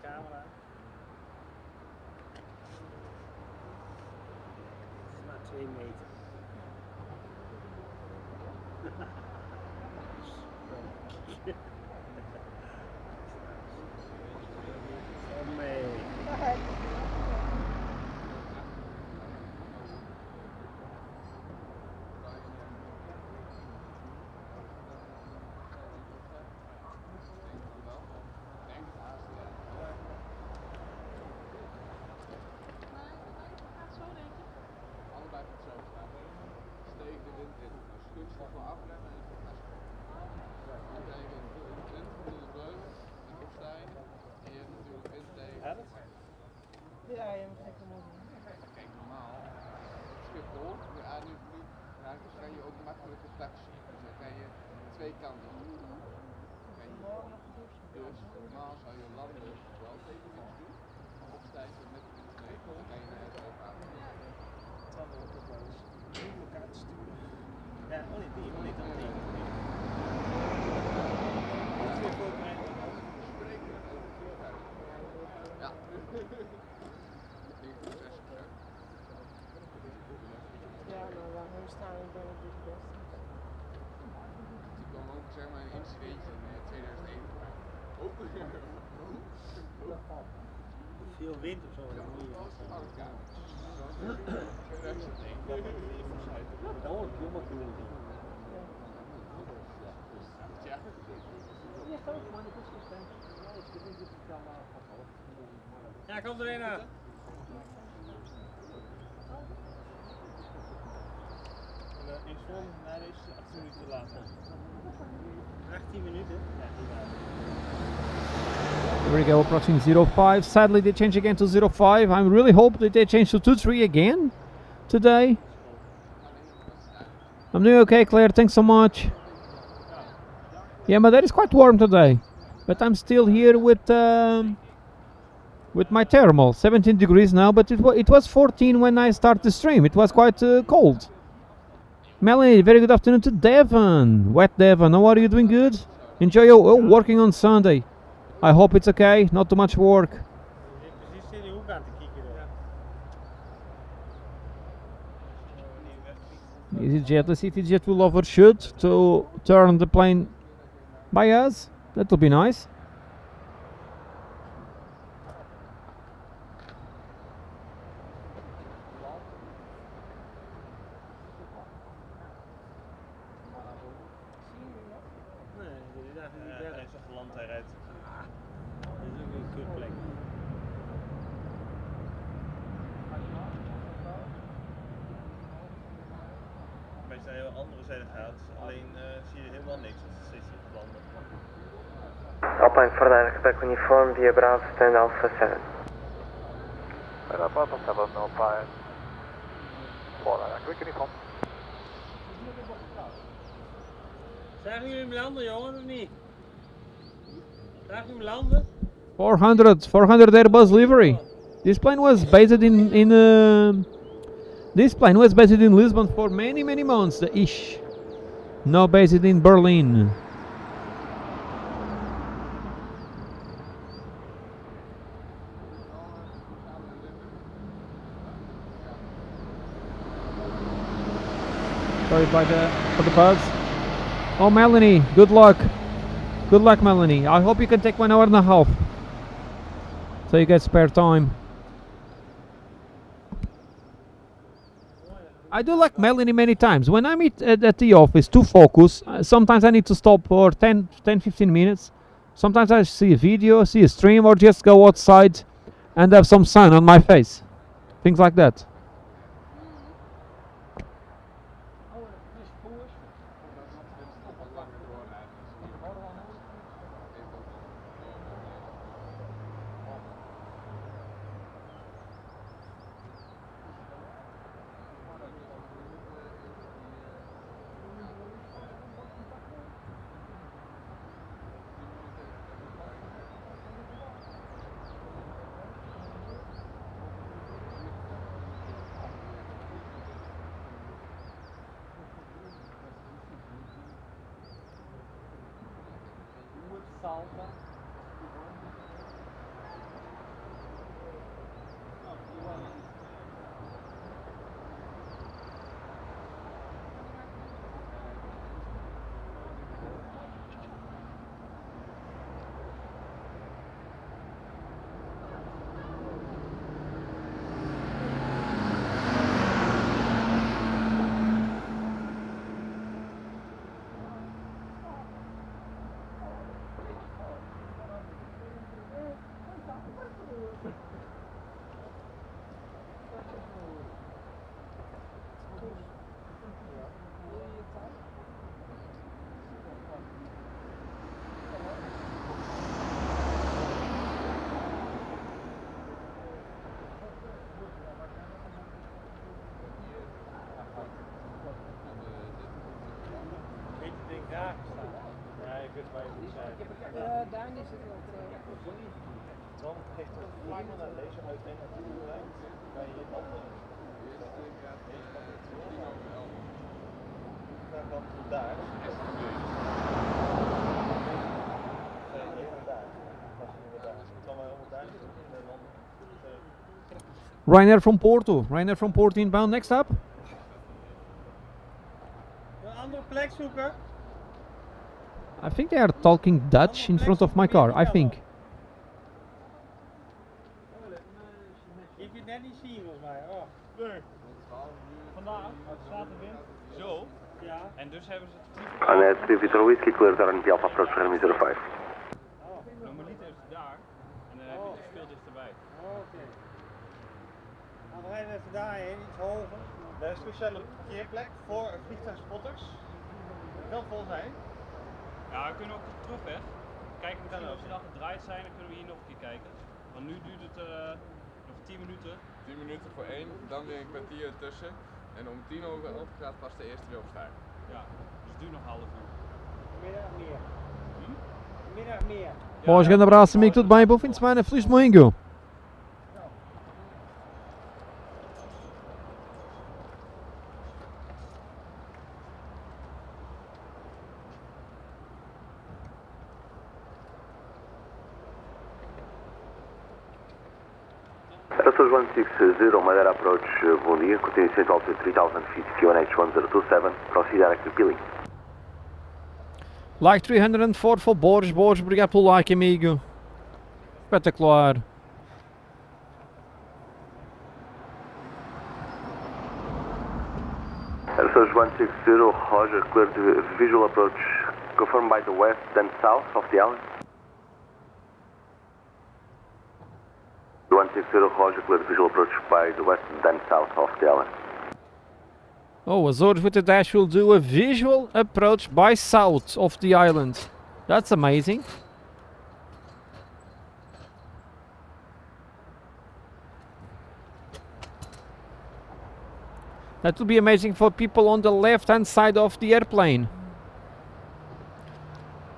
Camera. Het is maar 2 meter. Oh nee. Ja, je moet lekker mooi doen. Kijk, normaal, Schiphol, dus kan je ook makkelijk een taxi. Dus dan kan je twee kanten op. Dus normaal zou je landen wel tegen niks doen, maar opstijgen met de wind mee. Dan kan je naar het ophalen. Dan wordt het wel eens tegen elkaar te sturen. Ja, oh nee, die, oh nee, dat niet. Ja. Ja, maar waarom staan we dan op dit best? Die kwam ook zeg maar een incidentje in 2001. Veel wind of zo. Dan moet je dan hoor ik helemaal cool. Ja, kom erin aan. In Zon, naar is 18 minuten later. 18 minuten? Ja, Here we go, approaching 05. Sadly, they change again to 05. I really hope that they change to 23 again today. I'm doing okay, Claire. Thanks so much. Yeah, but that is quite warm today. But I'm still here with my thermal. 17 degrees now, but it was 14 when I started the stream. It was quite cold. Melanie, very good afternoon to Devon. Wet Devon, how are you? Doing good? Enjoy your working on Sunday. I hope it's okay, not too much work. precies in de hoek aan te kijken. EasyJet, let's see if EasyJet will overshoot to turn the plane by us. That will be nice. Hij is toch geland, hij rijdt. Dit is ook een kutplek. Meestal heel andere zijde gaat, alleen zie je helemaal niks als het steeds terug landen. Alpine for direct back uniform via Bravo stand Alpha 7. Madeira Airport, 705. For direct quick uniform. Zagen jullie hem landen, jongen, of niet? Zagen jullie hem landen? 400 Airbus livery. This plane was based in Lisbon for many months. The ish. Now based in Berlin. Sorry for the buzz. Oh, Melanie, good luck. Good luck, Melanie. I hope you can take 1 hour and a half, so you get spare time. I do like Melanie many times. When I'm at the office to focus, sometimes I need to stop for 10-15 minutes. Sometimes I see a video, see a stream, or just go outside and have some sun on my face. Things like that. Daar staan. Ja, je kunt bij je zijn. Daar is het wel Dan heeft het prima naar deze uit en naartoe rijdt bij je andere. Dan kan het daar. Ryanair from Porto. Ryanair from Porto inbound. Next up. Een andere plek zoeken. I think they are talking Dutch in front of my car. I think. Je kunt het net niet zien volgens mij. Oh. Nee. Vandaag, het staat de wind. Zo? Ja. En dus hebben ze het Ryanair 3 Victor Whiskey, clear to RNP Alpha approach Runway 05. normaliter is het daar. En dan heb je dus veel dichterbij. Oké. Nou, we rijden even daarheen, iets hoger. Daar is een speciale parkeerplek voor vliegtuigspotters. Wel vol zijn. Ja, we kunnen ook op de terugweg. Kijken misschien als we dan gedraaid zijn, dan kunnen we hier nog een keer kijken. Want nu duurt het nog 10 minuten. 10 minuten voor 1, dan weer een kwartier ertussen. En om 11:10 gaat pas de eerste weer opstijgen. Ja, dus het duurt nog een half uur. Middag meer. Middag meer. Boys, grande abraço, amigo. Tudo bem? Bom fim de semana. Feliz domingo. Russell 160, Madeira approach, bom dia, continue central altitude 3000 feet, QNH 1027, proceed direct to Peeling. Like 304 for Borges. Borges, obrigado pelo like, amigo. Espetacular. Russell 160, Roger, clear to visual approach, confirmed by the west, then south of the island. 160, Roger, clear to visual approach by the west, then south of the island. Oh, Azores with the dash will do a visual approach by south of the island. That's amazing. That will be amazing for people on the left hand side of the airplane.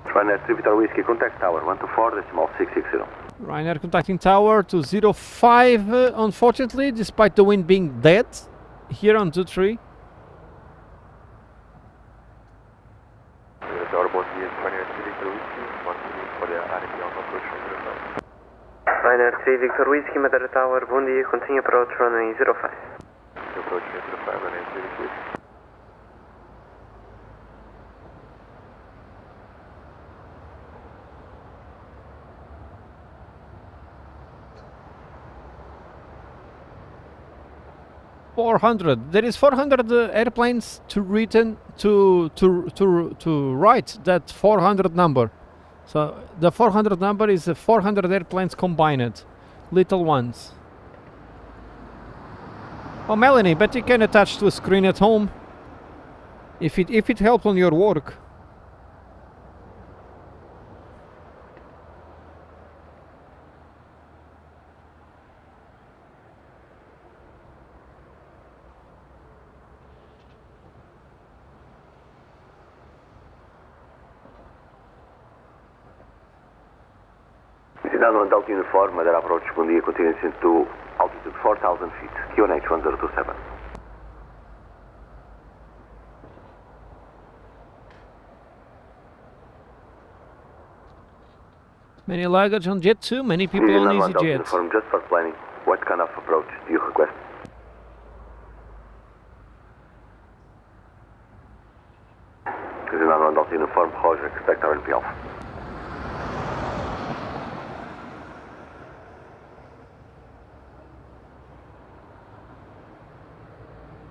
Ryanair 3 Victor Whiskey, contact tower 124.660. Ryanair contacting tower to 05, unfortunately, despite the wind being dead here on 23. Ryanair 3 Victor Whiskey, Madeira Tower, bom dia, continue approach runway 05. Approach 05, Ryanair 3 Whiskey. There is 400 airplanes to return to write that 400 number. So the 400 number is 400 airplanes combined, little ones. Oh, Melanie, but you can attach to a screen at home. If it helps on your work. Cidade no Delta Uniform, Madeira Approach, bom dia, continência to altitude 4,000 feet, QNH 1027. Many luggage on Jet 2, many people on Delta EasyJet. Uniform, just for planning, what kind of approach do you request? Cidade no Delta Uniform, Roger, expect RNP Alpha.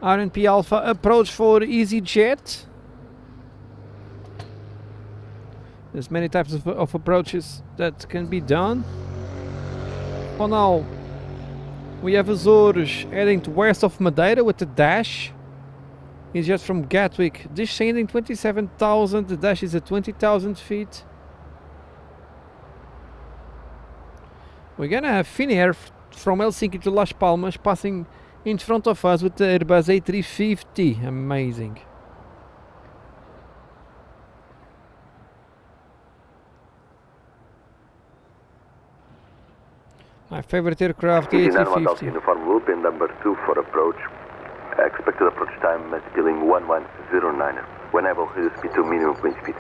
RNP Alpha approach for EasyJet. There's many types of approaches that can be done. For now, we have Azores heading to west of Madeira with the dash. EasyJet from Gatwick, descending 27,000, the dash is at 20,000 feet. We're gonna have Finnair from Helsinki to Las Palmas passing in front of us with the Airbus A350. Amazing. My favorite aircraft, the A350. Uniform loop in number 2 for approach. Expected approach time at billing 1109. Whenever his speed to minimum wind speed.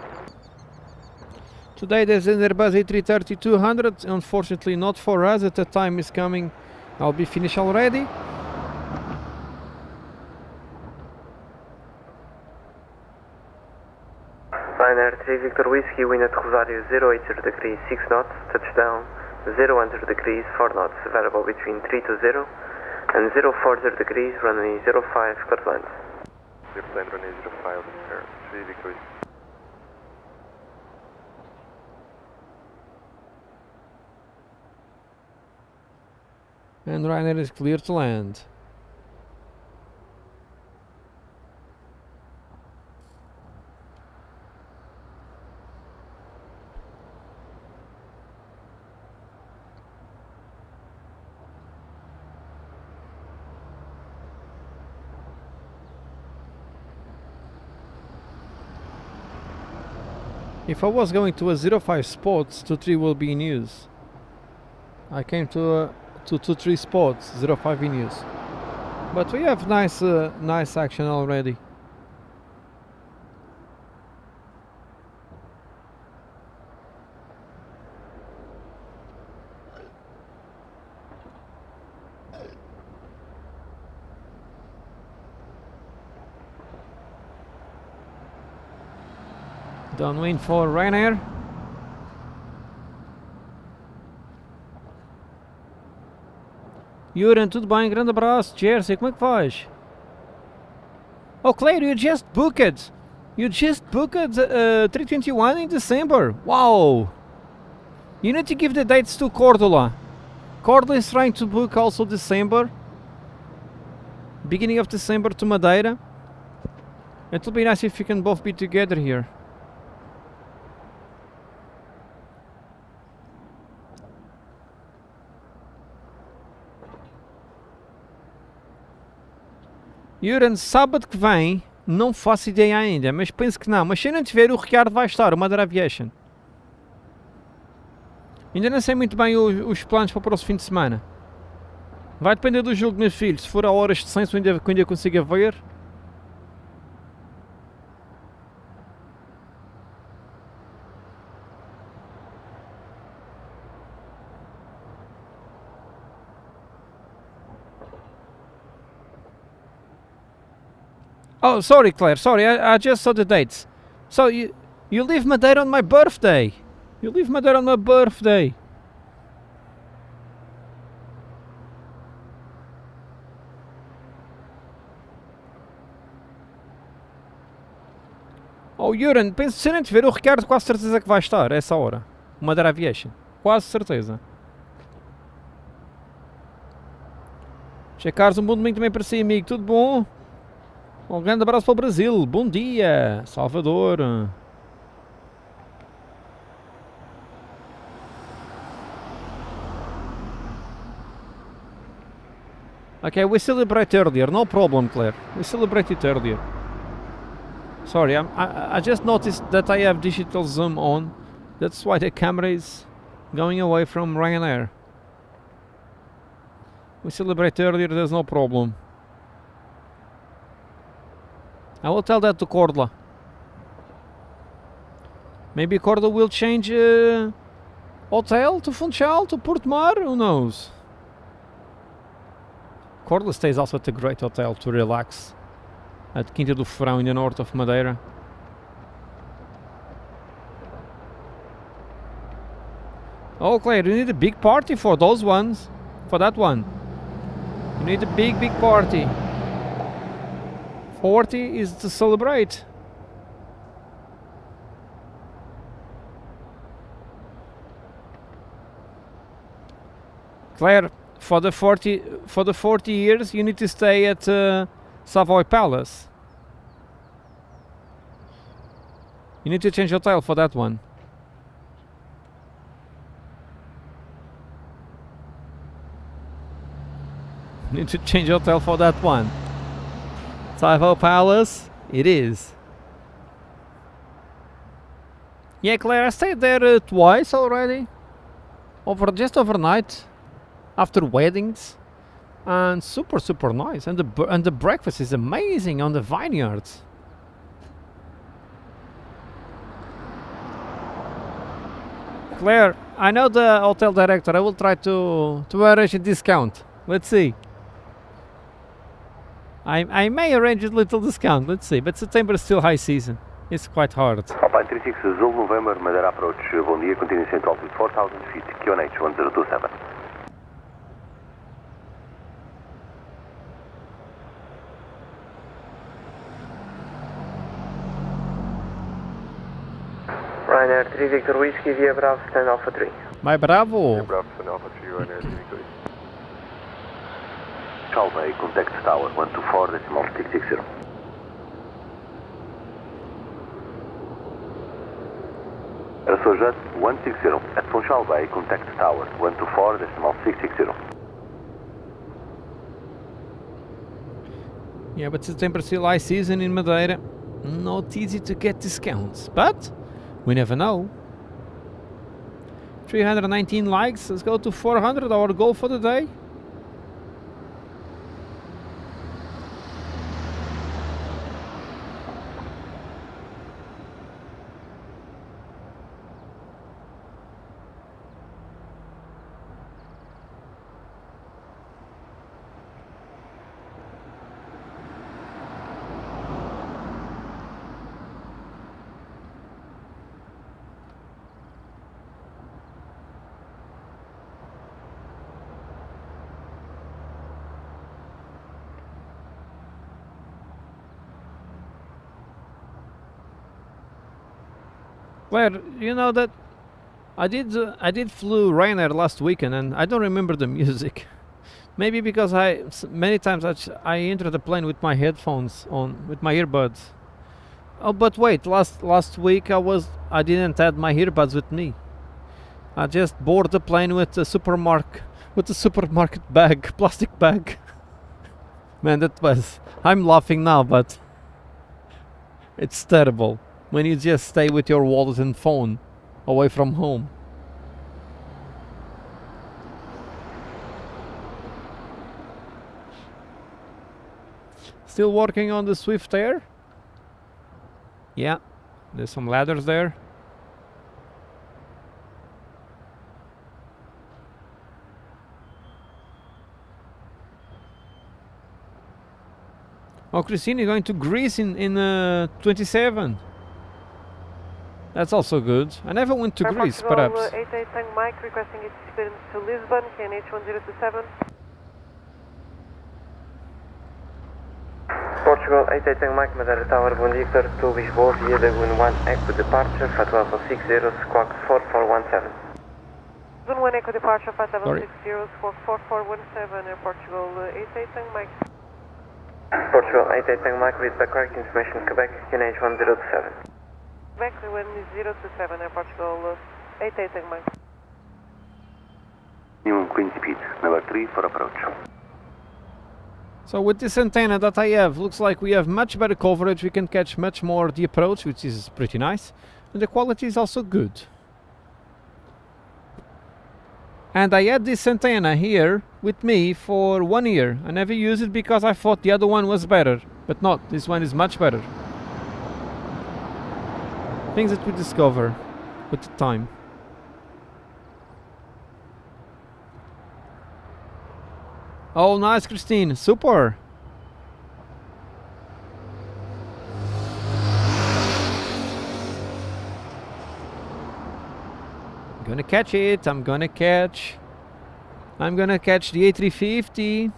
Today there's an Airbus A330-200. Unfortunately not for us, at the time is coming. I'll be finished already. Ryanair 3 Victor Whiskey, wind at Rosario 080 degrees 6 knots, touchdown 010 degrees 4 knots, variable between 320 and 040 degrees, runway 05, clear land. Clear plan, runway 05, sir. 3 Victor Whiskey. And Ryanair is clear to land. If I was going to a 05 spots, 23 will be in use. I came to 23 spots, 05 in use. But we have nice action already. Downwind for Ryanair. Yuran, tudo bem? Grande abraço. Jersey, como é que faz? Oh, Claire, you just booked. You just booked 321 in December. Wow. You need to give the dates to Cordula. Cordula is trying to book also December. Beginning of December to Madeira. It will be nice if we can both be together here. Yuran, sábado que vem, não faço ideia ainda, mas penso que não. Mas se eu não tiver, o Ricardo vai estar, o Madeira Aviation. Ainda não sei muito bem os planos para o próximo fim de semana. Vai depender do jogo do meu filho. Se for a horas de censo, ainda consiga ver. Oh, sorry, Claire. Sorry, I just saw the dates. So you leave Madeira on my birthday. You leave Madeira on my birthday. Oh, Yuran, penso se não te ver, o Ricardo quase certeza que vai estar a essa hora. Madeira Aviation. Quase certeza. Checares, um bom domingo também para si, amigo. Tudo bom? Um grande abraço para o Brasil. Bom dia, Salvador. Okay, we celebrate earlier. No problem, Claire. We celebrated earlier. Sorry, I just noticed that I have digital zoom on. That's why the camera is going away from Ryanair. We celebrate earlier, there's no problem. I will tell that to Cordla. Maybe Cordla will change hotel to Funchal, to Portomar, who knows? Cordla stays also at a great hotel to relax at Quinta do Ferrão in the north of Madeira. Oh, Claire, you need a big party for those ones. For that one. You need a big party. 40 is to celebrate. Claire, for the 40 years you need to stay at Savoy Palace. You need to change hotel for that one. Need to change hotel for that one. Savoy Palace, it is. Yeah, Claire, I stayed there twice already. Just overnight, after weddings, and super nice. And the breakfast is amazing on the vineyards. Claire, I know the hotel director. I will try to arrange a discount. Let's see. I may arrange a little discount, let's see, but September is still high season. It's quite hard. Alpine 36 Zulu November, Madeira approach, bom dia, continue central altitude 4000 feet, QNH 1027. Ryanair 3 Victor Whiskey via Bravo, stand Alpha 3. My Bravo! Bravo, stand Alpha 3, Ryanair 3 Victor. Chalbay, contact tower 124.660. Jet 160 at Funchal Bay, contact tower 124.660. Yeah, but September still high season in Madeira. Not easy to get discounts, but we never know. 319 likes, let's go to 400, our goal for the day. Claire, you know that I did flew Ryanair last weekend and I don't remember the music. Maybe because many times I entered the plane with my headphones on, with my earbuds. Oh, but wait, last week I didn't have my earbuds with me. I just boarded the plane with a supermarket bag, plastic bag. Man, I'm laughing now, but it's terrible when you just stay with your wallet and phone away from home. Still working on the Swift Air? Yeah, there's some ladders there. Oh, Christine, going to Greece in 27. That's also good. I never went to Greece, perhaps. 88 Tango Mike requesting its experience to Lisbon, KNH 1027. Portugal 88 Tango Mike, Madeira Tower, bom dia, clear to Lisboa via Lagoon 1 Echo departure, Fatwell 60, squawk 4417. Lagoon 1 Echo departure Sorry. 5760, squawk 4417, Air Portugal 88 Tango Mike. Portugal 88 Tango Mike with back correct information Quebec, QNH 1027. Quebec 1027, Air Portugal 88 Tango Mike. Minimum clean speed, number 3 for approach. So with this antenna that I have, looks like we have much better coverage. We can catch much more the approach, which is pretty nice. And the quality is also good. And I had this antenna here with me for 1 year. I never used it because I thought the other one was better. But not, this one is much better. Things that we discover with the time. Oh, nice, Christine. Super. I'm gonna catch it. I'm gonna catch the A350.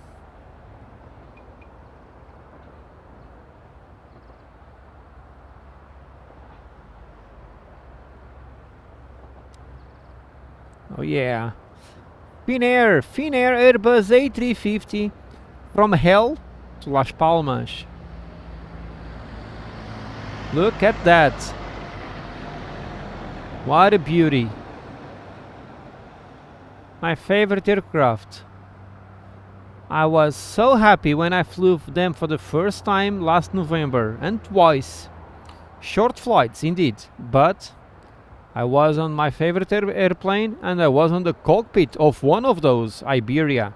Oh yeah. Finnair Airbus A350 from hell to Las Palmas. Look at that. What a beauty. My favorite aircraft. I was so happy when I flew them for the first time last November and twice. Short flights indeed, but I was on my favorite airplane and I was on the cockpit of one of those, Iberia.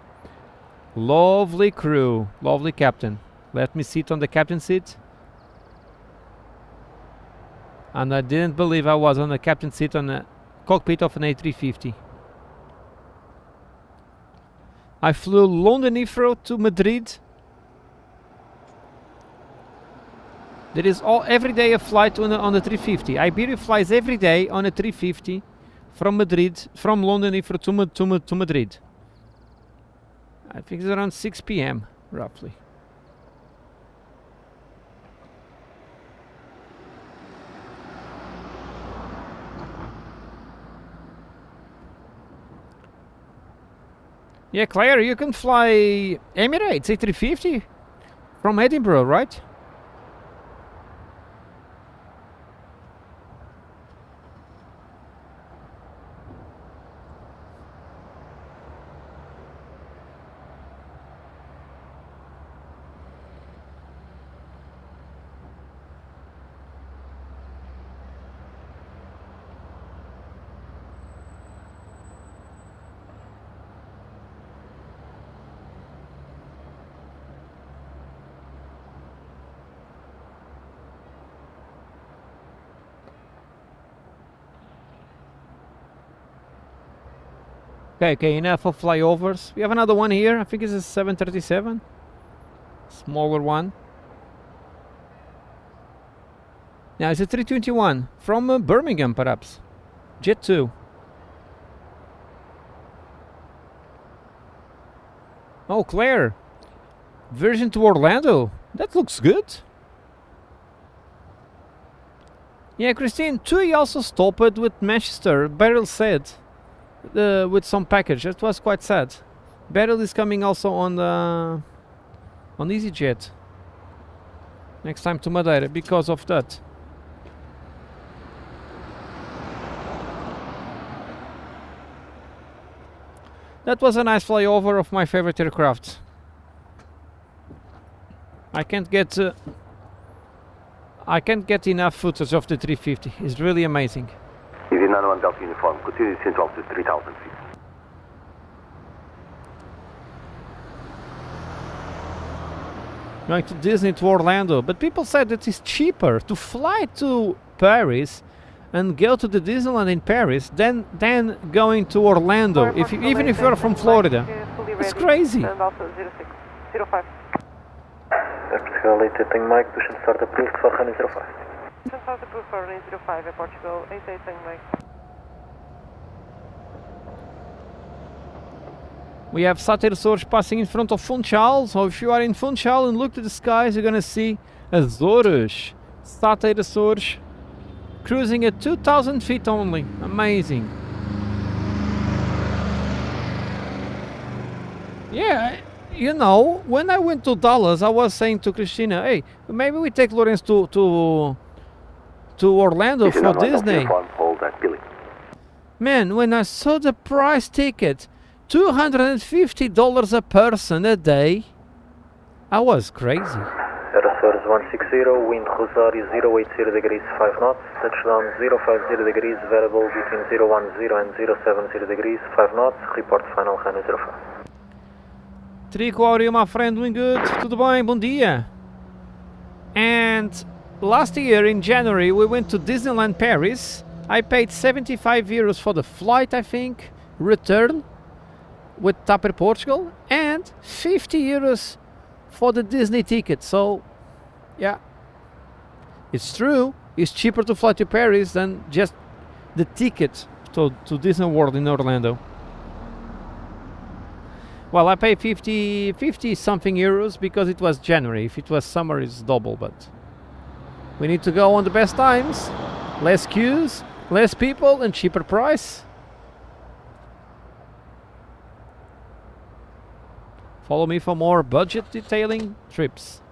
Lovely crew, lovely captain. Let me sit on the captain seat. And I didn't believe I was on the captain seat on the cockpit of an A350. I flew London Heathrow to Madrid. There is every day a flight on the 350. Iberia flies every day on a 350 from Madrid, from London Heathrow to Madrid. I think it's around 6 p.m. roughly. Yeah, Claire, you can fly Emirates A350 from Edinburgh, right? Okay, enough of flyovers. We have another one here. I think it's a 737. Smaller one. Now it's a 321 from Birmingham, perhaps. Jet 2. Oh, Claire. Version to Orlando. That looks good. Yeah, Christine, TUI also stopped with Manchester, Beryl said. With some package. That was quite sad. Beryl is coming also on EasyJet next time to Madeira because of that. That was a nice flyover of my favorite aircraft. I can't get enough footage of the 350. It's really amazing. Easy 91 Delta Uniform, continue descent to 3,000 feet. Going to Disney to Orlando, but people said that it's cheaper to fly to Paris and go to the Disneyland in Paris than going to Orlando, even if you're from Florida. It's crazy. And also 0605. Portugal 88 Mike, push start approved for runway 05. Start approved for runway 05 at Portugal 88 Mike. We have Satire passing in front of Funchal, so if you are in Funchal and look to the skies, you're gonna see Azores. Satire cruising at 2,000 feet only. Amazing. Yeah, you know, when I went to Dallas, I was saying to Christina, hey, maybe we take Lawrence to Orlando for Disney. Hold that Billy. Man, when I saw the price ticket, $250 a person a day, I was crazy. Aerosource 160, wind Rosario 080 degrees 5 knots, touchdown 050 degrees, variable between 010 and 070 degrees 5 knots, report final runway 05. Trico, how are you, my friend? Doing good? Tudo bem? Bom dia. And last year in January we went to Disneyland Paris. I paid 75 euros for the flight, I think, return with TAP Air Portugal, and 50 euros for the Disney ticket. So, yeah, it's true. It's cheaper to fly to Paris than just the ticket to Disney World in Orlando. Well, I paid 50 something euros because it was January. If it was summer, it's double, but we need to go on the best times. Less queues, less people, and cheaper price. Follow me for more budget detailing trips.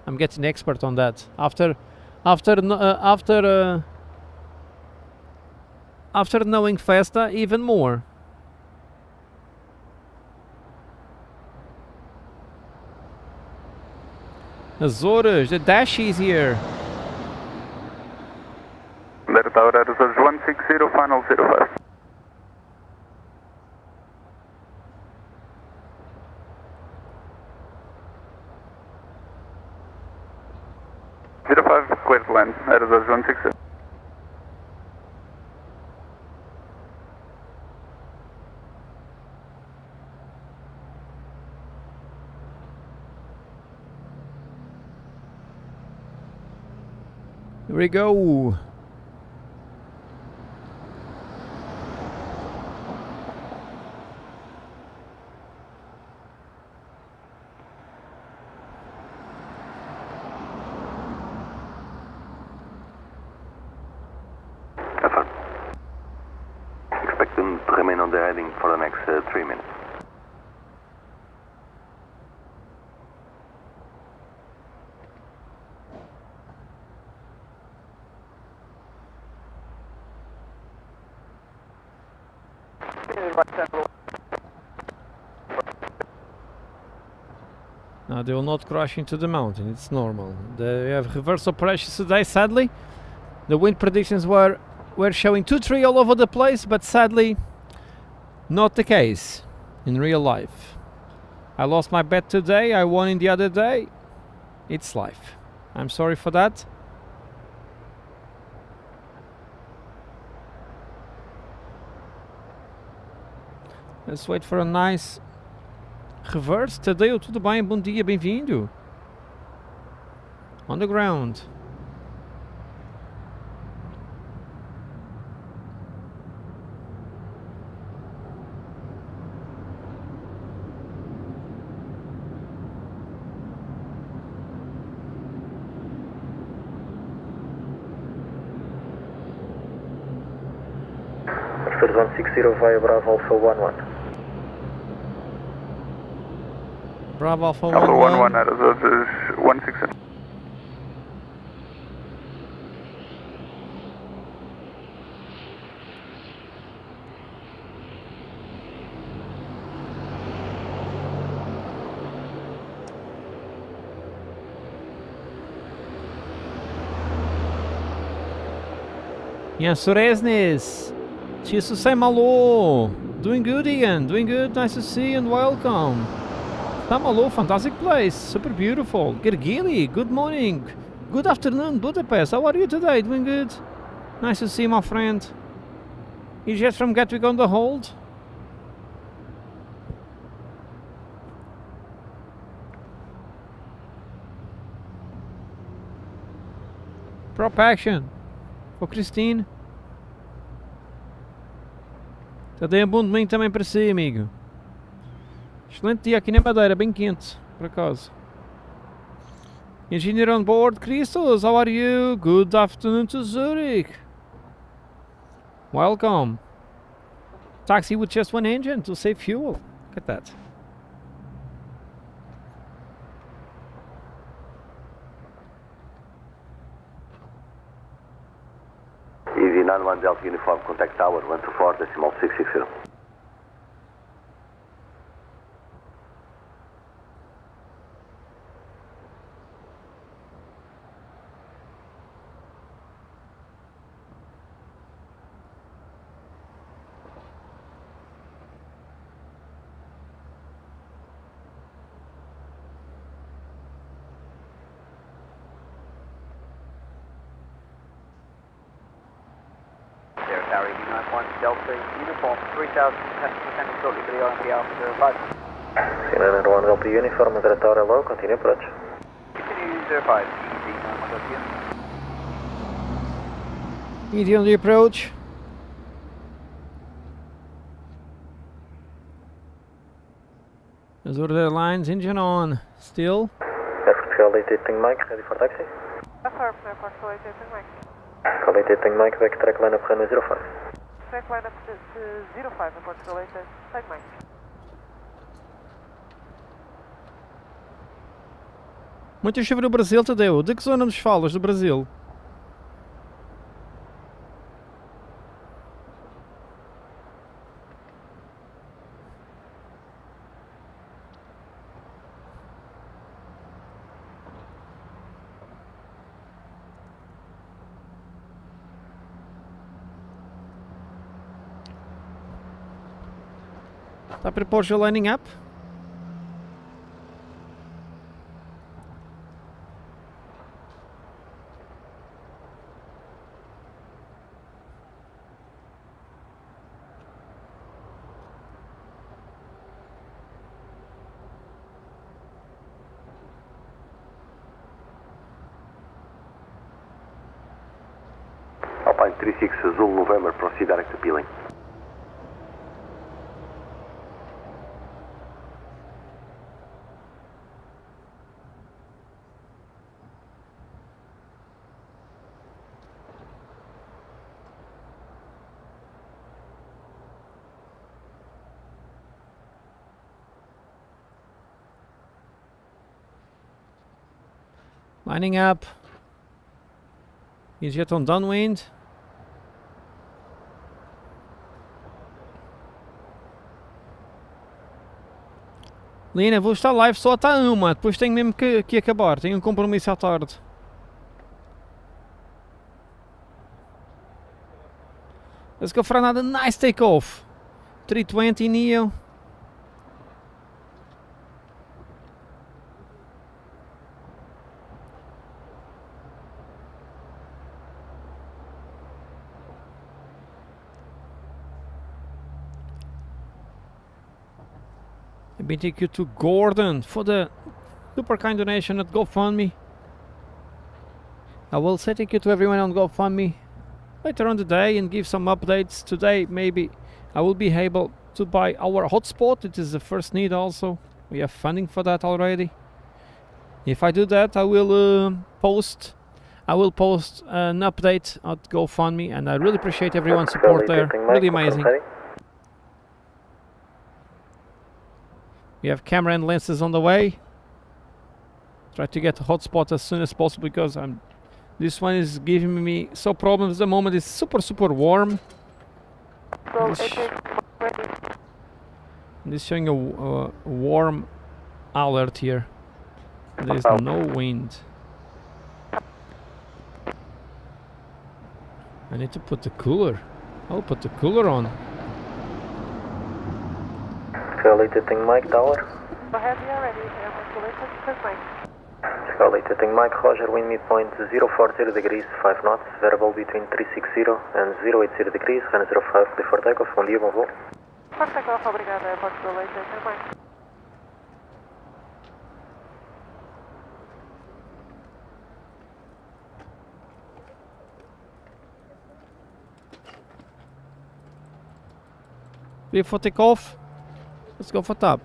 I'm getting expert on that. After knowing Festa, even more. Azores, the dash is here. Madeira Tower, Azores 160, final 05. Clear to land, Azores 160. Here we go. Have fun. Expect them to remain on the heading for the next 3 minutes. Now they will not crash into the mountain, it's normal. They have reverse operations today, sadly. The wind predictions were showing 2-3 all over the place, but sadly not the case in real life. I lost my bet today, I won in the other day. It's life. I'm sorry for that. Let's wait for a nice reverse. Tadeu, tudo bem? Bom dia, bem-vindo. On the ground. Air 160 via Bravo Alpha 11. Bravo Alpha Alpha 11. 11, Azores 160. Ian Suresnes. Chisu Malo. Doing good, Ian. Doing good. Nice to see you and welcome. Tamalo, fantastic place. Super beautiful. Gergili, good morning. Good afternoon, Budapest. How are you today? Doing good? Nice to see you, my friend. You just from Gatwick on the hold? Prop action for Christine. Tadei um bom domingo também para si, amigo. Excelente dia aqui na Madeira, bem quente, por acaso. Engineer on board, Christos, how are you? Good afternoon to Zurich. Welcome. Taxi with just one engine to save fuel. Look at that. CD91 Delta Uniform, contact tower 124.660. Tower 91 Delta Uniform 3000, descending shortly to the RMB Alpha 05. C91 Delta Uniform, Madeira Tower hello, continue approach. Continue 05, ED91 Delta. ED on the approach. Azure Airlines, engine on. Still. Airport validating Mike, ready for taxi. Affirm, airport validating Mike. Validating Mike, back track line up runway 05. Track line up to 05, airport validating Mike. Muita chuva no Brasil, Tadeu. De que zona nos falas do Brasil? Está para pôr your lining up? Alpine 36 Zulu November, proceed direct to Peeling. Lining up. He's yet on downwind. Lina, vou estar live só até uma. Depois tenho mesmo que acabar. Tenho um compromisso à tarde. Let's go for another nice takeoff. 320 Neo. Thank you to Gordon for the super kind donation at GoFundMe. I will say thank you to everyone on GoFundMe later on the day and give some updates. Today maybe I will be able to buy our hotspot. It is the first need also. We have funding for that already. If I do that I will post an update at GoFundMe, and I really appreciate everyone's support there. Really amazing. We have camera and lenses on the way. Try to get a hotspot as soon as possible because this one is giving me some problems at the moment. It's super warm. This showing a warm alert here. There is no wind. I need to put the cooler. I'll put the cooler on. Validating Mike Tower. Go ahead, we are ready. Airport validating Mike. Validating Mike, Roger, wind midpoint 040 degrees, 5 knots, variable between 360 and 080 degrees, runway 05, clear for takeoff, bom dia, bom voo. For takeoff, obrigado, airport validating Mike. Clear for takeoff. Let's go for top.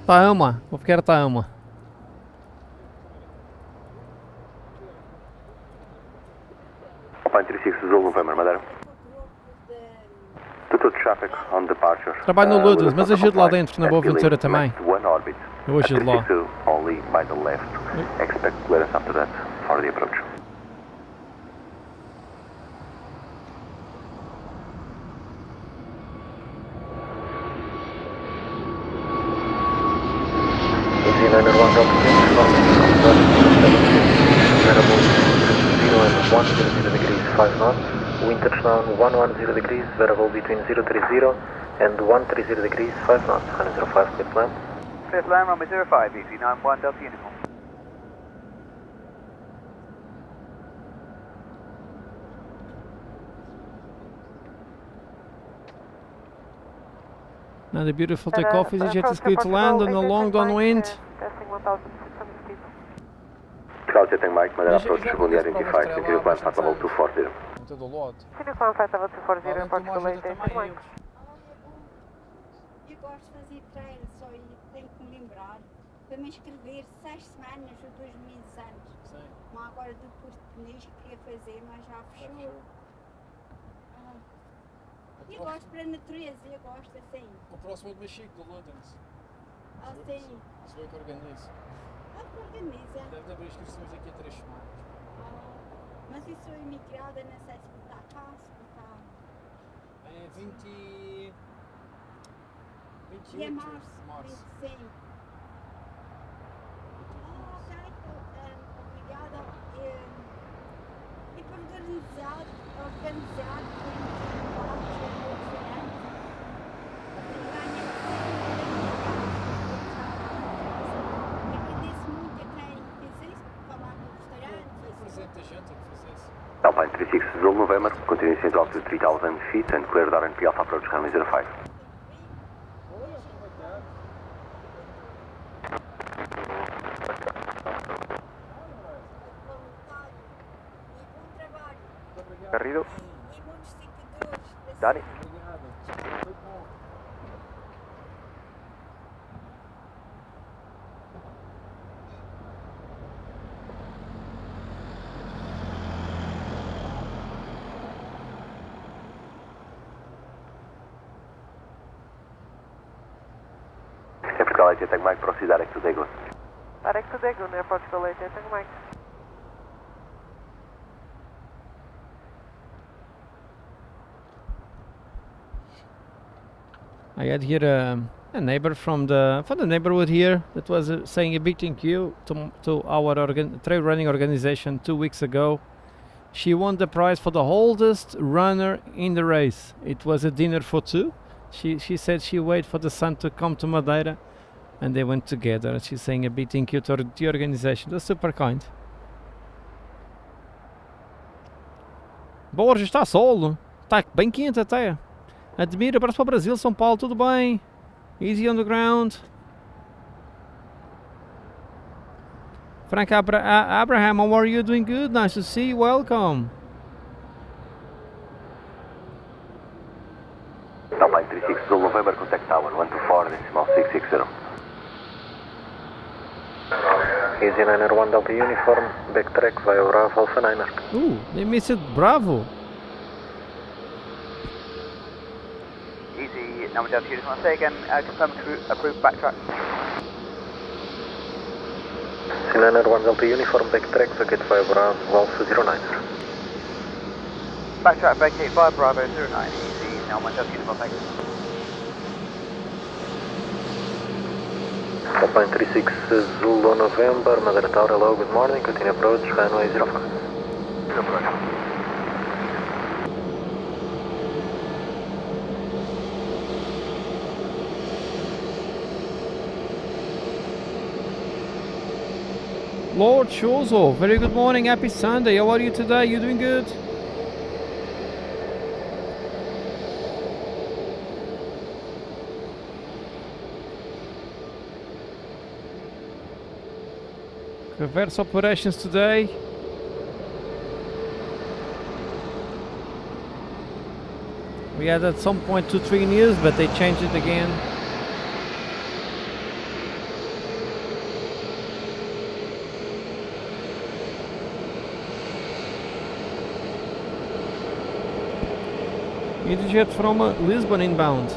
Taama, vou ficar Taama. Alpine 36 Zulu November, Madeira. Total traffic on departure. Trabalho no Lourdes, mas ajude lá dentro na Boa Ventura também. One orbit. Eu ajudo lá. Only by the left. Expect clearance after that for the approach. Easy 901 Delta Uniform, variable 0 and 100 degrees 5 knots, wind touchdown 110 degrees, variable between 030 and 130 degrees 5 knots, 105 clear to land. Clear to land, runway 05, Easy 91 Delta Uniform. Now the beautiful takeoff is jet is clear to land on a long downwind. Testing 1600 speed. Cloud setting Mike, Madeira approach, Runway identified, continue climb flight level 240. Muito do lado. Continue climb flight level 240, report to late testing Mike. Eu gosto de fazer treino, só e tenho que me lembrar para me inscrever 6 semanas ou 2 meses antes. Sim. Mas agora do curso de pneus que queria fazer, mas já fechou. Eu gosto para a natureza, eu gosto assim. O próximo é do Mexico, do Londres. Assim. Se foi que organiza. Que organiza. Deve haver inscrições aqui a 3 semanas. Mas eu sou imigrada, não sei se está cá, se está. É 28 E é março. março. 25. Ok, obrigada. E para organizar Alpine 36 Zulu November, continue to altitude 3000 feet and clear RNP Alpha approach runway 05. Garrido. Dani. Capital Jet Mike, proceed direct to Dagon. Direct to Dagon, airport to late testing Mike. I had here a neighbor from the neighborhood here that was saying a big thank you to our trail running organization 2 weeks ago. She won the prize for the oldest runner in the race. It was a dinner for two. She said she waited for the sun to come to Madeira and they went together. She's saying a big thank you to the organization. That's super kind. Borges, está sol. Está bem quente até. Admira, abraço para o Brasil, São Paulo, tudo bem? Easy on the ground. Frank Abraham, how are you? Doing good? Nice to see you. Welcome. Alpine 36 Zulu November, contact tower 124.660. Easy 901 Delta Uniform, backtrack via Bravo Alpha 9er. Ooh, they missed Bravo. Easy, number Delta Uniform, say again, confirm approved backtrack. Easy 901 Delta Uniform, backtrack, vacate via Bravo Alpha 09er. Backtrack, vacate via Bravo 09, easy, number Delta Uniform, thank you. Alpine 36 Zulu November, Madeira Tower, hello, good morning, continue approach, runway 05. Lord Chozo, very good morning, happy Sunday. How are you today? You doing good? Reverse operations today. We had at some point 2-3 news, but they changed it again. EasyJet from Lisbon inbound.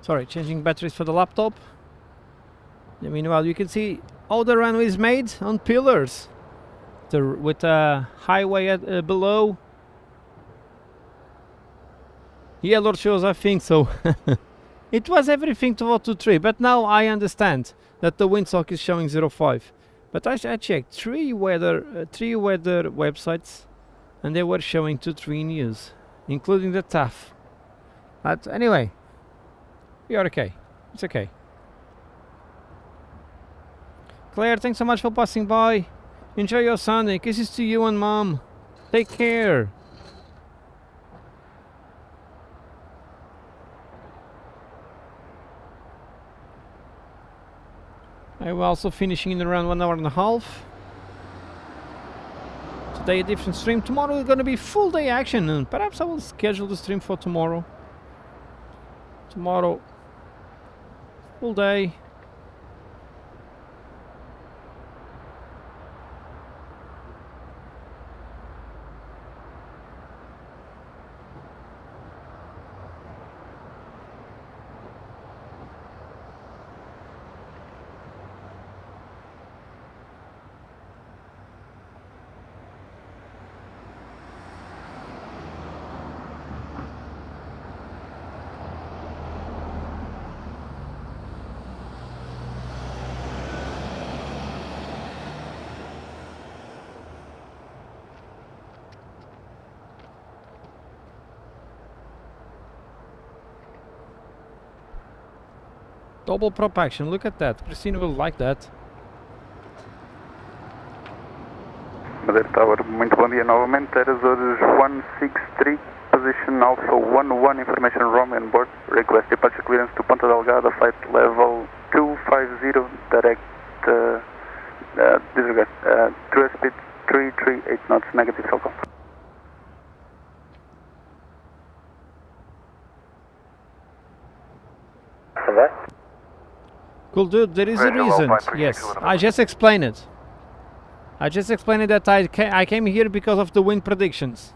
Sorry, changing batteries for the laptop. And meanwhile, you can see how the runway is made on pillars, with a highway below. Yeah, Lord shows, I think so. It was everything to 423, but now I understand that the windsock is showing 05. But I checked three weather websites, and they were showing 23 news, including the TAF. But anyway, we are okay. It's okay. Claire, thanks so much for passing by. Enjoy your Sunday. Kisses to you and Mom. Take care. I'm also finishing in around 1 hour and a half. Today a different stream. Tomorrow is going to be full day action, and perhaps I will schedule the stream for tomorrow. Tomorrow, full day. Double prop action, look at that. Christina will like that. Madeira Tower, muito bom dia novamente. Azores 163, position Alpha 11, information Romeo on board. Request departure clearance to Ponta Delgada, flight level 250, direct, disregard, true speed 338 knots, negative Falcon. Cool dude, there is a reason. Yes, I just explained it. I just explained that I came here because of the wind predictions.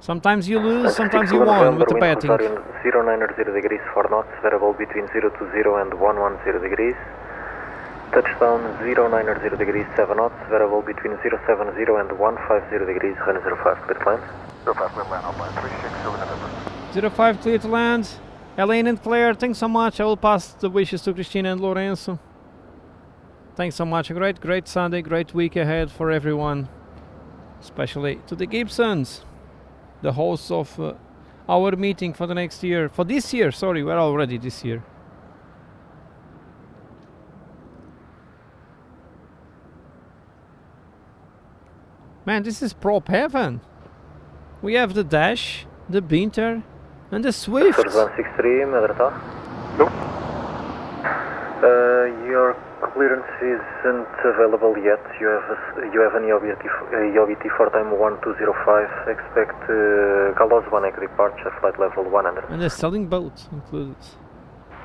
Sometimes you lose, sometimes you won with the betting. 090 degrees 4 knots, variable between 020 and 110 degrees. Touchdown 090 degrees 7 knots, variable between 070 and 150 degrees, runway 05, clear to land. 05, clear to land, outline 36, November. 05 clear to land. Elaine and Claire, thanks so much. I will pass the wishes to Christina and Lorenzo. Thanks so much. A great Sunday, great week ahead for everyone. Especially to the Gibsons, the hosts of our meeting for the next year. For this year, sorry, we're already this year. Man, this is prop heaven. We have the Dash, the Binter, and the Swift. 163, Madeira Tower. Nope. Your clearance isn't available yet. You have an EOBT for time 1205. Expect Galos 1 echo departure, flight level 100. And the selling boat included.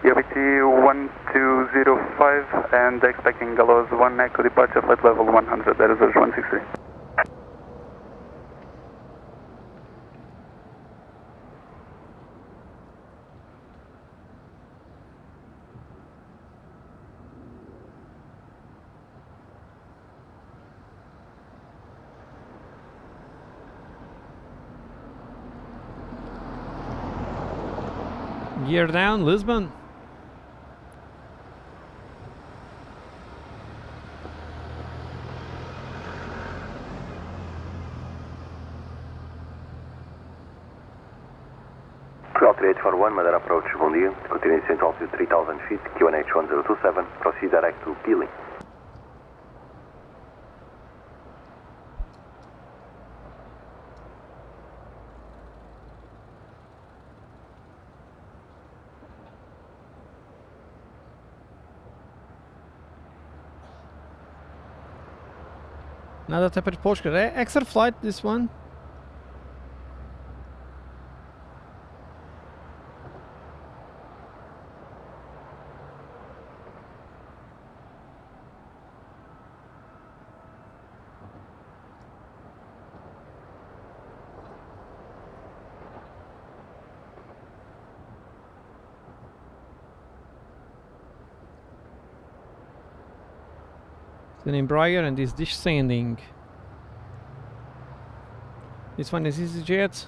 EOBT 1205 and expecting Galos 1 echo departure, flight level 100. That is Azores 163. Gear down, Lisbon. Altitude 841, Madeira approach, bom dia. Continue descent altitude 3000 feet, QNH 1027, proceed direct to Peeling. Nada até para Portugal. Extra flight, this one. Then Embraer and is descending. This one is EasyJet.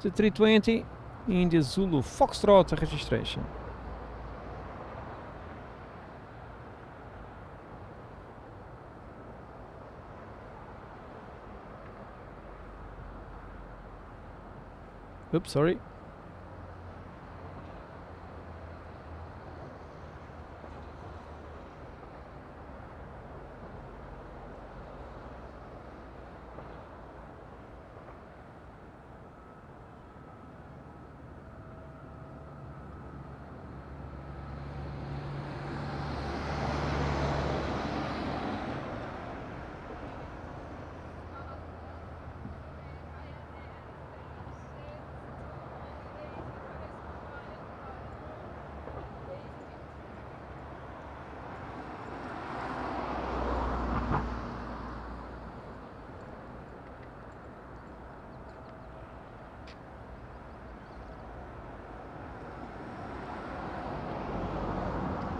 The 320 India Zulu Foxtrot registration. Oops, sorry.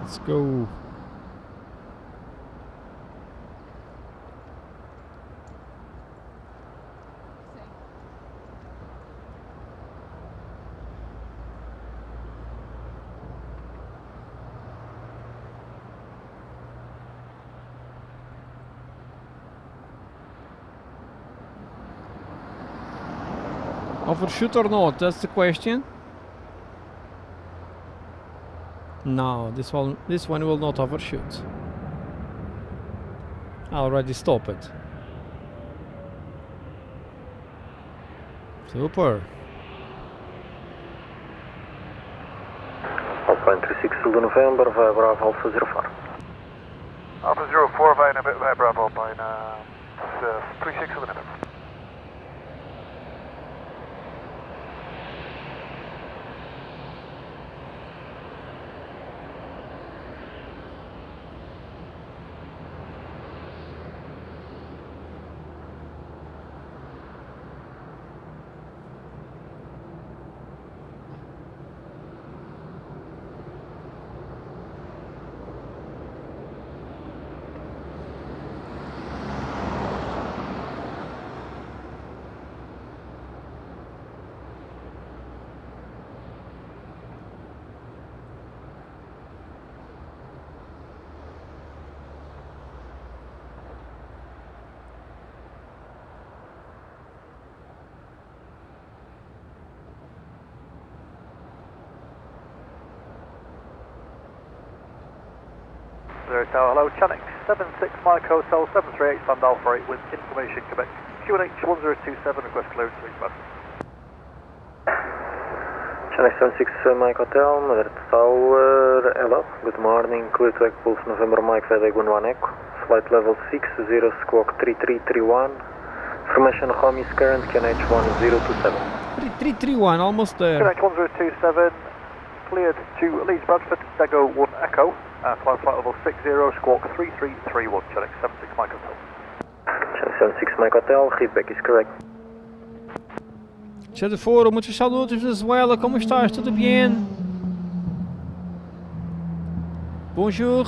Let's go. Overshoot or not? That's the question. No, this one will not overshoot. I already stopped it. Super. Alpine 36 Zulu November, via Bravo Alpha 04. Alpha 04 via Bravo Alpine 36 Zulu November. Tower, hello, Chanix, 76 Mike Hotel, 738 Stand Alpha 8 with information Quebec, QNH 1027, request clearance to request. Chanix 76 Mike Hotel, Madeira Tower, hello, good morning, clear to Pulse November Mike Vedeg 11 Echo, flight level 60 squawk 3331, information home is current, QNH 1027. 3331, almost there. QNH 1027, cleared to Leeds Bradford, Dago 1 Echo. Flight level 60, squawk 3331, Chanix 76 Mike Hotel. Chanix 76 Mike Hotel, feedback is correct. Chat de Foro, muitos saludos Venezuela, como estás? Tudo bem? Bonjour,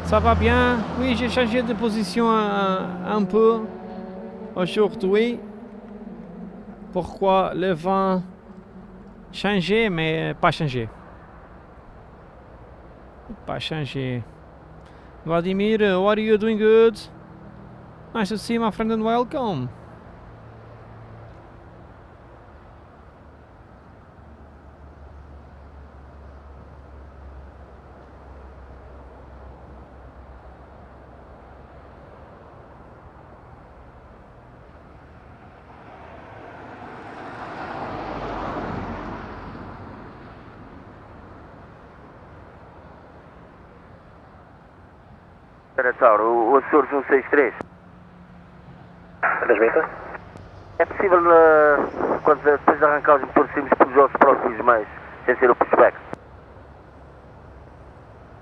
ça va bien? Oui, j'ai changé de position un peu aujourd'hui. Pourquoi le vent changer, mais pas changer. Pas changer. Vladimir, what are you doing good? Nice to see you, my friend, and welcome. O Açores 163. Transmita. É possível, quando depois de arrancar os motores, irmos para os próximos meios, sem ser o pushback?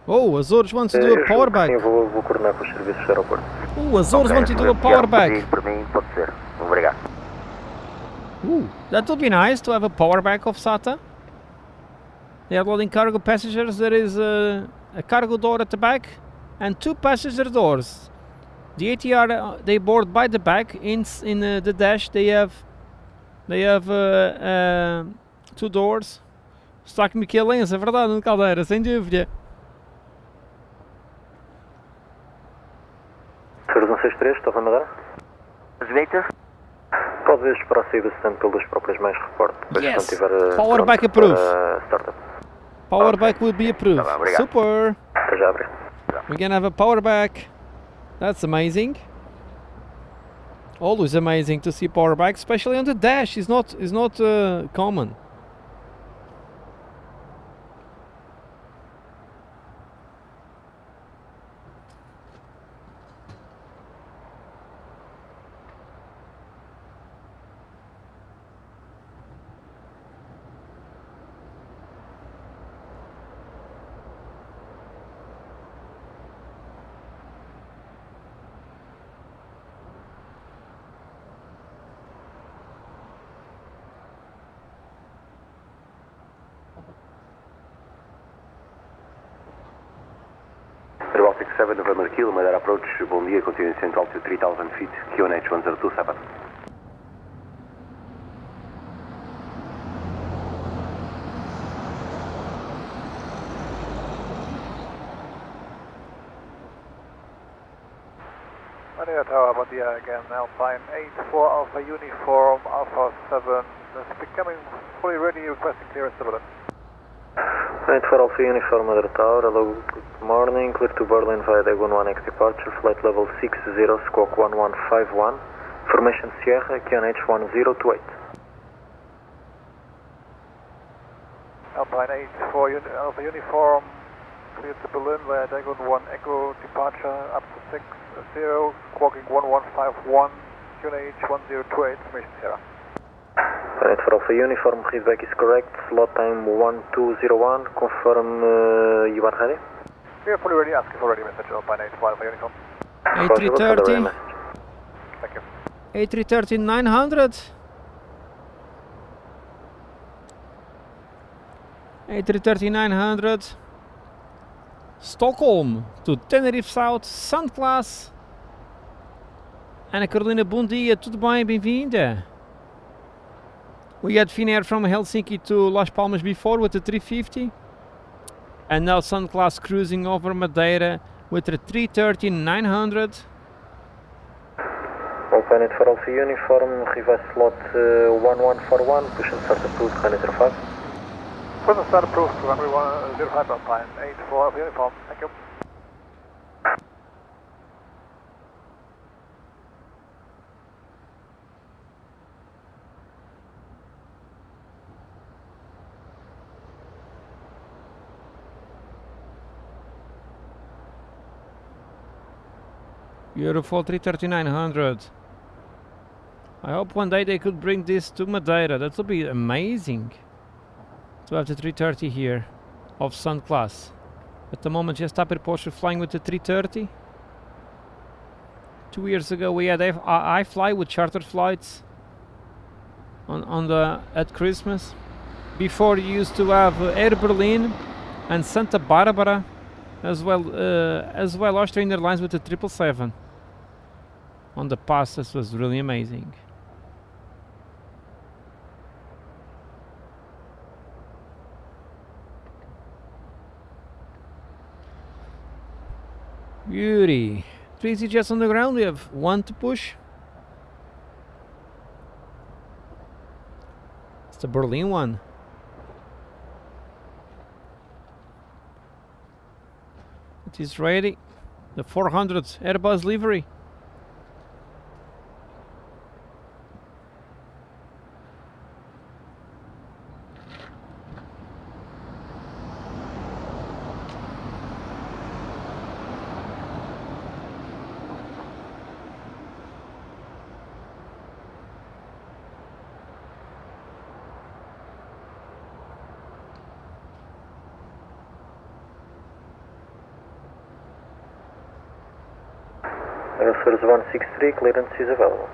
Oh, Azores wants to do a power back. Sim, vou coordenar com os serviços do aeroporto. Oh, Azores wants to do a power back. Para mim, pode ser. Obrigado. That would be nice to have a power back of SATA. They are loading cargo passengers. There is a cargo door at the back. and 2 passenger doors. The ATR they board by the back. In the dash they have 2 doors. Está aqui Miquel Lença, é verdade, no Caldeira, sem dúvida. Senhores 163, Torre Madeira. Direita. Pode ver esperar a saída sempre pelas próprias mães, reporte. Yes. Quando tiver Power back approved. Startup. Power back will be approved. Tá bem, obrigado. Super. Até já, obrigado. We're gonna have a power back. That's amazing. Always amazing to see power back, especially on the dash. It's not common. Baltic 7, November Kilo, Madeira approach, bom dia, continue descent altitude 3000 feet, QNH 1027. Madeira Tower, bom dia again, Alpine 84 Alpha Uniform, Alpha 7, that's becoming fully ready, requesting clearance to Berlin. 94 Alpha Uniform Madeira Tower, hello, good morning, clear to Berlin via Dagon 1X departure, flight level 60, squawk 1151, formation Sierra, QNH 1028. Alpine 84 Alpha Uniform, cleared to Berlin via Dagon 1 Echo departure, up to 60, squawking 1151, QNH 1028, formation Sierra. 94 Alpha Uniform, feedback is correct, slot time 1201, confirm you are ready? We are fully ready, asking for ready message, Alpine 84 Alpha Uniform. A330. Thank you. A330 900. A330 900. Stockholm to Tenerife South, Sun Class. Ana Carolina, bom dia, tudo bem? Bem-vinda. We had Finnair from Helsinki to Las Palmas before with the 350. And now Sun Class cruising over Madeira with the 330 900. Alpine 84 Alpha Uniform, reverse slot 1141, push and start approved, Runway 05. Push and start approved, Runway 05 Alpine 84 Alpha Uniform, thank you. Beautiful 330-900. I hope one day they could bring this to Madeira. That would be amazing to have the 330 here of Sun Class. At the moment, just up Porsche flying with the 330. 2 years ago, we had I fly with chartered flights at Christmas. Before, you used to have Air Berlin and Santa Barbara, as well Austrian Airlines with the 777. On the past, this was really amazing. Beauty. 3 EasyJets on the ground. We have 1 to push. It's the Berlin one. It is ready. The 400 Airbus livery. Airforce 163, clearance is available.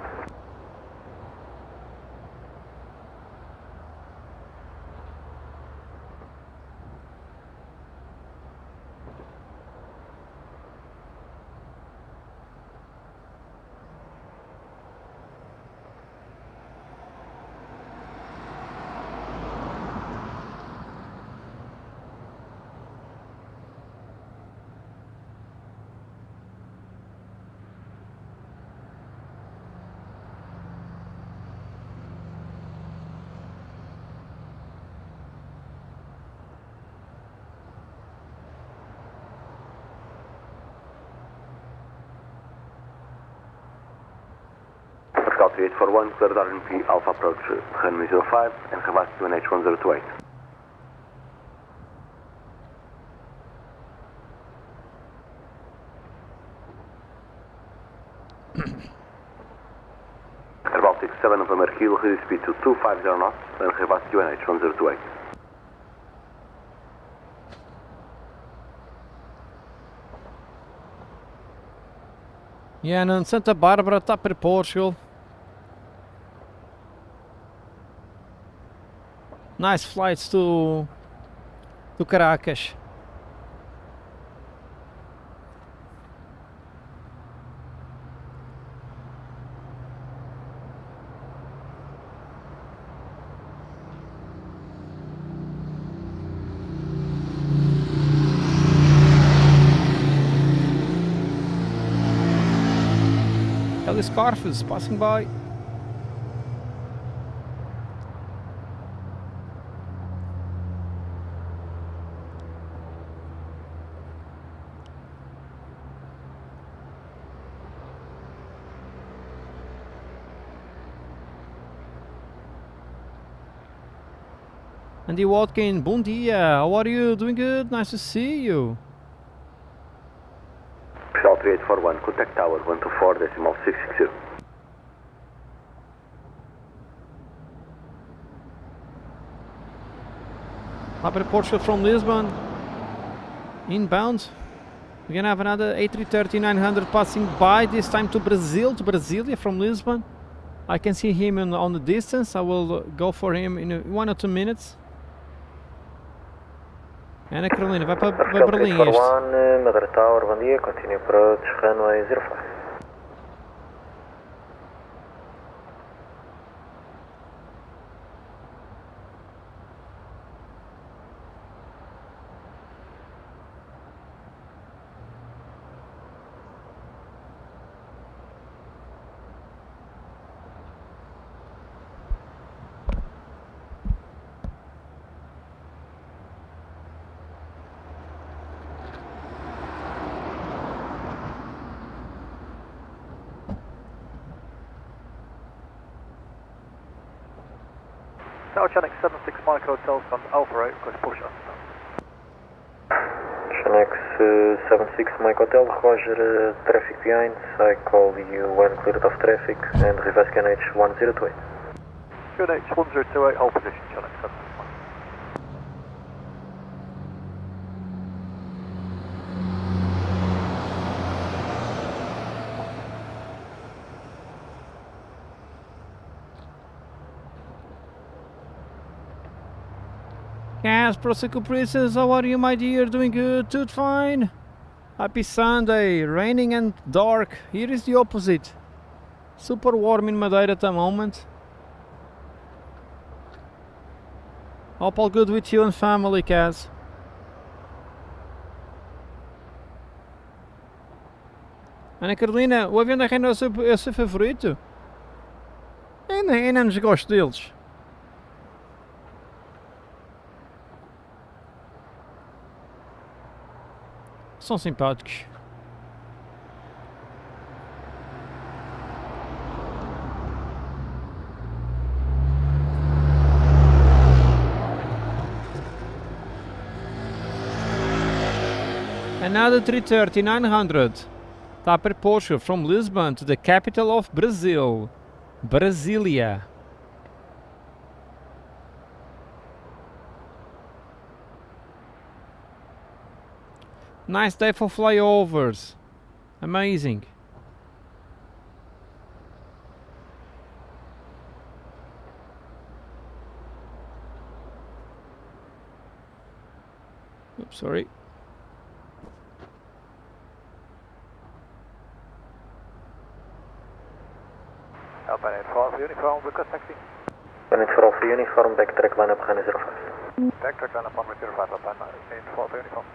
Portugal 3841, cleared RNP Alpha approach runway 05 and have asked to an H1028. Air Baltic 7 November Kilo, ready speed to 250 knots and have asked to an H1028. Yeah, and in Santa Barbara, top of Portugal. Nice flights to Caracas. Heli Scarf is passing by. Andy Watkin, bom dia. How are you? Doing good? Nice to see you. Portugal 3841, contact tower 124.660. Up at Portugal from Lisbon. Inbound. We're gonna have another A330-900 passing by, this time to Brazil, to Brasilia from Lisbon. I can see him on the distance. I will go for him in 1 or 2 minutes. Ana Carolina, vai para Berlim este. Madeira Tower, bom dia, continue approach runway 05. Tower Chanex 76 Mike Hotel from Alpha 8, request push up. Chanex 76 Mike Hotel, Roger, traffic behind. I call you when cleared of traffic and reverse QNH 1028. QNH 1028, hold position, Chanex 76 Mike. Yes, Prosecco Princess, how are you, my dear? Doing good? Doing fine? Happy Sunday, raining and dark. Here is the opposite. Super warm in Madeira at the moment. Hope all good with you and family, Kaz. Ana Carolina, o avião da Renault é o seu favorito? Eu não desgosto deles. São simpáticos. Another 330-900. Tapper Portugal from Lisbon to the capital of Brazil, Brasilia. Nice day for flyovers. Amazing. Oops, sorry. Alpine 85 uniform, request taxi. Alpine 85 uniform, backtrack line up Ghana 05. Backtrack line up on 05, Alpine 85 uniform.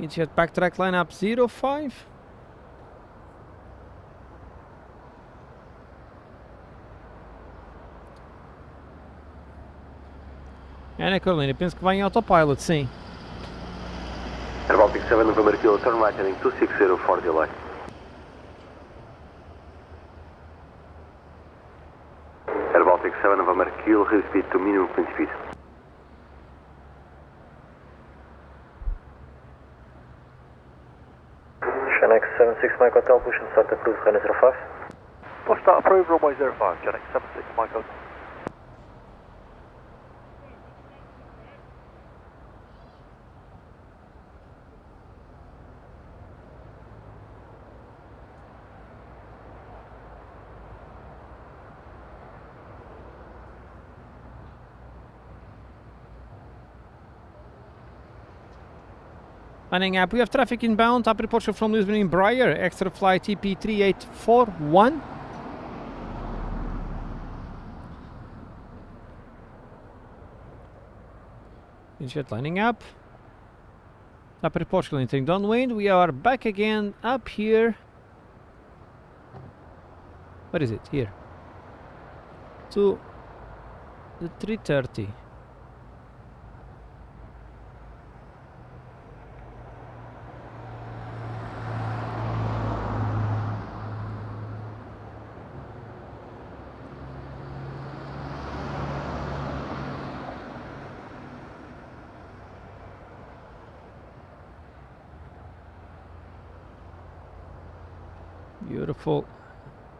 EasyJet backtrack line up 05. Ana Carolina, penso que vai em autopilot, sim. Air Baltic 7 November Kilo, turn right heading 260 for delay. will heavy speed to minimum wind speed. X 76 Mike Hotel, push and start approved, runway 05. Push start approved, runway 05, Gen X 76 Mike Hotel. Landing up, we have traffic inbound, up departure from Lisbon in Breyer, extra flight TP3841. Jet lining up. Up departure entering downwind, we are back again up here. What is it? Here. To the 330. Beautiful.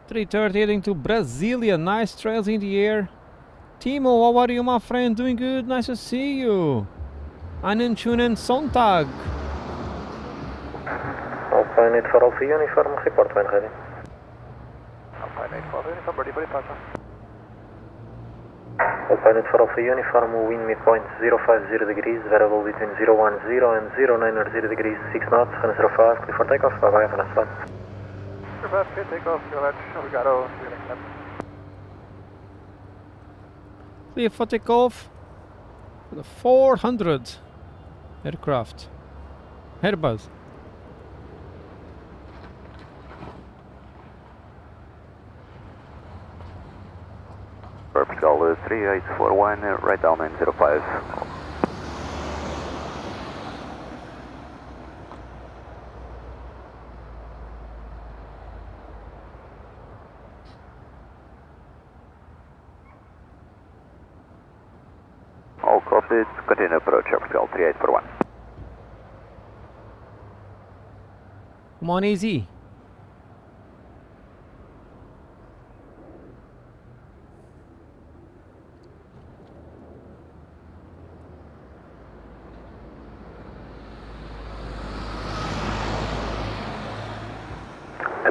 330 heading to Brasilia. Nice trails in the air. Timo, how are you, my friend? Doing good. Nice to see you. Einen schönen Sonntag. Alpine 84 Alpha Uniform, report when ready. Alpine 84 Uniform, ready for departure. Alpine 84 Alpha Uniform, wind midpoint 050 degrees, variable between 010 and 090 degrees, 6 knots, runway 05, clear for takeoff, bye bye, have a nice flight. Clear takeoff, obrigado, Clear for takeoff for the 400 aircraft. Airbus. Vertical 3841, right down 905. All copied, continue approach, vertical 3841. Come on, easy.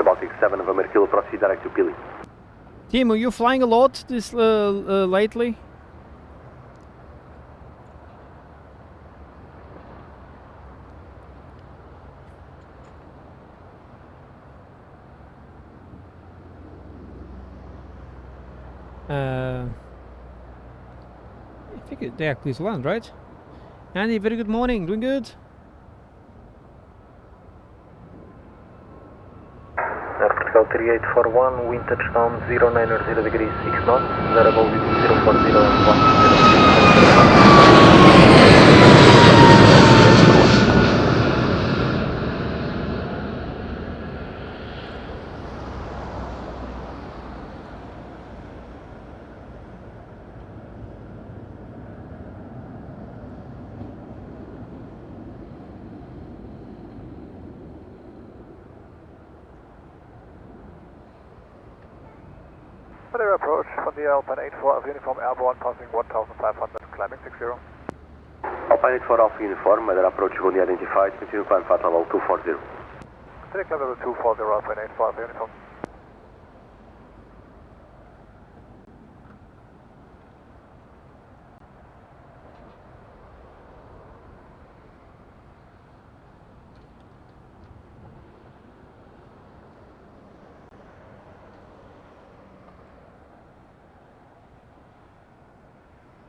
Baltic 7 of Amerikilo, proceed direct to Pili. Timo, you flying a lot this lately? I think they actually land, right? Andy, very good morning. Doing good? Vertical 3841, wind touchdown 090 degrees, 6 knots, variable between 040 and Madeira approach from the Alpine 84 of Uniform Airborne, passing 1500, climbing 60. Alpine 84 Alpha Uniform, Madeira approach will be identified, continue climb flight level 240. Take level 240, Alpine 84 of Uniform.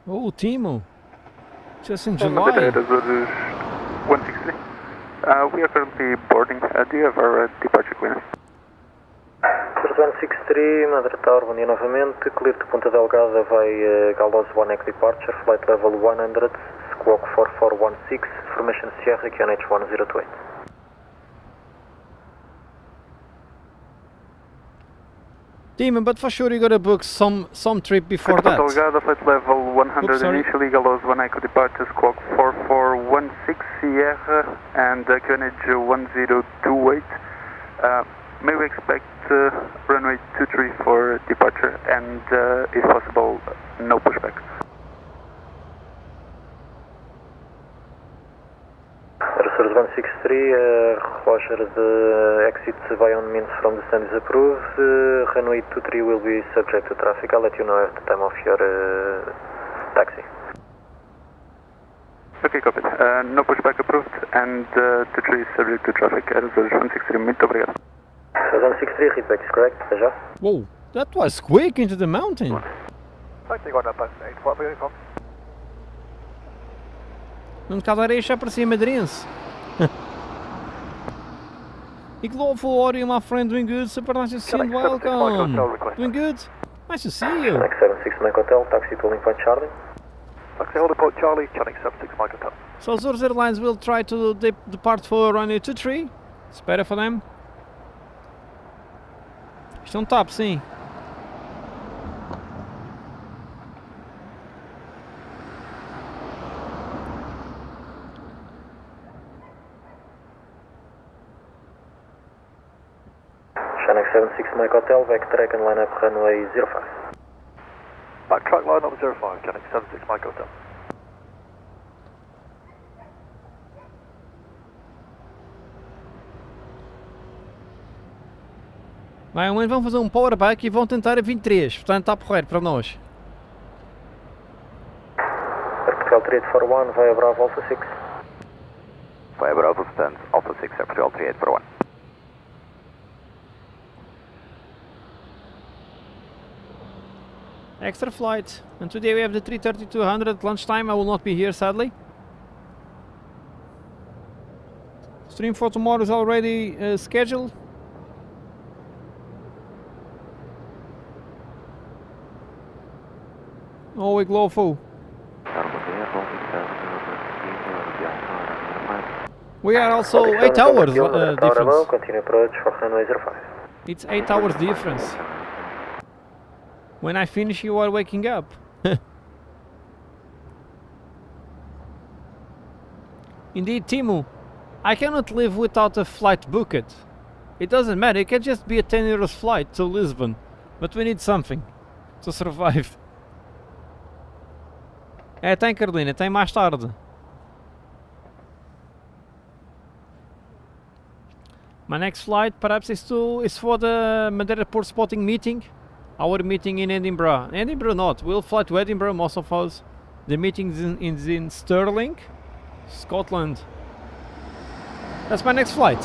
Oh, Timo. Just in Madeira July. Azores 163. We are currently boarding. Do you have our departure clearance? 163, Madeira Tower, bom dia novamente. Clear to Ponta Delgada, vai Galos 1X departure, flight level 100, squawk 4416, formation Sierra, QNH 1028. Demon, but for sure you gotta book some trip before that. Delgado, flight level 100 Oops, sorry. initially, Galos 1 Echo departure, squawk 4416 Sierra and QNH 1028. May we expect runway 23 for departure and if possible, no pushback. Resource 163, Roger, the exit by all means from the stand is approved. Runway 23 will be subject to traffic. I'll let you know at the time of your taxi. Okay, copied. No pushback approved and 23 is subject to traffic. Resource 163, muito obrigado. 163, feedback is correct, Deja? Whoa, that was quick into the mountain. Taxi, got that, 8 for uniform. Een cavareja para cima madeirense. Ik geloof how are you, my friend? Doing good? Super nice to see you. Welcome. Doing good? Nice to see you. Channing 76 Mike Hotel, taxi to Point Charlie. Taxi hold point Charlie, Channing 76 Mike Hotel. So Azores Airlines will try to depart for runway 23. It's better for them. Estão top, sim. Channing 76 Mike Hotel, backtrack and line up runway 05. Backtrack line up 05, Channing 76 Mike Hotel. Vai, amanhã vão fazer um powerback e vão tentar a 23, portanto está porreiro para nós. Portugal 3841 via Bravo Alpha 6. Via Bravo stands Alpha 6 Portugal 3841. Extra flight, and today we have the 330-200 at lunchtime. I will not be here sadly. Stream for tomorrow is already scheduled. Oh, ik geloof hoe. We are also 8 hours difference. Continue approach for runway 05. It's 8 hours difference. When I finish, you are waking up. Indeed, Timu, I cannot live without a flight booked. It doesn't matter, it can just be a 10 euros flight to Lisbon. But we need something to survive. É, tem Carolina, tem mais tarde. My next flight perhaps is for the Madeira Airport spotting meeting. Our meeting in Edinburgh. Edinburgh not, we'll fly to Edinburgh, most of us. The meeting is in Stirling, Scotland. That's my next flight.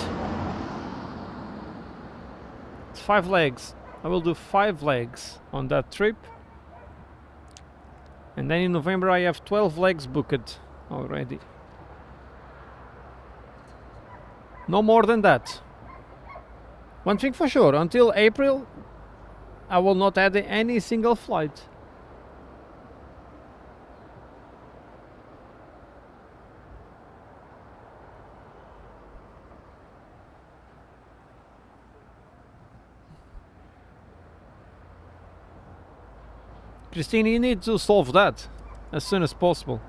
It's 5 legs. I will do 5 legs on that trip. And then in November I have 12 legs booked already. No more than that. One thing for sure, until April I will not add any single flight. Christine, you need to solve that as soon as possible.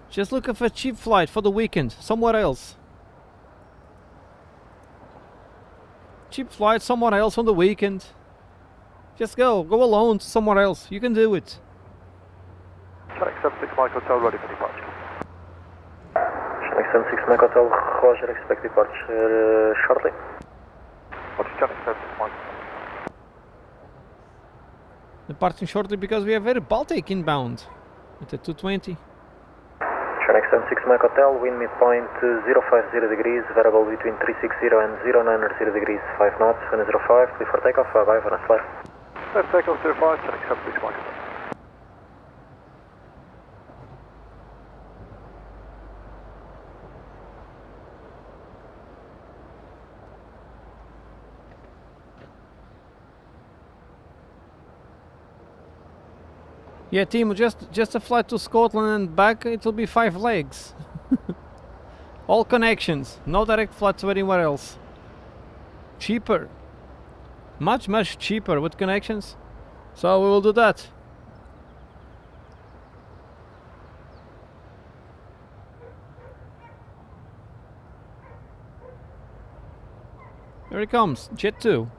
Just look for a cheap flight for the weekend, somewhere else. Cheap flight somewhere else on the weekend. Just go alone to somewhere else. You can do it. Channing 76 Mike Hotel, ready for departure. Channing 76 Mike Hotel, Roger, expect departure shortly. What's Channing 76 Mike Hotel? Departing shortly because we have very Baltic inbound at the 220. Channing 76 Mike Hotel, wind midpoint 050 degrees, variable between 360 and 090 degrees, 5 knots, 105, clear for takeoff, bye for nice flight. Clear for takeoff 05, Channing 76 Mike Hotel. Yeah, team, just a flight to Scotland and back, it will be 5 legs. All connections, no direct flight to anywhere else. cheaper. Much cheaper with connections. So we will do that. Here it comes, Jet 2.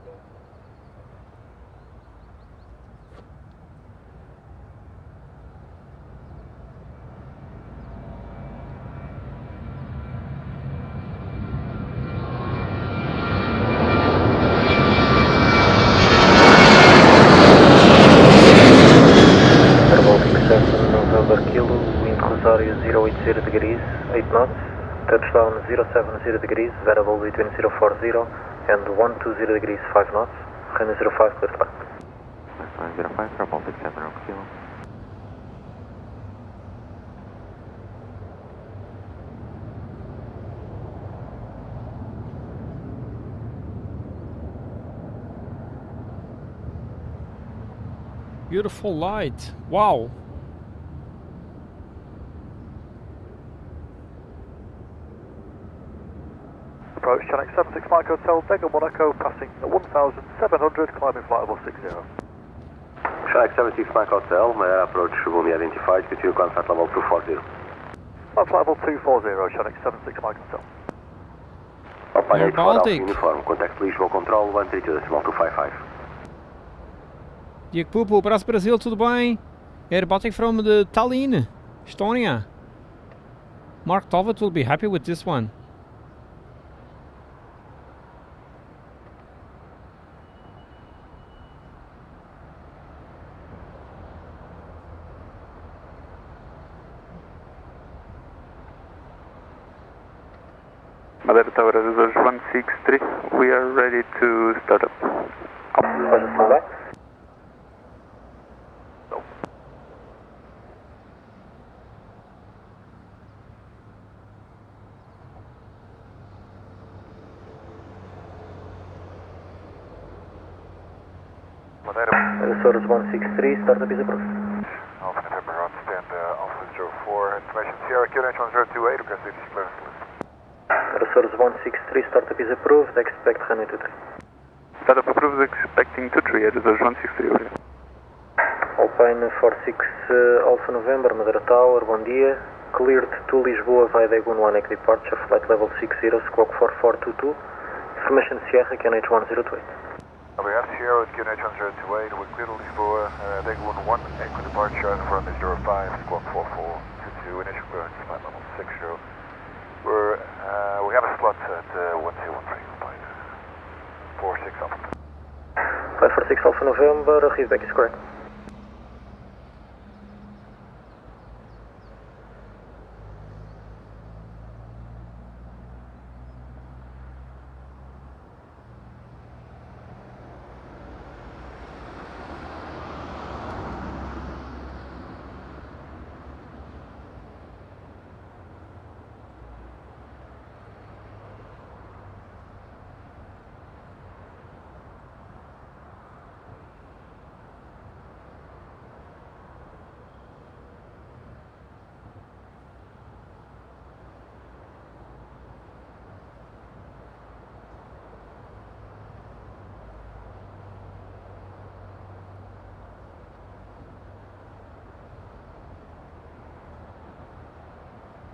degrees, 8 knots, touchdown 070 degrees, variable between 040 and 120 degrees, 5 knots, runway 05 clear to land. 05 for Baltic 7 Kilo. Beautiful light, wow. Approach Channel 76 Mike Hotel, Dega Monaco, passing at 1,700, climbing flight level 60. Channel 76 Mike Hotel, Madeira approach will be identified, continue contact level 240. Flight level 240, Channel 76 Mike Hotel. Air Baltic. Uniform, contact Lisbon Control 132.255. Diego Pupo, para Brasil, tudo bem? Air Baltic from the Tallinn, Estonia. Mark Tovet will be happy with this one. Madeira Tower, reserve 163, we are ready to start up. Source 163, startup is approved. Alpha November, on stand Alpha 04, information Sierra QNH 1028, request ATC clearance. Source 163, startup is approved, expect runway 23. Startup approved, expecting 23, reserve 163, over here. Alpine 46 Alpha November, Madeira Tower, bom dia. Cleared to Lisboa via Dagon 1 departure, flight level 60, squawk 4422. Information Sierra QNH 1028. WF Sierra with QNH 1028, we're clear to Lisboa, Dagon 1 echo departure, front is 05, squawk 4422, initial clearance, flight level 60. We have a slot at 1213, flight 46 Alpha. Flight 46 Alpha November, feedback is correct.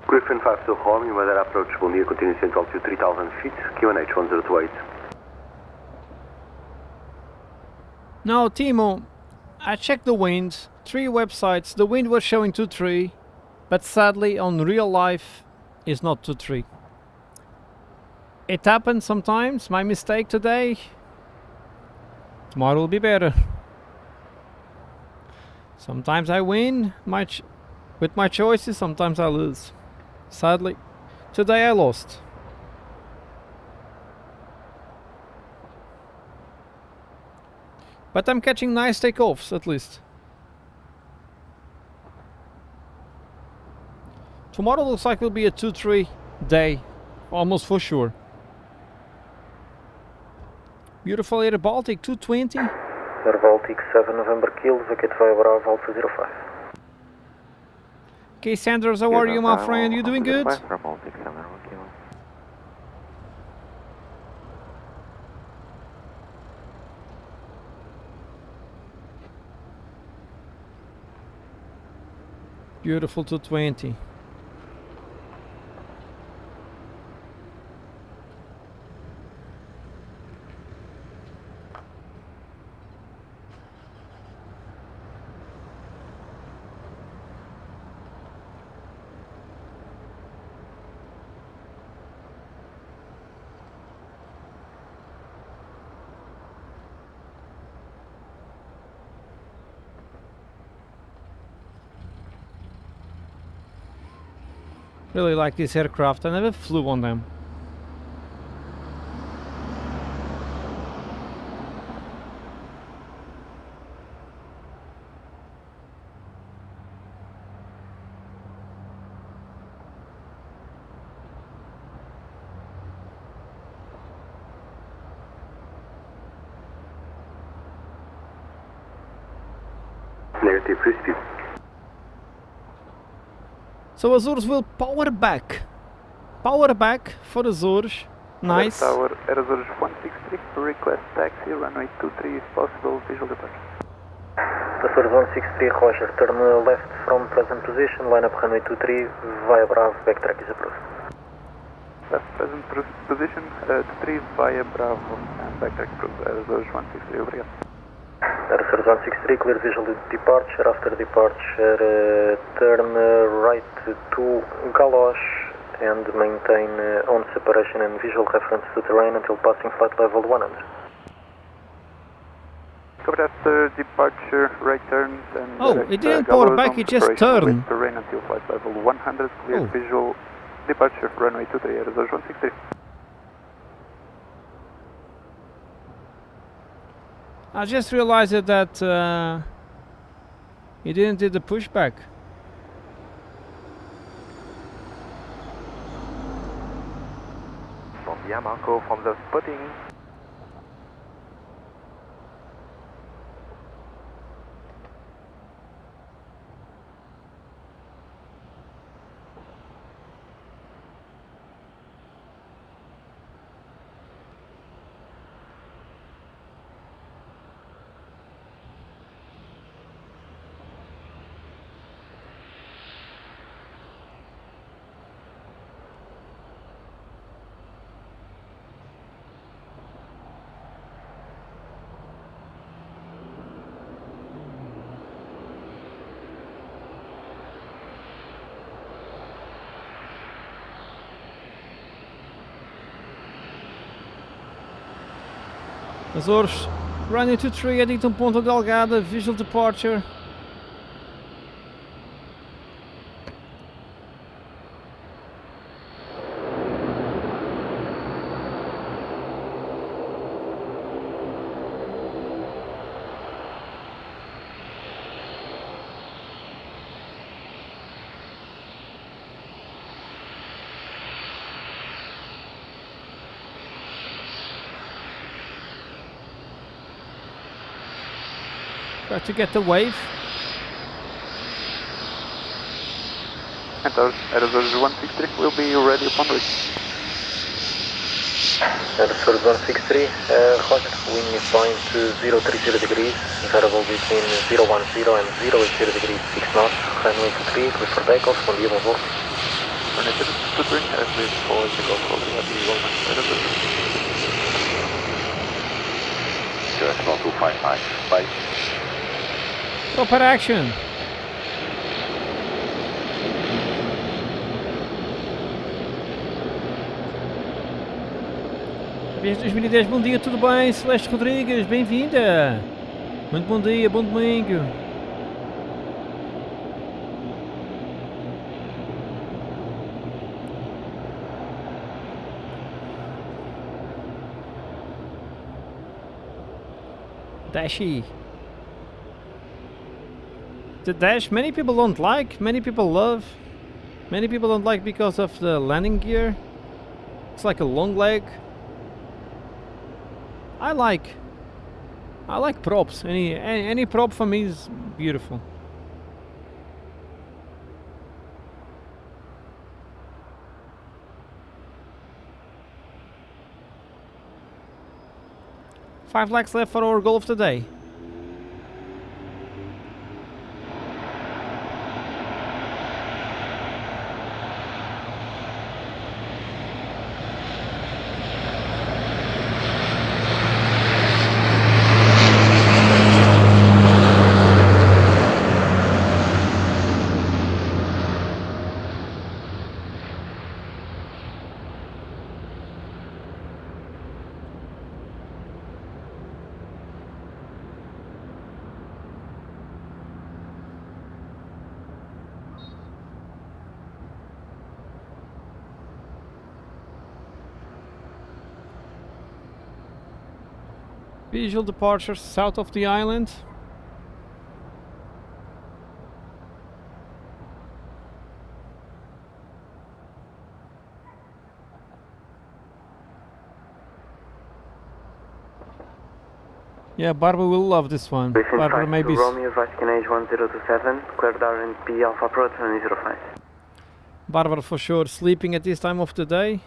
Griffin 5 to home, you Madeira approach will near continuous altitude 3000 feet, QNH 1028. Now, Timo, I checked the wind, 3 websites, the wind was showing 2-3, but sadly on real life is not 2-3. It happens sometimes, my mistake today. Tomorrow will be better. Sometimes I win with my choices, sometimes I lose. Sadly, today I lost. But I'm catching nice takeoffs at least. Tomorrow looks like will be a 2-3 day, almost for sure. Beautiful Air Baltic 220. Air Baltic 7 November Kiel, vacate via Bravo Alpha 05. Okay, Sanders, how are you, my friend? You doing good? 5 for Baltic 7 Kilo. Beautiful 220. Really like this aircraft. I never flew on them. Negative, free speed. So Azores will power back. Power back for Azores. Nice. Tower, Air Azores 163, request taxi, runway 23 if possible, visual departure. Azores 163, Roger, turn left from present position, line up runway 23, via Bravo, backtrack is approved. Left present position, 23 via Bravo, and backtrack approved, Air Azores 163, obrigado. Azores 163, clear visual departure, after departure turn right to Galoche and maintain on separation and visual reference to terrain until passing flight level 100. Copy that, departure, right turns and... Oh, it didn't power back, it just turned. Terrain until flight level 100, clear visual departure, runway 23, Air Azores 163. I just realized that he didn't do the pushback. Bon dia, Marco from the spotting. Azores, running to 3, heading to Ponta Delgada, visual departure. Try to get the wave. And Air Azores 163 will be ready upon reach. Air Azores 163, Roger, wind point 030 degrees, variable between 010 and 080 degrees, 6 knots, runway 23, clear for takeoff, bom dia, bom voo. Runway 23, clear for takeoff, obrigado, igualmente, Air Azores. Directional 259, bye. Proper action. Avias 2010, bom dia, tudo bem? Celeste Rodrigues, bem-vinda. Muito bom dia, bom domingo. Dashy. The dash many people don't like, many people love, many people don't like because of the landing gear. It's like a long leg. I like props. Any prop for me is beautiful. Five laps left for our goal of the day. Visual departures south of the island. Yeah, Barbara will love this one. Barbara maybe. Romeo Vatican Age 1027, cleared RNP Alpha approach 105. Barbara for sure sleeping at this time of the day.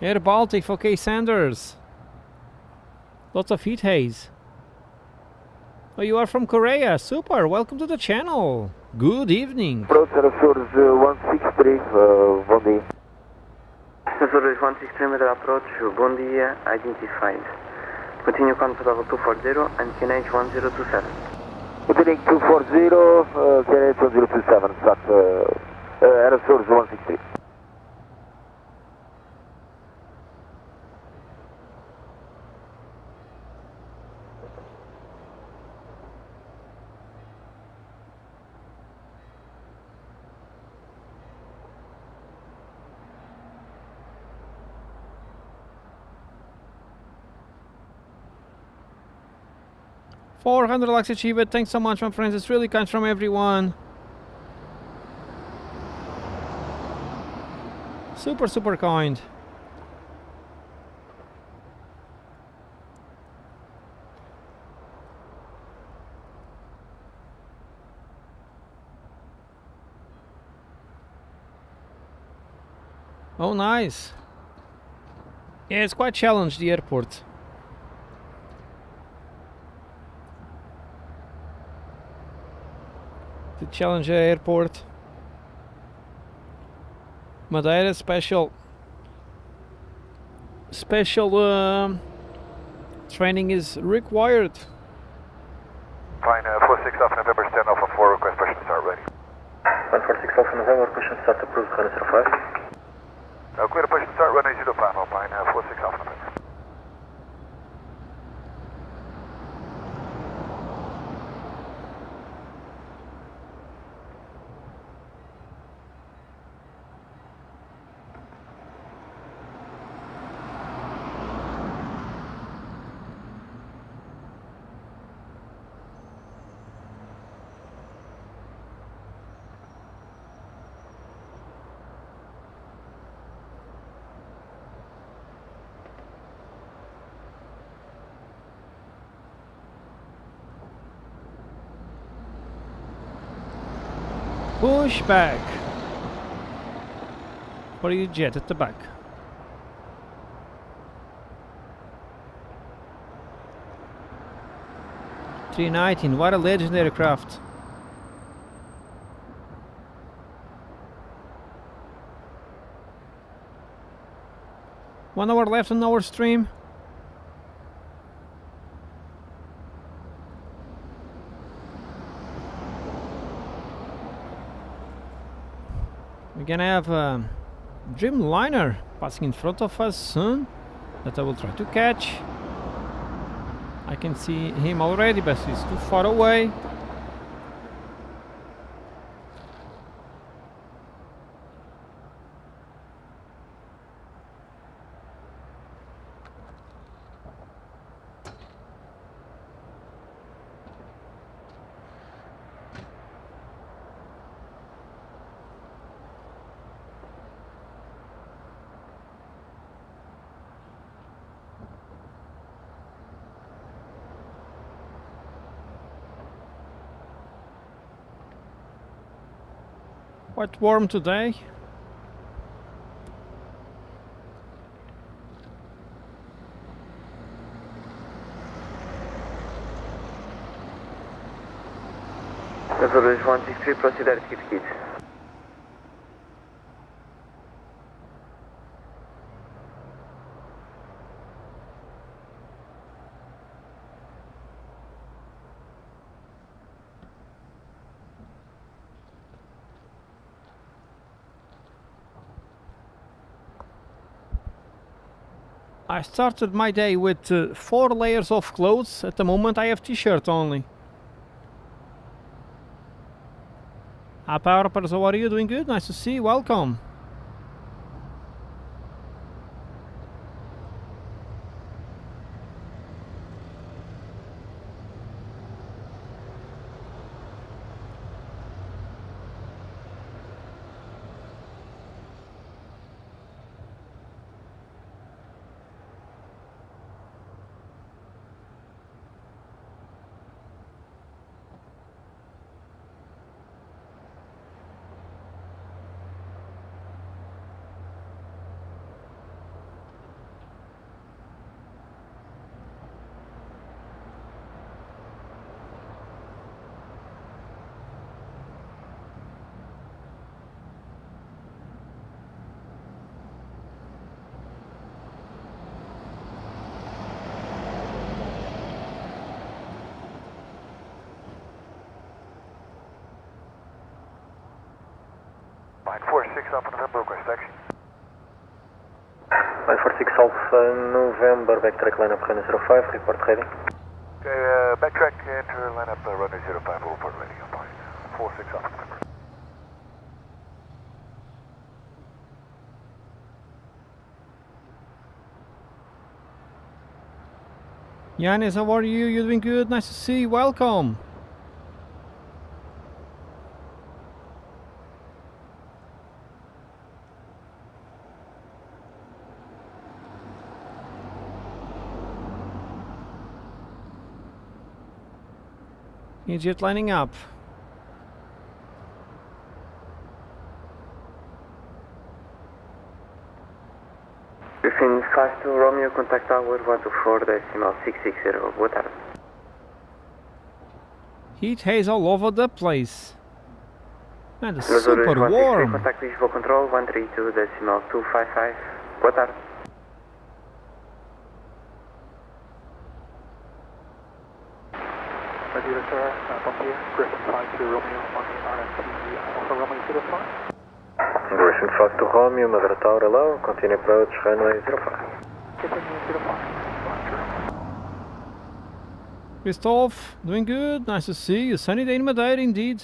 Air Baltic for K. Sanders. Lots of heat haze. Oh, you are from Korea. Super. Welcome to the channel. Good evening. Approach Açores 163, bom dia. Açores 163 meter approach, bom dia, identified. Continue contact level 240 and QNH 1027. Continuing 240, QNH 1027, start Açores 163. $400 likes achieved. Thanks so much, my friends. It's really kind from everyone. Super, super kind. Oh, nice. Yeah, it's quite challenged, the airport. The Challenger Airport. Madeira special training is required. Fine, 46 Alpha November, stand Alpha 4, request push and start ready. 146 Alpha November, push and start approved, 105. Clear to push and start runway 05, Alpine, 46 Alpha November. Push back for your jet at the back. $319, what a legendary craft. One hour left on our stream. We're gonna have a Dreamliner passing in front of us soon that I will try to catch. I can see him already, but he's too far away. Quite warm today. Azores 163, proceed at speed. I started my day with 4 layers of clothes. At the moment I have t-shirt only. Hi Power Uppers, how are you? Doing good? Nice to see you. Welcome. Line 46 Alpha November, request taxi. Line 46 Alpha November, backtrack line up runway 05, report heading. Okay, backtrack, enter line up runway 05, report ready on point. 46 Alpha November. Yanis, how are you? You're doing good. Nice to see you. Welcome. EasyJet lining up. Within 52 Romeo, contact tower 124.660. Boa tarde. Heat haze all over the place. And it's Los super Azores 163, warm. contact visual control 132.255. Boa tarde. Madeira sir, bom dia. Griffin 52 Romeo on the RFP Alpha Romeo 05. Griffin 52 Romeo, Madeira Tower, hello. Continue approach runway 05. Continue 05. Christoph, doing good. Nice to see you. Sunny day in Madeira indeed.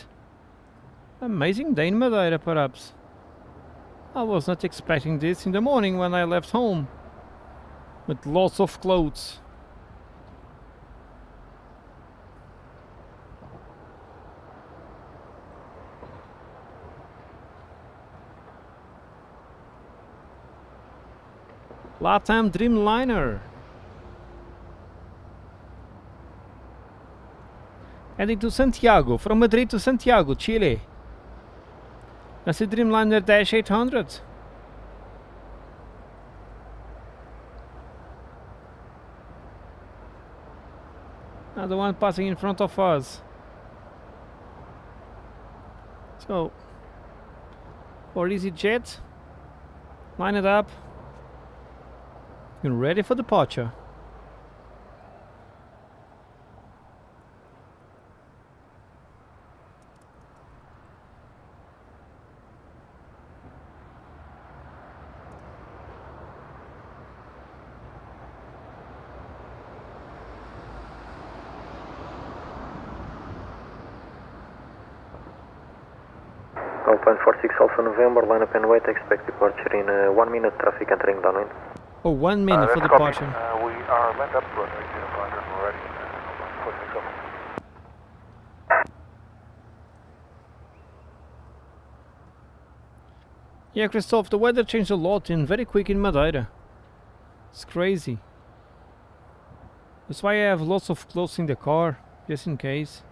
Amazing day in Madeira perhaps. I was not expecting this in the morning when I left home. With lots of clothes. LATAM Dreamliner. Heading to Santiago, from Madrid to Santiago, Chile. That's the Dreamliner Dash 800. Another one passing in front of us. So, for EasyJet, line it up. You're ready for departure. Open 46 Alpha November, line up and wait, expect departure in 1 minute, traffic entering downwind. Oh, 1 minute for that's departure. copy. We are lined up, runway 05, we're ready. 46 Alpha. Yeah, Christoph, the weather changed a lot and very quick in Madeira. It's crazy. That's why I have lots of clothes in the car, just in case.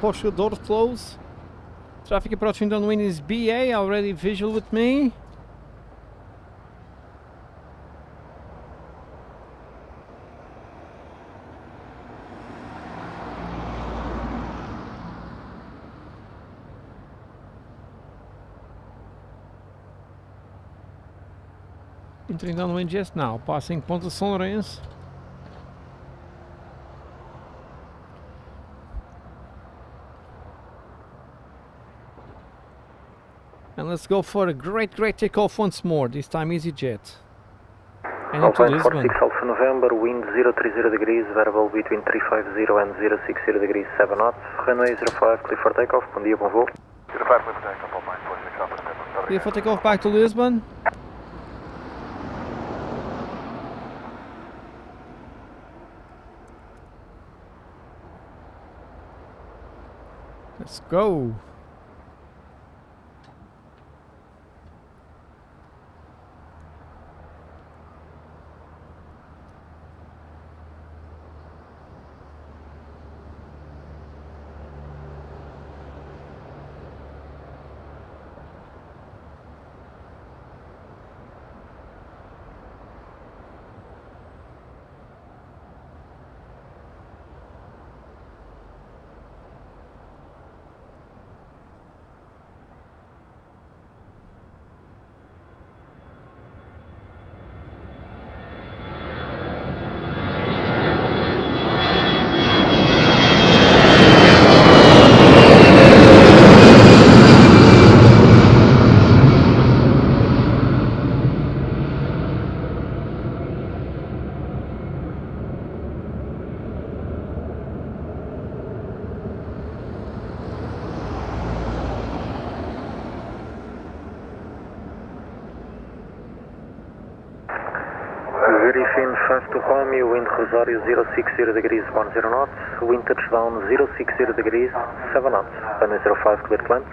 Portugal doors closed. Traffic approaching downwind is BA, already visual with me. Entering downwind just now, passing Ponta São Lourenço. And let's go for a great takeoff once more, this time EasyJet. And into Lisbon. 46 Alpha November, wind 030 degrees, variable between 350 and 060 degrees, 7 knots. Runway 05, clear for takeoff. Bom dia, bom voo. 05, clear for takeoff, all line 46 Alpha November. Clear for takeoff back to Lisbon. Let's go. Griffin 5 to Romeo, wind Rosario 060 degrees 10 knots, wind touchdown 060 degrees 7 knots, runway 05 clear to land.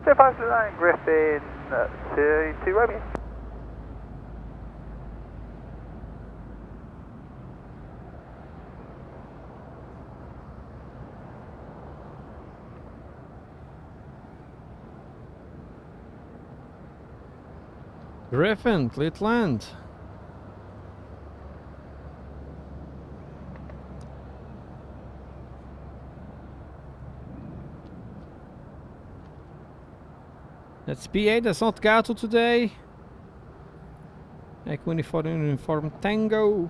05 to land, Griffin to Romeo. Griffin, clear to land. That's P8, that's not Gato today. Echo uniform Tango.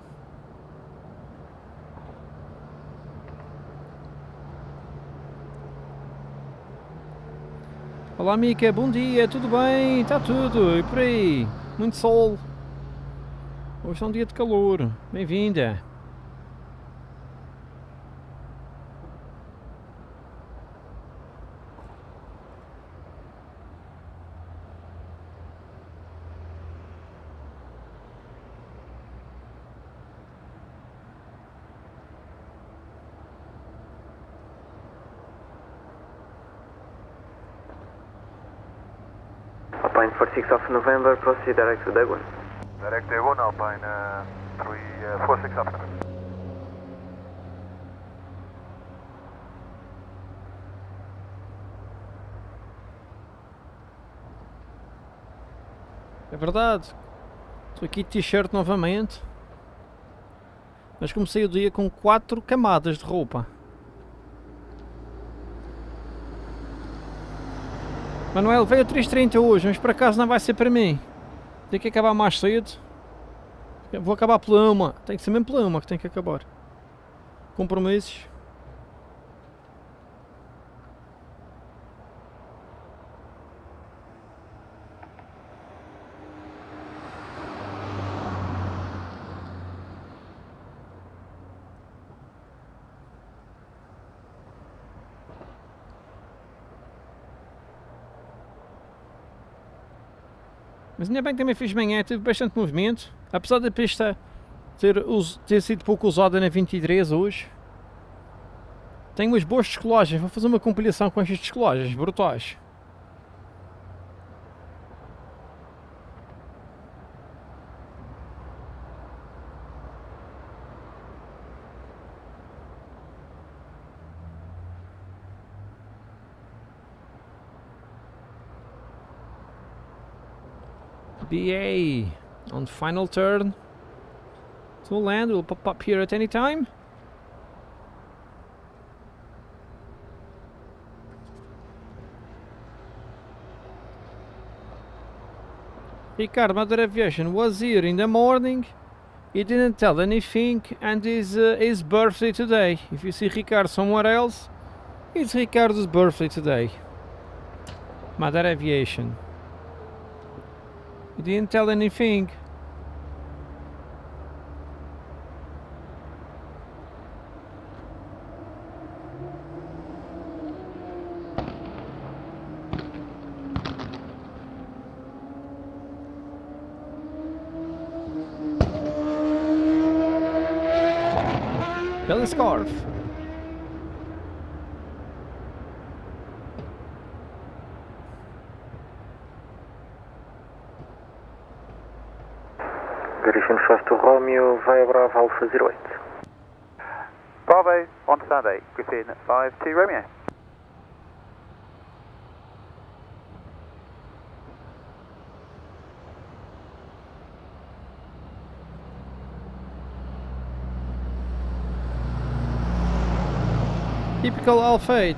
Olá Mica, bom dia, tudo bem? Está tudo, e por aí? Muito sol. Hoje é um dia de calor, bem-vinda. Alpine 46 of November, proceed direct to Dagon. Direct Dagon, Alpine 346 after. É verdade. Estou aqui de t-shirt novamente. Mas comecei o dia com 4 camadas de roupa. Manuel, veio a 3:30 hoje, mas por acaso não vai ser para mim. Tem que acabar mais cedo. Vou acabar pela 1. Tem que ser mesmo pela 1 que tem que acabar. Compromissos. Mas ainda bem que também fiz manhã, teve bastante movimento. Apesar da pista ter sido pouco usada na 23 hoje. Tenho umas boas descolagens, vou fazer uma compilação com estas descolagens brutais. BA on final turn to land, will pop up here at any time. Ricardo, Madeira Aviation was here in the morning, he didn't tell anything, and it's his birthday today. If you see Ricardo somewhere else, it's Ricardo's birthday today. Madeira Aviation. He didn't tell anything. Belly scarf. you via Bravo Alpha 08. Bravo, on stand 8, Griffin 5-2 Romeo. Typical Alpha 8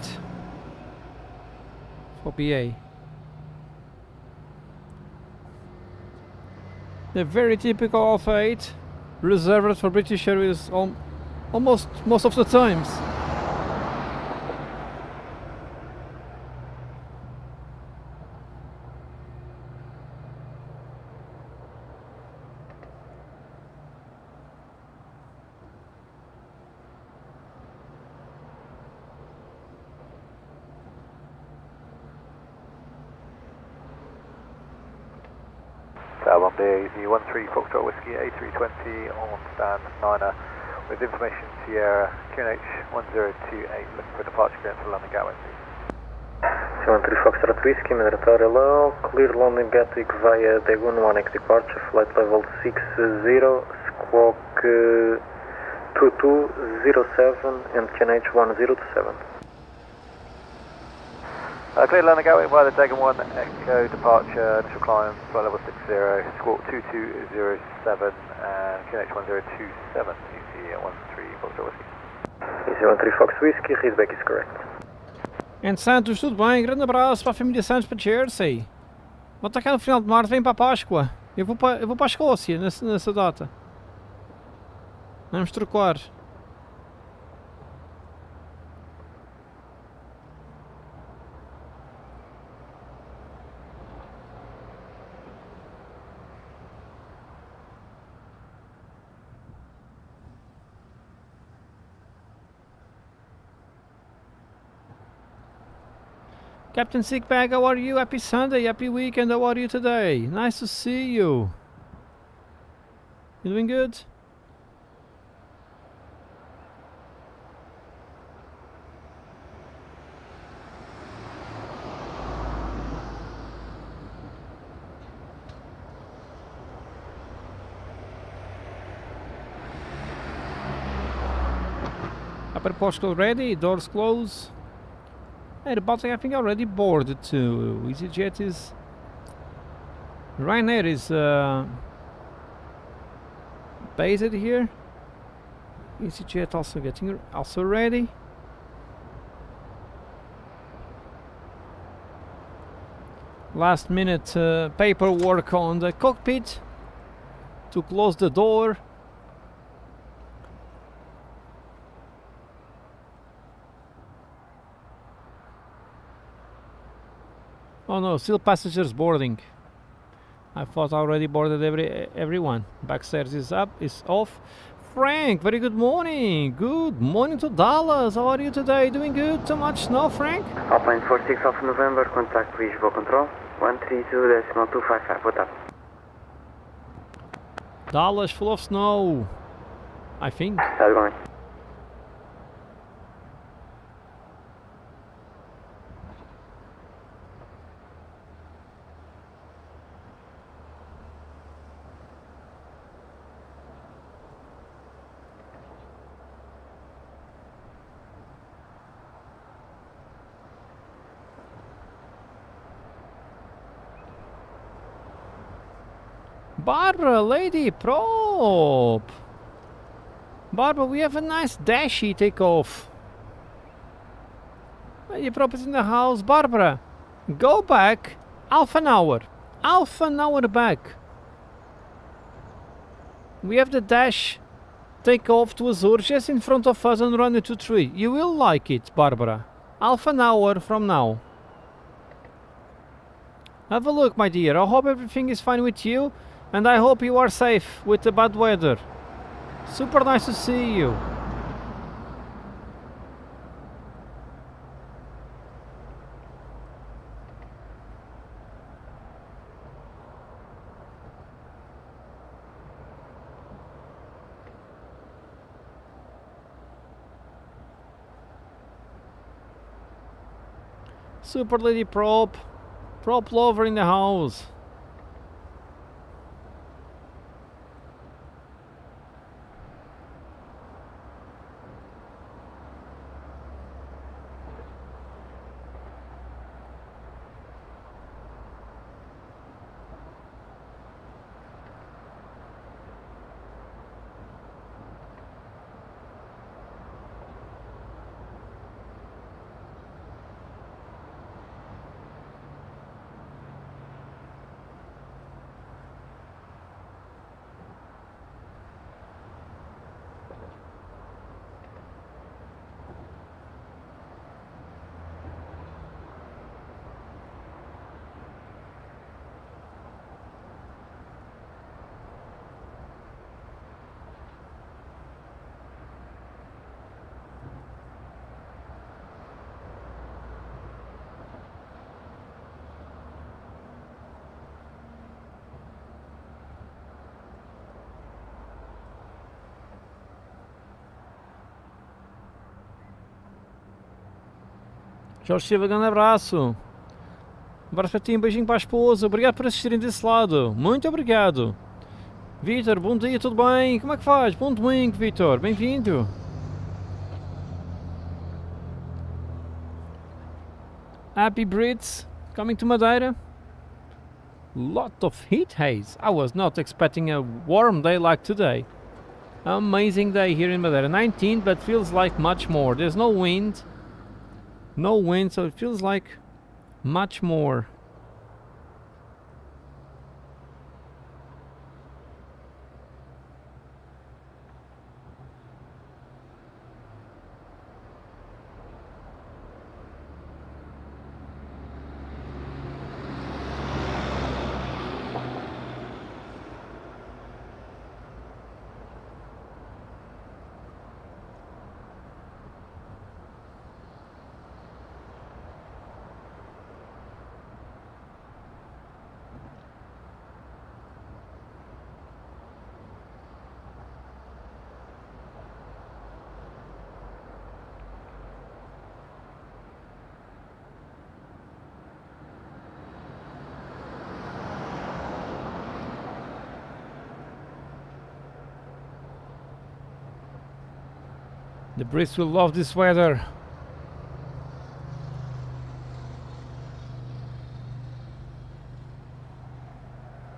for BA. The very typical Alpha 8 reserved for British Airways almost most of the times. One BA, Z13 Foxtrot Whiskey A320 on stand 9er with information Sierra QNH 1028 looking for departure clearance for London Gatwick. Z13 Foxtrot Whiskey, Madeira Tower, hello. Clear London Gatwick via Dagon 1X departure, flight level 60, squawk 2207 and QNH 1027. Clear London Gatwick via the Dagon 1 Echo departure, initial climb, flight level 60, squawk 2207 and QNH 1027, UC 13 Foxtrot Whiskey. 13 Fox Whiskey, readback is correct. Em Santos, tudo bem? Grande abraço para a família Santos para Jersey. Vou estar cá no final de março, vem para a Páscoa. Eu vou para a Escócia nessa data. Vamos trocar. Captain Sickbag, how are you? Happy Sunday, happy weekend, how are you today? Nice to see you. You doing good? Upper Portugal ready, doors close. Hey, the Baltic I think already boarded too. EasyJet is... Ryanair is based here. EasyJet also ready. Last minute paperwork on the cockpit to close the door. Oh no, still passengers boarding. I thought I already boarded everyone. Backstairs is off. Frank, very good morning. Good morning to Dallas. How are you today? Doing good? Too much snow, Frank? Alpine 46 of November, contact visual control 132.255. What up? Dallas full of snow, I think. How's it going? Barbara, lady, prop. Barbara, we have a nice dashy takeoff. Your prop is in the house. Barbara, go back half an hour. Half an hour back. We have the dash takeoff to Azure just in front of us on runway 23. You will like it, Barbara. Half an hour from now. Have a look, my dear. I hope everything is fine with you. And I hope you are safe with the bad weather. Super nice to see you. Super lady prop lover in the house. Jorge Silva, grande abraço. Um abraço para ti, um beijinho para a esposa. Obrigado por assistirem desse lado. Muito obrigado. Vitor, bom dia, tudo bem? Como é que faz? Bom domingo, Vitor. Bem-vindo. Happy Brits coming to Madeira. Lot of heat haze. I was not expecting a warm day like today. Amazing day here in Madeira. 19, but feels like much more. There's no wind. No wind, so it feels like much more. The Brits will love this weather.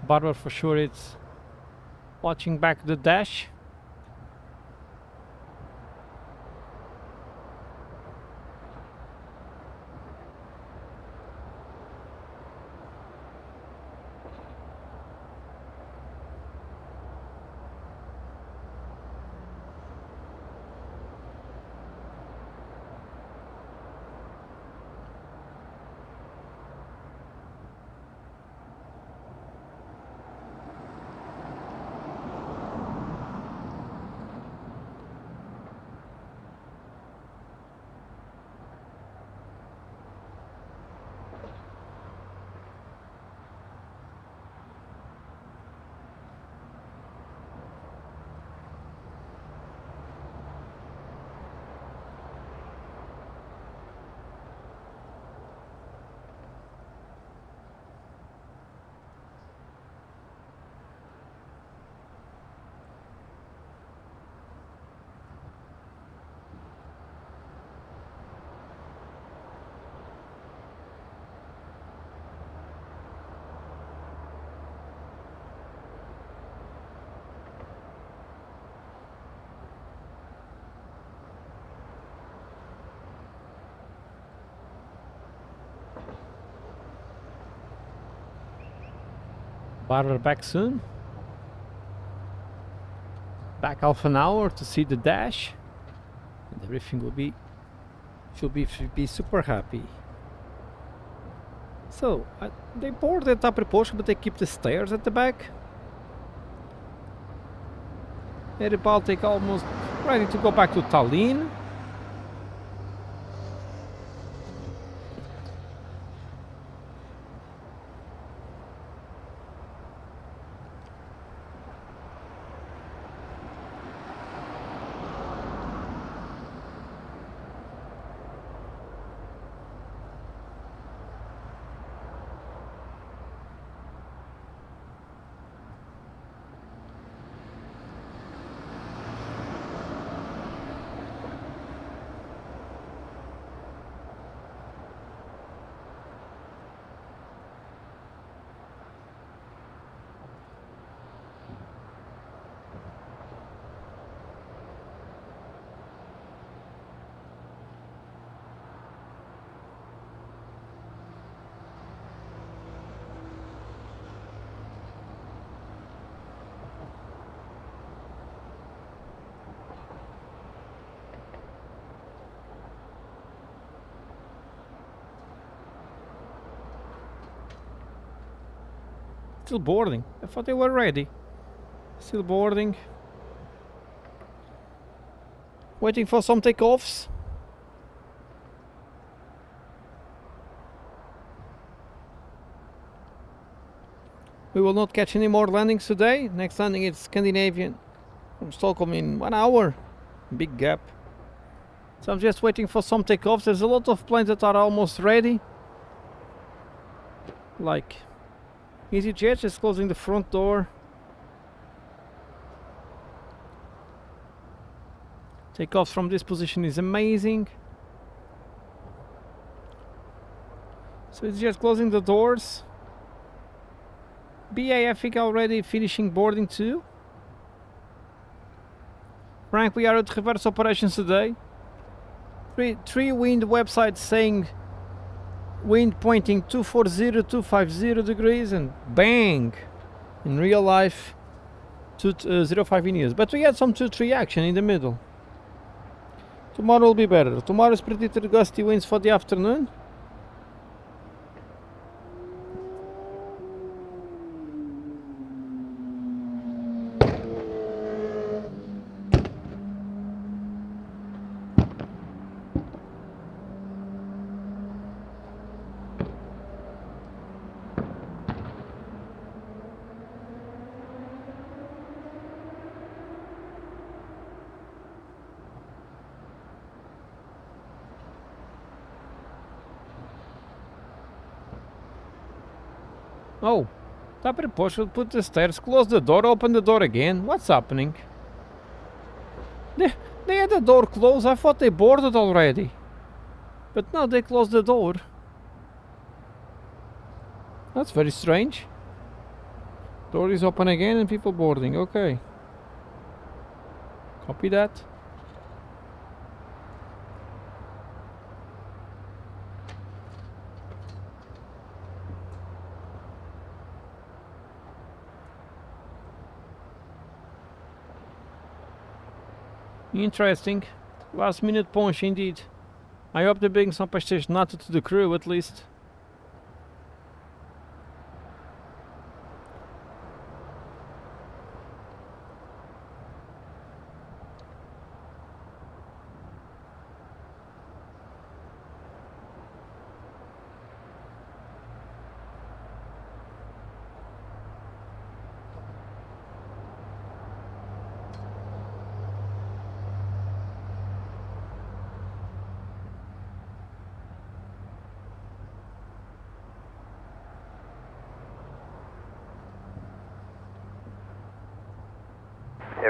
Barbara for sure it's watching back the dash. Barbara back soon. Back half an hour to see the dash, and everything will be should be super happy. So they board the upper portion, but they keep the stairs at the back. Air Baltic almost ready to go back to Tallinn. Still boarding. I thought they were ready. Still boarding. Waiting for some takeoffs. We will not catch any more landings today. Next landing is Scandinavian from Stockholm in 1 hour. Big gap. So I'm just waiting for some takeoffs. There's a lot of planes that are almost ready. Like EasyJet just closing the front door. Takeoffs from this position is amazing. So it's just closing the doors. BA, I think already finishing boarding too. Frank, we are at reverse operations today. Three wind websites saying wind pointing 240, 250 degrees, and bang! In real life, 05 in years. But we had some 2-3 action in the middle. Tomorrow will be better. Tomorrow is predicted gusty winds for the afternoon. Oh, Top Report should put the stairs, close the door, open the door again. What's happening? They had the door closed. I thought they boarded already. But now they closed the door. That's very strange. Door is open again and people boarding. Okay. Copy that. Interesting. Last minute punch indeed. I hope they bring some passionata to the crew at least.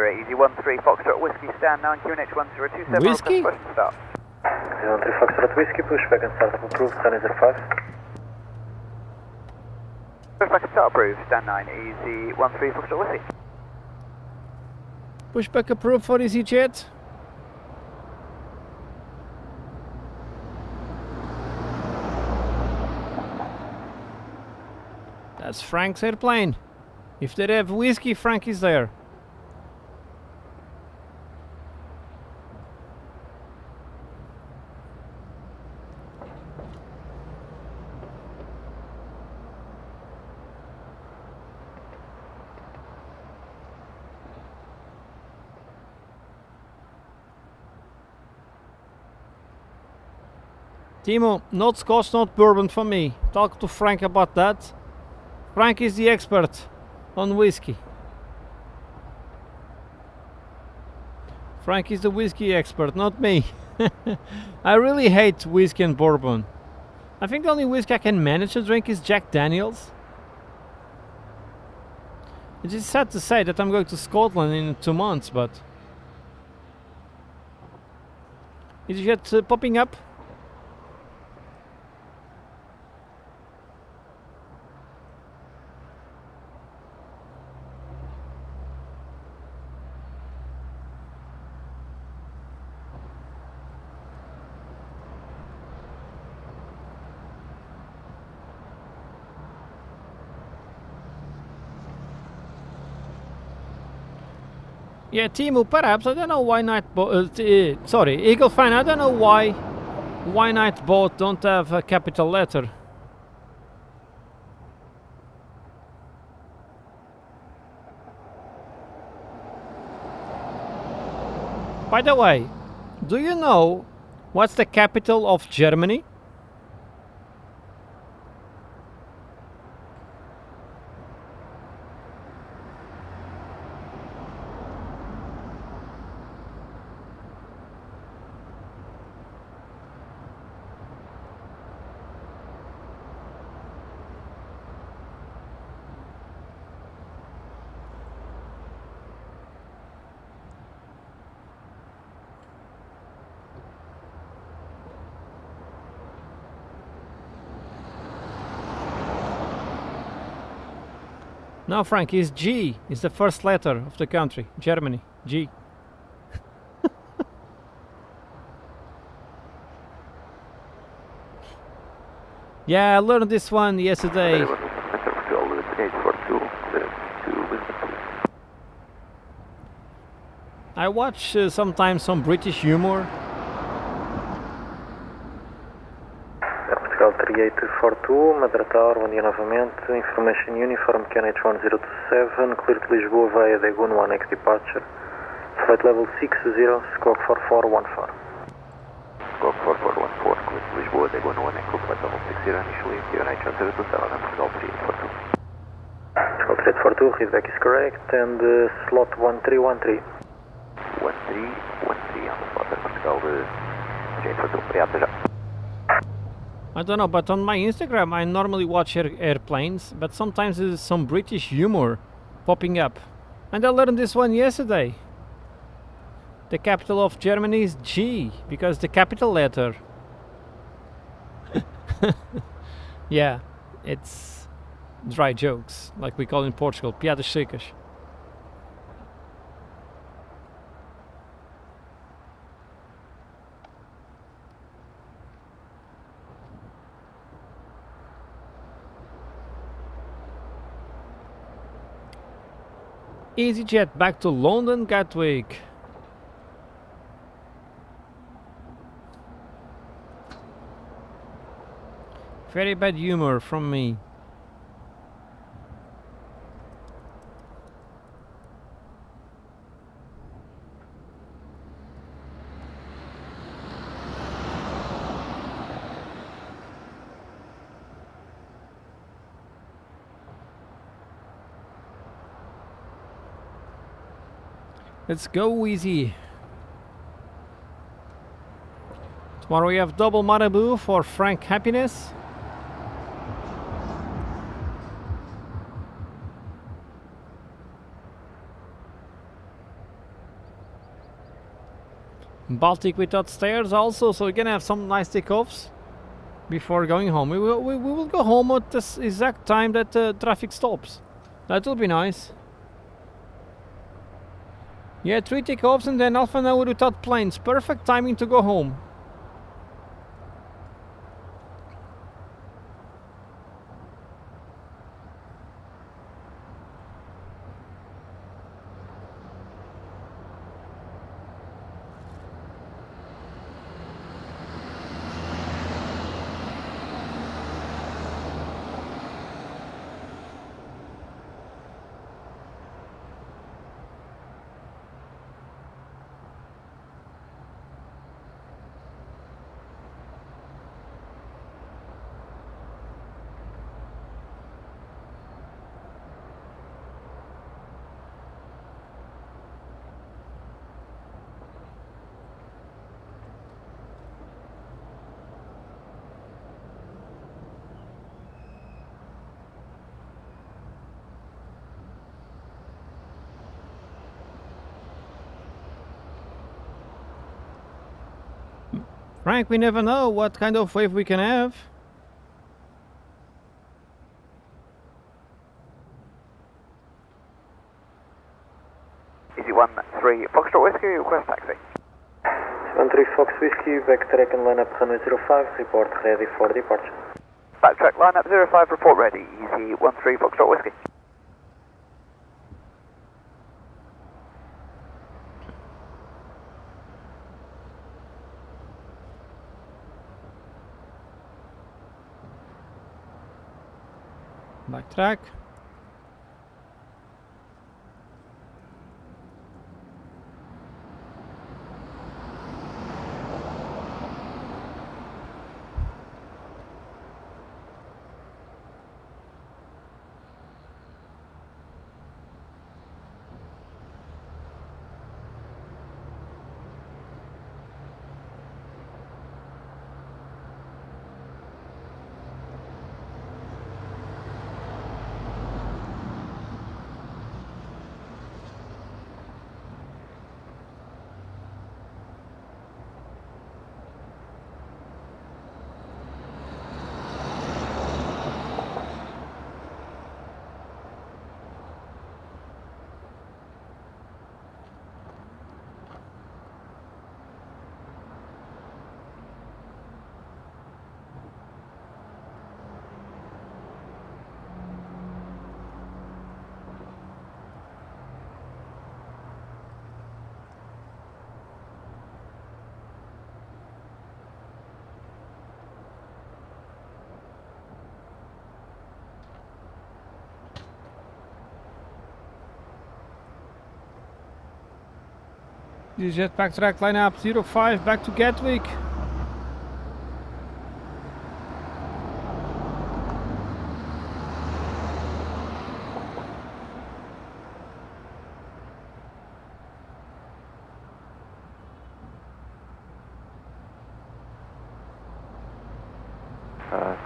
Easy 13 Foxtrot Whiskey, stand 9 QNH 1027. Whiskey? Start. 13 Foxtrot Whiskey, pushback and startup approved, sun is 5. Pushback and start approved, stand 9, Easy 13 Foxtrot Whiskey. Pushback approved for EasyJet. That's Frank's airplane. If they have whiskey, Frank is there. Timo, not Scotch, not bourbon for me. Talk to Frank about that. Frank is the expert on whiskey. Frank is the whiskey expert, not me. I really hate whiskey and bourbon. I think the only whiskey I can manage to drink is Jack Daniels. It is sad to say that I'm going to Scotland in 2 months, but... Is it yet popping up? Yeah, Timu, perhaps. I don't know why sorry, Eagle Fan, I don't know why Night Boat don't have a capital letter. By the way, do you know what's the capital of Germany? No, Frank, it's G. It's the first letter of the country, Germany. G. Yeah, I learned this one yesterday. I watch sometimes some British humor. Portugal 3842, Madeira Tower, bom dia novamente. Information Uniform, QNH1027, clear to Lisboa via Dagon 1X departure. Flight level 60, squawk 4414. Squawk 4414, clear to Lisboa, Dagon 1X, flight level 60, initially QNH1027, Portugal 3842. Portugal 3842, feedback is correct, and slot 1313. 1313 on the slot at Portugal 3842, obrigado, até já. I don't know, but on my Instagram I normally watch airplanes, but sometimes there's some British humor popping up. And I learned this one yesterday. The capital of Germany is G, because the capital letter. Yeah, it's dry jokes, like we call in Portugal, piadas secas. EasyJet back to London Gatwick. Very bad humor from me. Let's go easy. Tomorrow we have double Marabu for Frank happiness. Baltic without stairs also, so we're gonna have some nice takeoffs before going home. We will go home at the exact time that the traffic stops. That will be nice. Yeah, 3 takeoffs and then half an hour without planes. Perfect timing to go home. Frank, we never know what kind of wave we can have. Easy 13 Foxtrot Whiskey, request taxi. 13 Fox Whiskey, backtrack and line up runway 05, report ready for departure. Backtrack, line up 05, report ready. Easy 13 Foxtrot Whiskey. Backtrack. This jetpack track line up 05 back to Gatwick.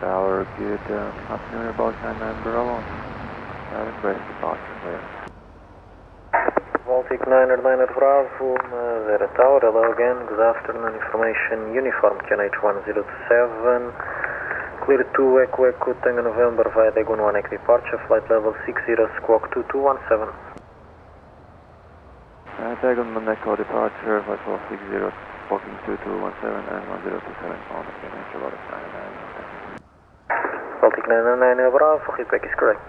Tower, good afternoon, about 99 Bravo. Embrace departure there. Baltic 99 Bravo, Madeira Tower, hello again, good afternoon, information, uniform QNH1027, clear to Echo Echo Tango November via Dagon 1 Echo departure, flight level 60 squawk 2217. Dagon 1 Echo departure, flight level 60 squawking 2217 and 1027 on the QNH Baltic 99. Baltic 99 Bravo, feedback is correct.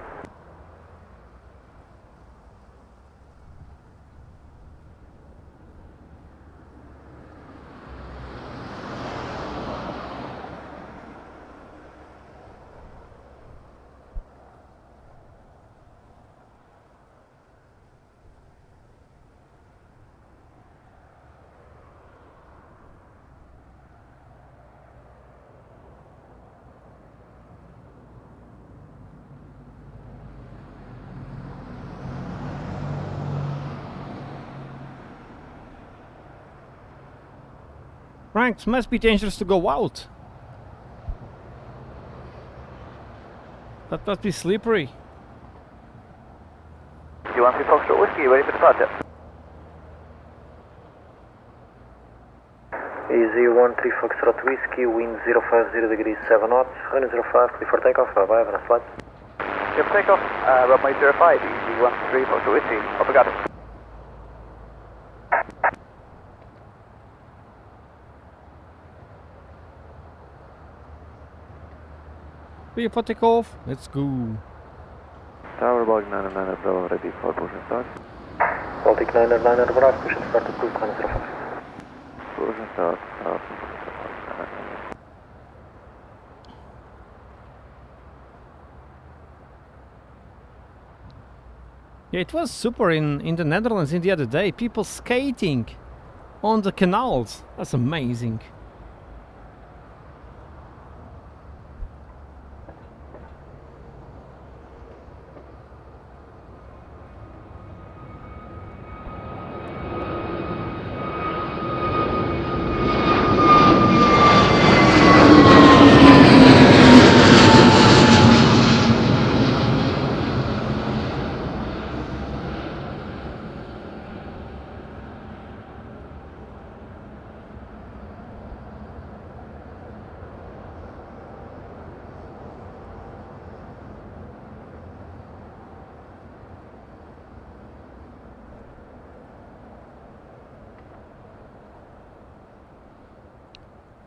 Frank, must be dangerous to go out. That must be slippery. You want to Foxtrot Whiskey, ready for departure? Easy 13 Foxtrot Whiskey, wind 050 degrees 7 knots, runway 05, clear for takeoff, bye bye, have a nice flight. Clear for takeoff, runway 05, easy 13 Foxtrot Whiskey, obrigado. Clear for takeoff. Let's go. Tower Baltic 99 Bravo, ready for push and start. Baltic 99 Bravo, push and start approved 105. Push and start, Yeah, it was super in the Netherlands in the other day. People skating on the canals. That's amazing.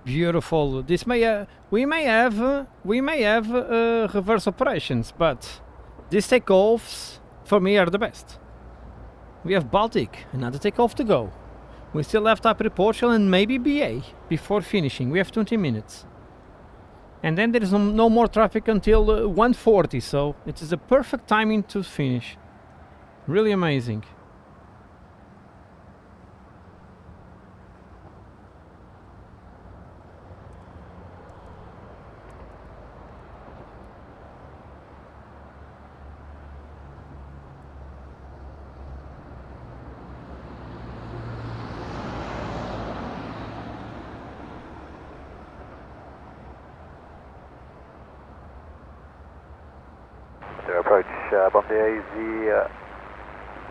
Beautiful. This may we may have reverse operations, but these takeoffs for me are the best. We have Baltic, another takeoff to go. We still have Type Portugal and maybe BA before finishing. We have 20 minutes, and then there is no more traffic until 1:40. So it is a perfect timing to finish. Really amazing. approach Bombay AZ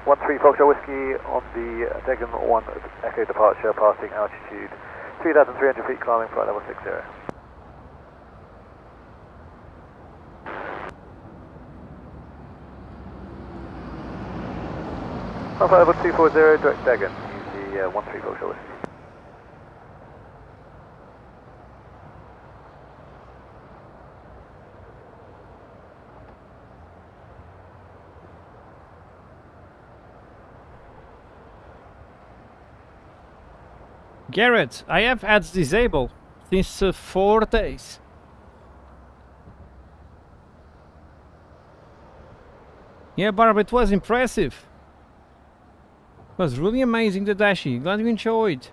13 Foxtrot Whiskey on the Dagon 1 Echo departure, passing altitude 3,300 feet, climbing flight level 60. Flight level 240, direct Dagon, use the 13 Foxtrot Whiskey. Garrett, I have ads disabled since 4 days. Yeah, Barb, it was impressive. was really amazing, the Dashi. Glad you enjoyed.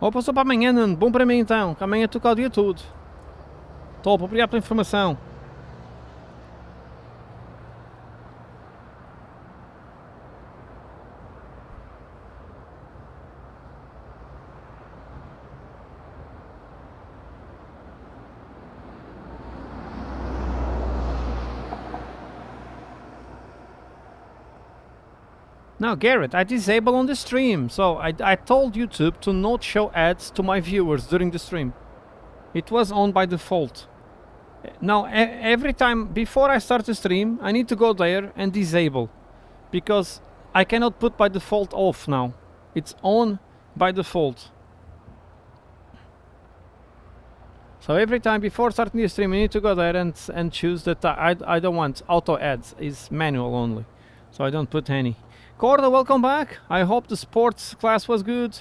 Ou passou para amanhã, Nuno. Bom para mim então, que amanhã estou cá o dia todo. Top, obrigado pela informação. Now Garrett, I disable on the stream, so I told YouTube to not show ads to my viewers during the stream. It was on by default. Now every time before I start the stream, I need to go there and disable, because I cannot put by default off now. It's on by default. So every time before starting the stream, I need to go there and choose that I don't want auto ads. It's manual only, so I don't put any. Corda, welcome back. I hope the sports class was good.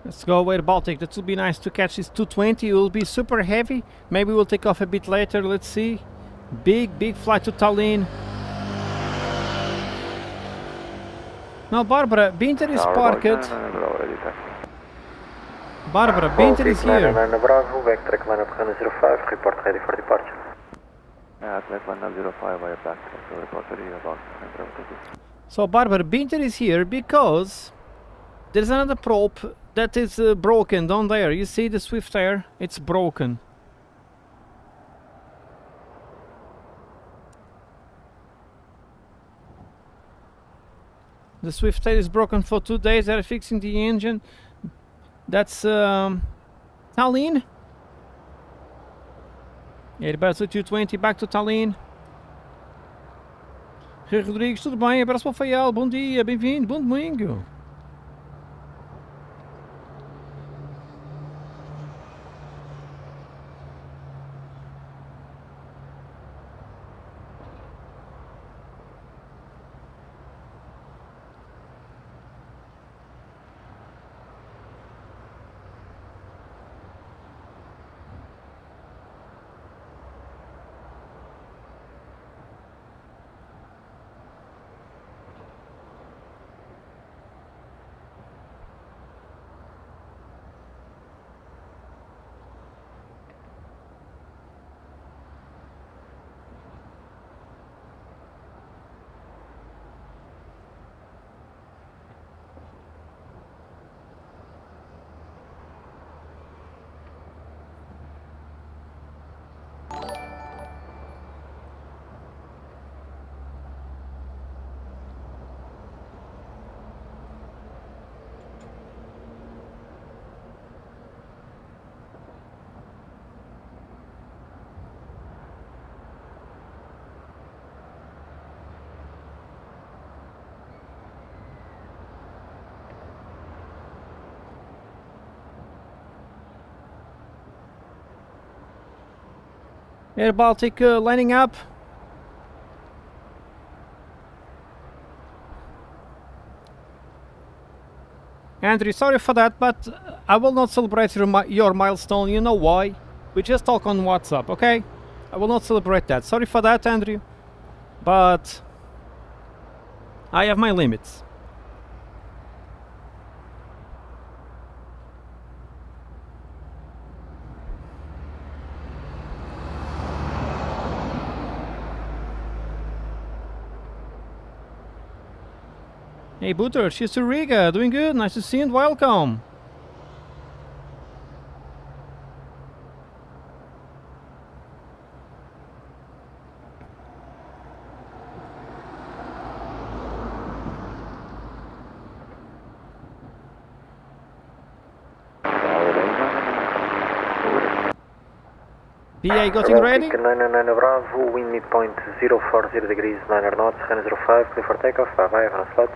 Let's go away Baltic. That will be nice to catch this 220. It will be super heavy. Maybe we'll take off a bit later. Let's see. Big flight to Tallinn. Now Barbara, Binter is parked. Barbara, Binter is here. Bravo, backtrack line of 105, report ready for departure. Track line 05 via back, so report ready about. So Barbara, Binter is here because there's another prop that is broken down there. You see the Swift Air? It's broken. The Swift Air is broken for 2 days. They're fixing the engine. That's Tallinn. Airbus 220 back to Tallinn. Rodrigues, tudo bem? Abraço para o Faial. Bom dia, bem-vindo. Bom domingo. Air Baltic lining up. Andrew, sorry for that, but I will not celebrate your milestone. You know why? We just talk on WhatsApp, okay? I will not celebrate that. Sorry for that, Andrew. But I have my limits. Hey Booter, cheers to Riga, doing good, nice to see you and welcome. PA getting ready? 999 Bravo, wind midpoint 040 degrees, 9 knots, 05, clear for takeoff, 55 on a slot.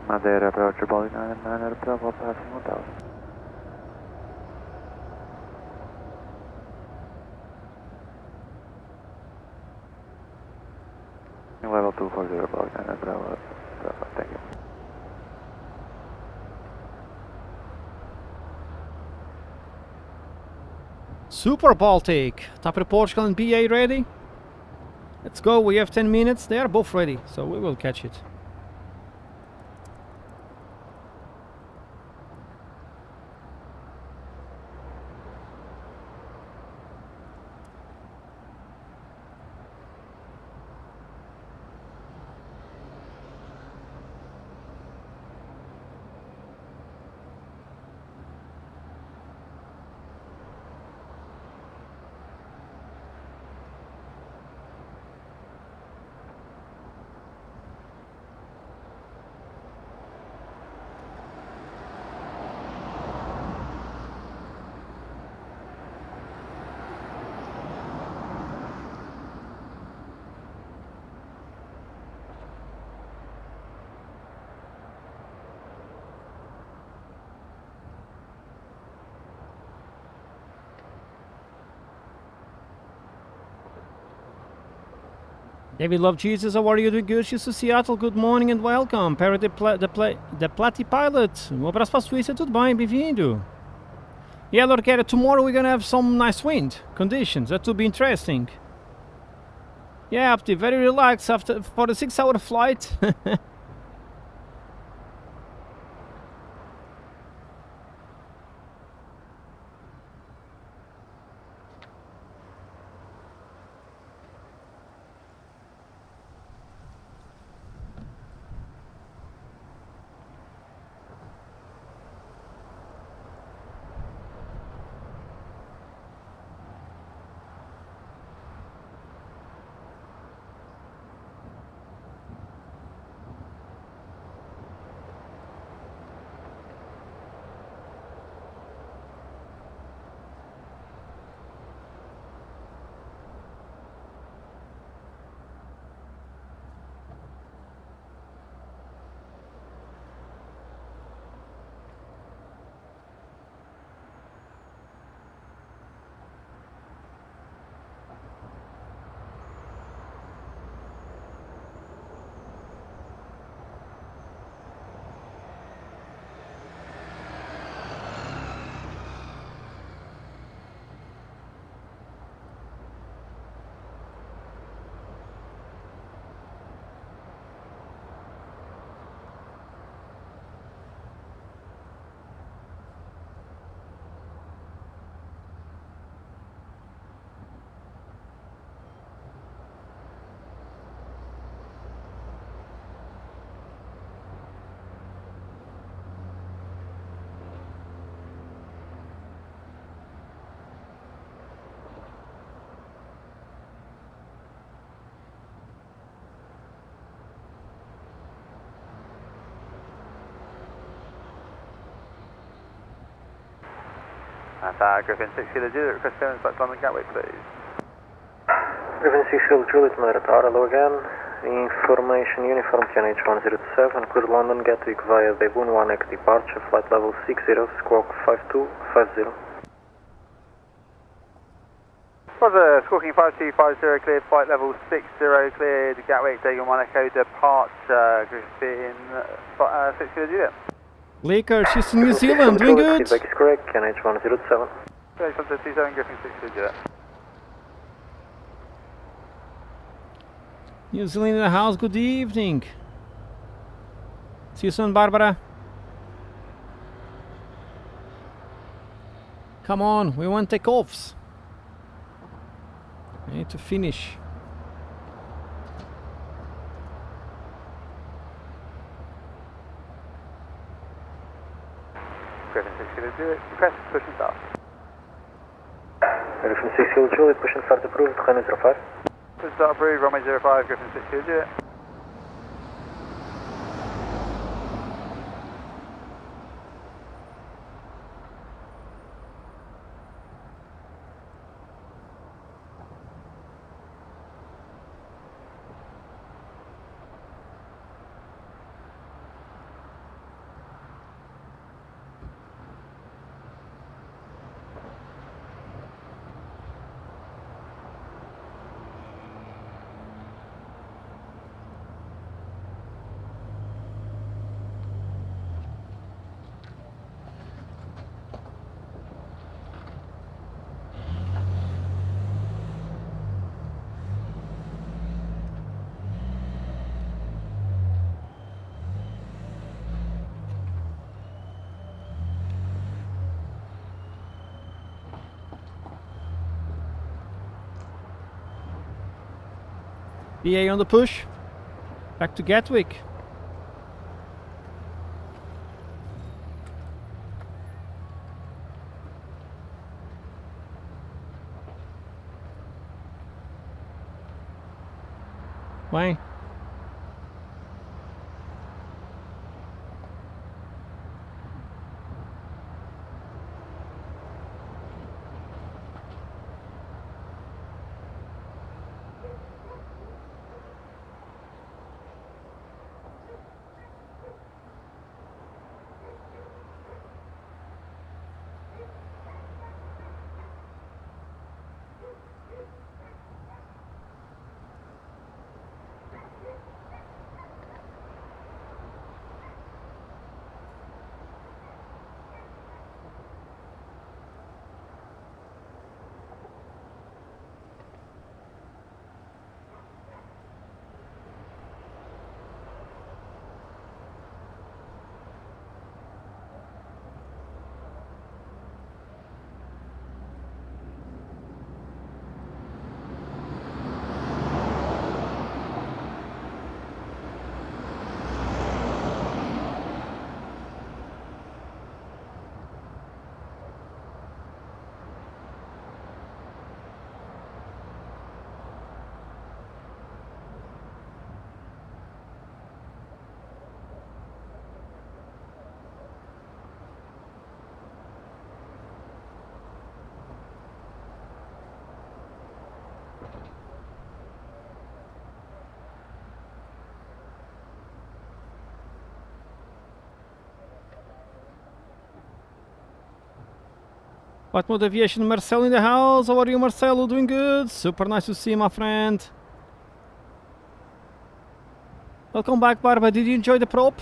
Madeira approach, Bali 99 Bravo, passing 1000. Level 240, Bali 99 Bravo, thank you. Super Baltic, Tapper Portugal and BA ready? Let's go, we have 10 minutes, they are both ready, so we will catch it. David Love Jesus, how are you doing? Good. She's to Seattle, good morning and welcome. Perry the Platy Pilot. Um abraço para a Suíça, tudo bem? Bem-vindo. Yeah, Lord Garrett, tomorrow we're gonna have some nice wind conditions. That will be interesting. Yeah, Apti, very relaxed for the 6-hour flight. That's Griffin 6 Kilo Juliet, request clearance back to London Gatwick, please. Griffin 6 Kilo Juliet, Madeira Tower, hello again. Information uniform QNH 107, clear London Gatwick via Debun 1X departure, flight level 60, squawk 5250. Roger, squawking 5250, cleared flight level 60, cleared Gatwick, Dagon 1 Echo, departure, Griffin 6 Kilo Juliet. Lakers, she's in New Zealand, doing good. Feedback is correct, QNH 107. Okay, 27, Griffin 6 Kilo Juliet. New Zealand in the house, good evening. See you soon, Barbara. Come on, we want takeoffs. I need to finish. Griffin 6 Kilo Juliet, request push and start. Griffin 6 Kilo Juliet, push and start approved, Runway 05. Push start approved, Runway 05, Griffin 6 Kilo Juliet. PA on the push. Back to Gatwick. Why? What motivation, Marcel in the house? How are you, Marcelo? Doing good? Super nice to see you, my friend. Welcome back, Barbara. Did you enjoy the prop?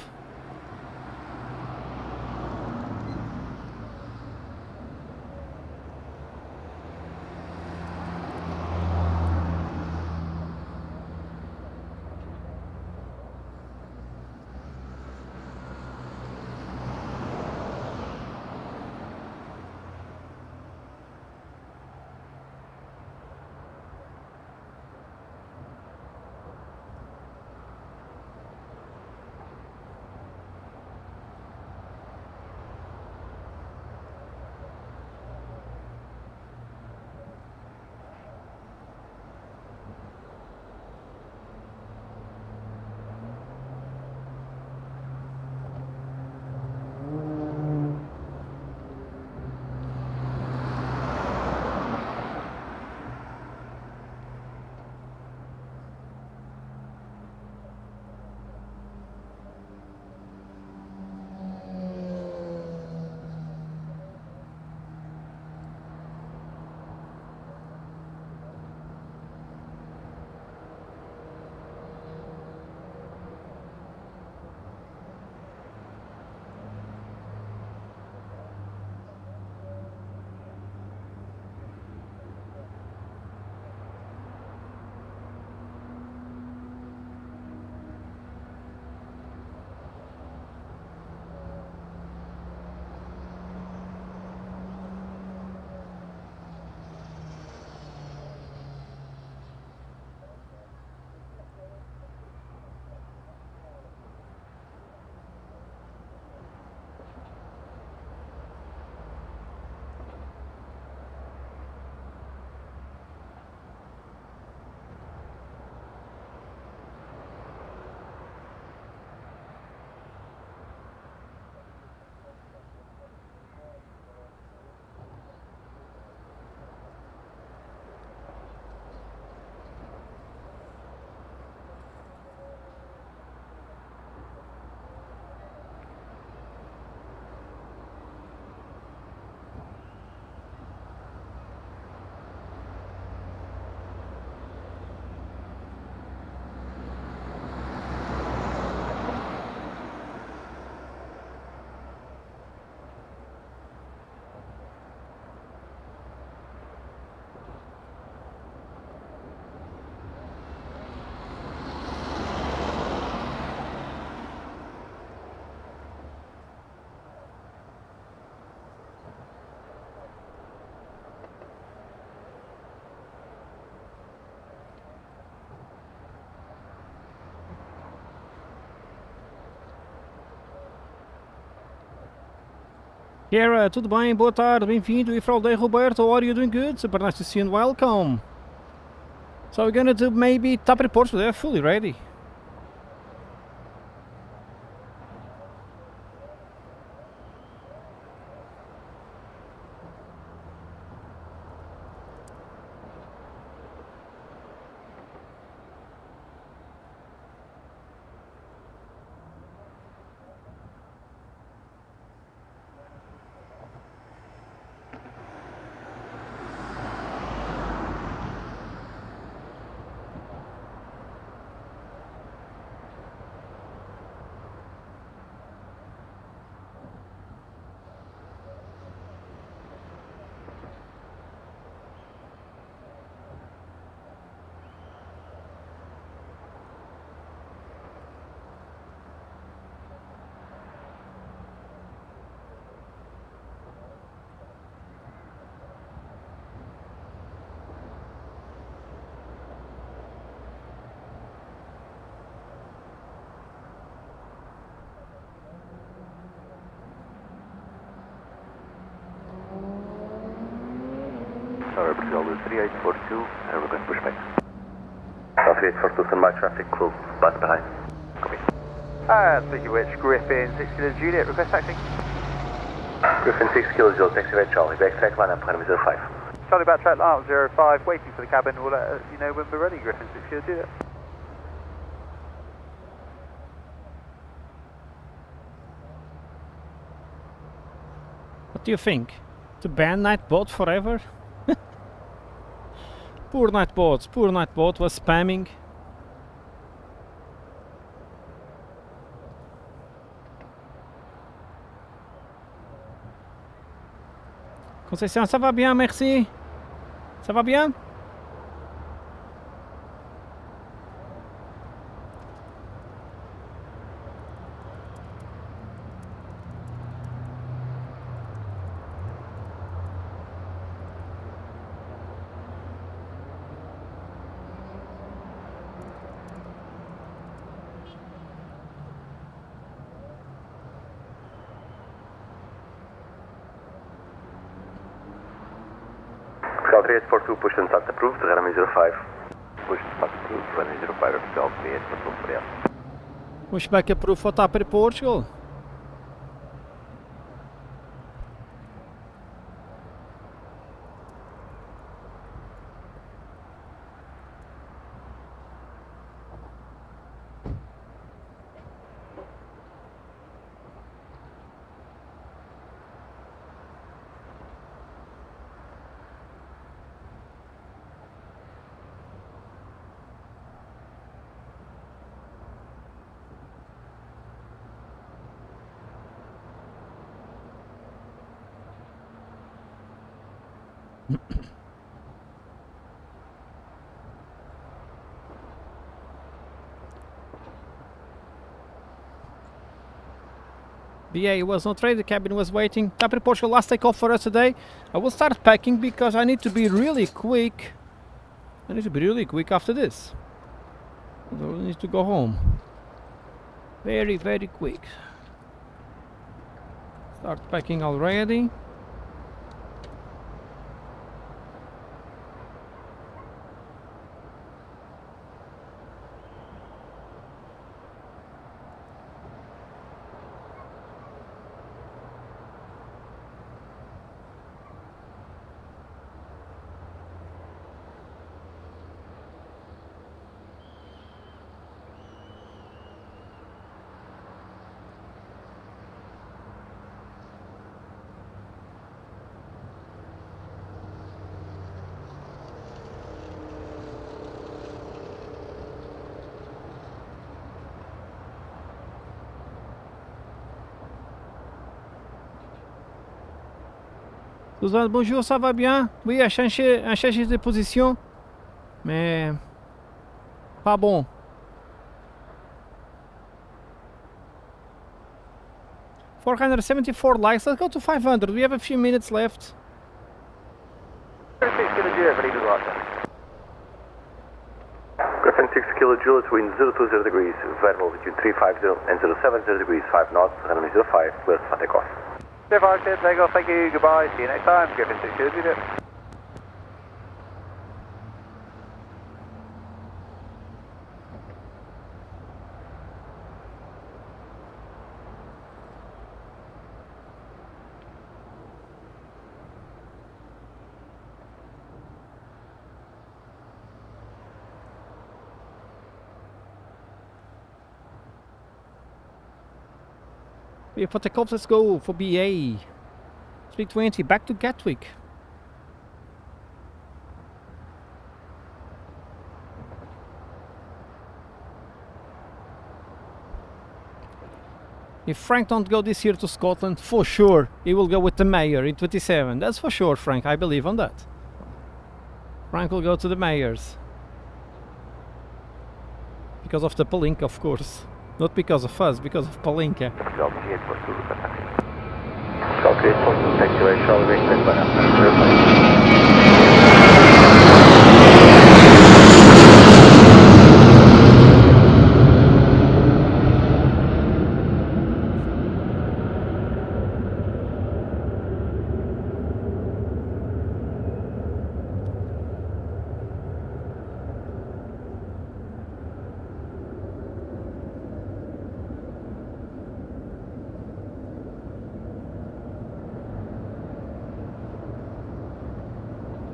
Kiera, tudo bem? Boa tarde, bem-vindo. E Fraude Roberto, how are you doing good? Super nice to see you and welcome. So we're gonna do maybe TAP reports, they're fully ready. Tower Brazil 3842, and we're going to push back. 3842, stand by traffic, close, bus behind. Copy. Speaking of which, Griffin 6 Kilo Juliet, request taxi. Griffin 6 Kilo Juliet, taxi right Charlie, backtrack line up, runway 05. Charlie backtrack line 05, waiting for the cabin, we'll let you know when we're ready, Griffin 6 Kilo Juliet. What do you think? To ban Nightbot forever? Poor Nightbot was spamming. Concession, ça va bien, merci. Ça va bien? Scout 3842, push and start approved, runway 05. Push and start approved, runway 05, Scout 3842, Push back approved for TAP Portugal. BA was not ready, the cabin was waiting. TAP Portugal, last takeoff for us today. I will start packing because I need to be really quick. I need to be really quick after this. I need to go home. Very, very quick. Start packing already. Suzanne, bonjour, ça va bien? Oui, à changer de position, mais pas bon. $474 likes. Let's go to 500. We have a few minutes left. 6 Kilo Juliet, ready to departure. Griffin 6 Kilo Juliet, wind 020 degrees, variable between 350 and 070 degrees, 5 knots, runway 05, clear for takeoff. 5 clear, take off, thank you, goodbye, see you next time, Griffin 6 good, you do. Yeah, for the cops, let's go for BA. 320, back to Gatwick. If Frank don't go this year to Scotland, for sure he will go with the mayor in 27. That's for sure, Frank. I believe on that. Frank will go to the mayors. Because of the Palinka, of course. Not because of us, because of Palinka.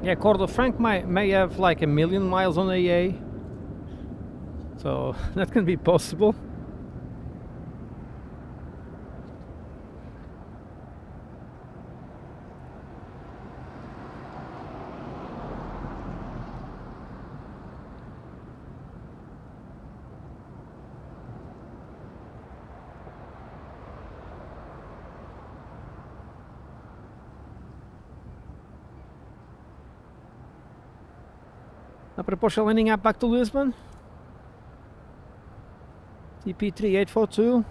Yeah, Cordo Frank may have like 1 million miles on AA. So that can be possible. A proportional landing up back to Lisbon. TP3842.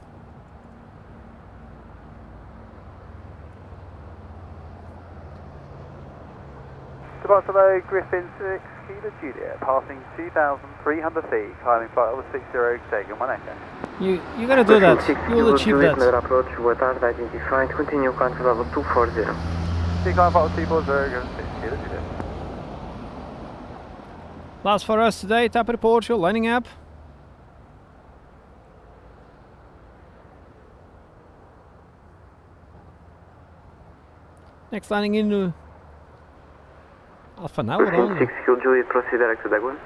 Departure low, Griffin 6 Kilo Juliet, passing 2,300 feet, climbing flight over 60, taking 1 echo. You're gonna do that. You will achieve that. Madeira approach, boa tarde, identified, continue contact level 240. See climb flight 240, Griffin 6 Kilo Juliet. Last for us today, Tapper Portugal, lining up. Next landing in half an hour only. 6 Kilo Juliet, proceed direct to Dagon.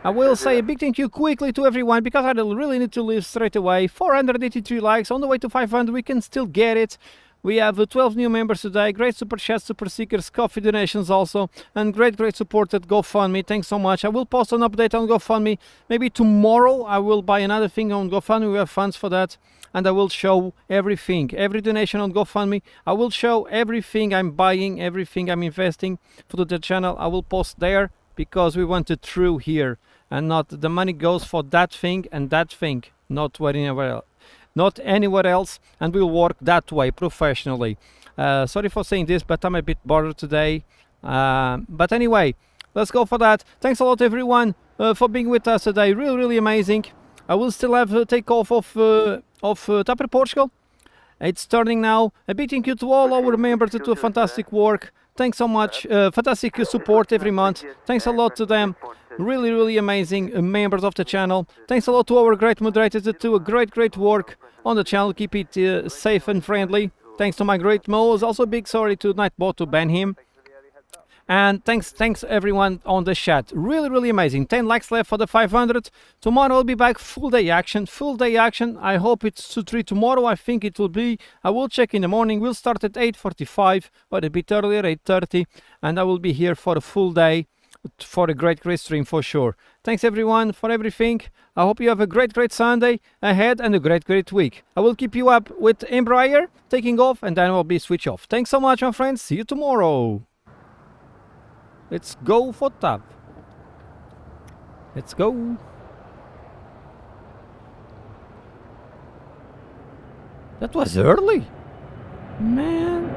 I will say a big thank you quickly to everyone because I really need to leave straight away. 483 likes, on the way to 500, we can still get it. We have 12 new members today, great super chats, super seekers, coffee donations also, and great support at GoFundMe. Thanks so much. I will post an update on GoFundMe. Maybe tomorrow I will buy another thing on GoFundMe. We have funds for that. And I will show everything, every donation on GoFundMe. I will show everything I'm buying, everything I'm investing for the channel. I will post there because we want it true here. And not the money goes for that thing and that thing, not anywhere else. Not anywhere else, and we'll work that way professionally. Sorry for saying this, but I'm a bit bored today. But anyway, let's go for that. Thanks a lot, everyone, for being with us today. Really amazing. I will still have a takeoff of Tapper Portugal. It's turning now. A big thank you to all our members that do fantastic work. Thanks so much. Fantastic support every month. Thanks a lot to them. Really amazing members of the channel. Thanks a lot to our great moderators that do a great work on the channel. Keep it safe and friendly. Thanks to my great Mo's. Also big sorry to Nightbot to ban him. And thanks everyone on the chat. Really amazing. 10 likes left for the 500. Tomorrow I'll be back, full day action. I hope it's 2-3 tomorrow. I think it will be. I will check in the morning. We'll start at 8:45 or a bit earlier, 8:30, and I will be here for a full day for a great stream for sure. Thanks everyone for everything. I hope you have a great Sunday ahead and a great week. I will keep you up with Embraer taking off, and then I'll be switch off. Thanks so much, my friends. See you tomorrow. Let's go for TAP. Let's go. That was early. Man.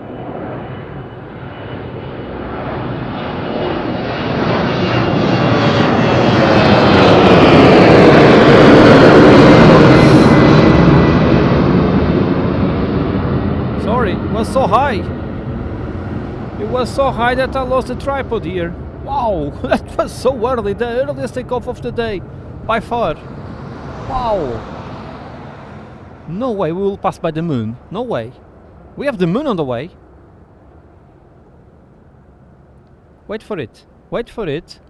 Sorry. high. It was so high that I lost the tripod here. Wow, that was so early. The earliest takeoff of the day, by far. Wow. No way we will pass by the moon. No way. We have the moon on the way. Wait for it. Wait for it.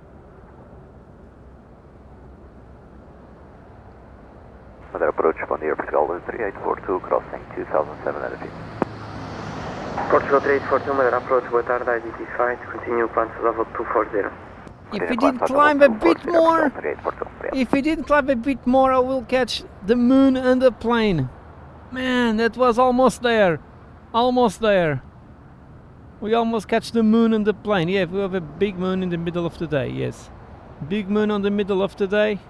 Madeira approach from the Portugal 3842 crossing 2700 feet. Portugal 3842, Madeira approach, boa tarde, identified, continue plan to level 240. If we didn't climb a bit more, if we didn't climb a bit more, I will catch the moon and the plane. Man, that was almost there. Almost there. We almost catch the moon and the plane. Yeah, we have a big moon in the middle of the day, yes. Big moon on the middle of the day.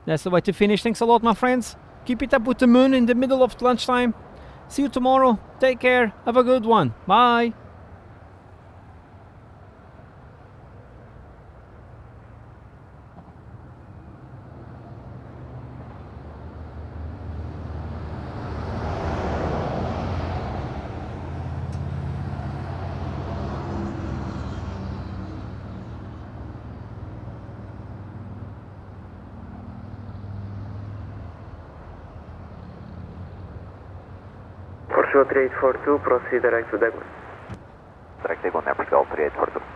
That's the way to finish. Thanks a lot, my friends. Keep it up with the moon in the middle of lunchtime. See you tomorrow. Take care. Have a good one. Bye. Portugal 3842, proceed direct to Dagon. Direct Dagon, Portugal 3842.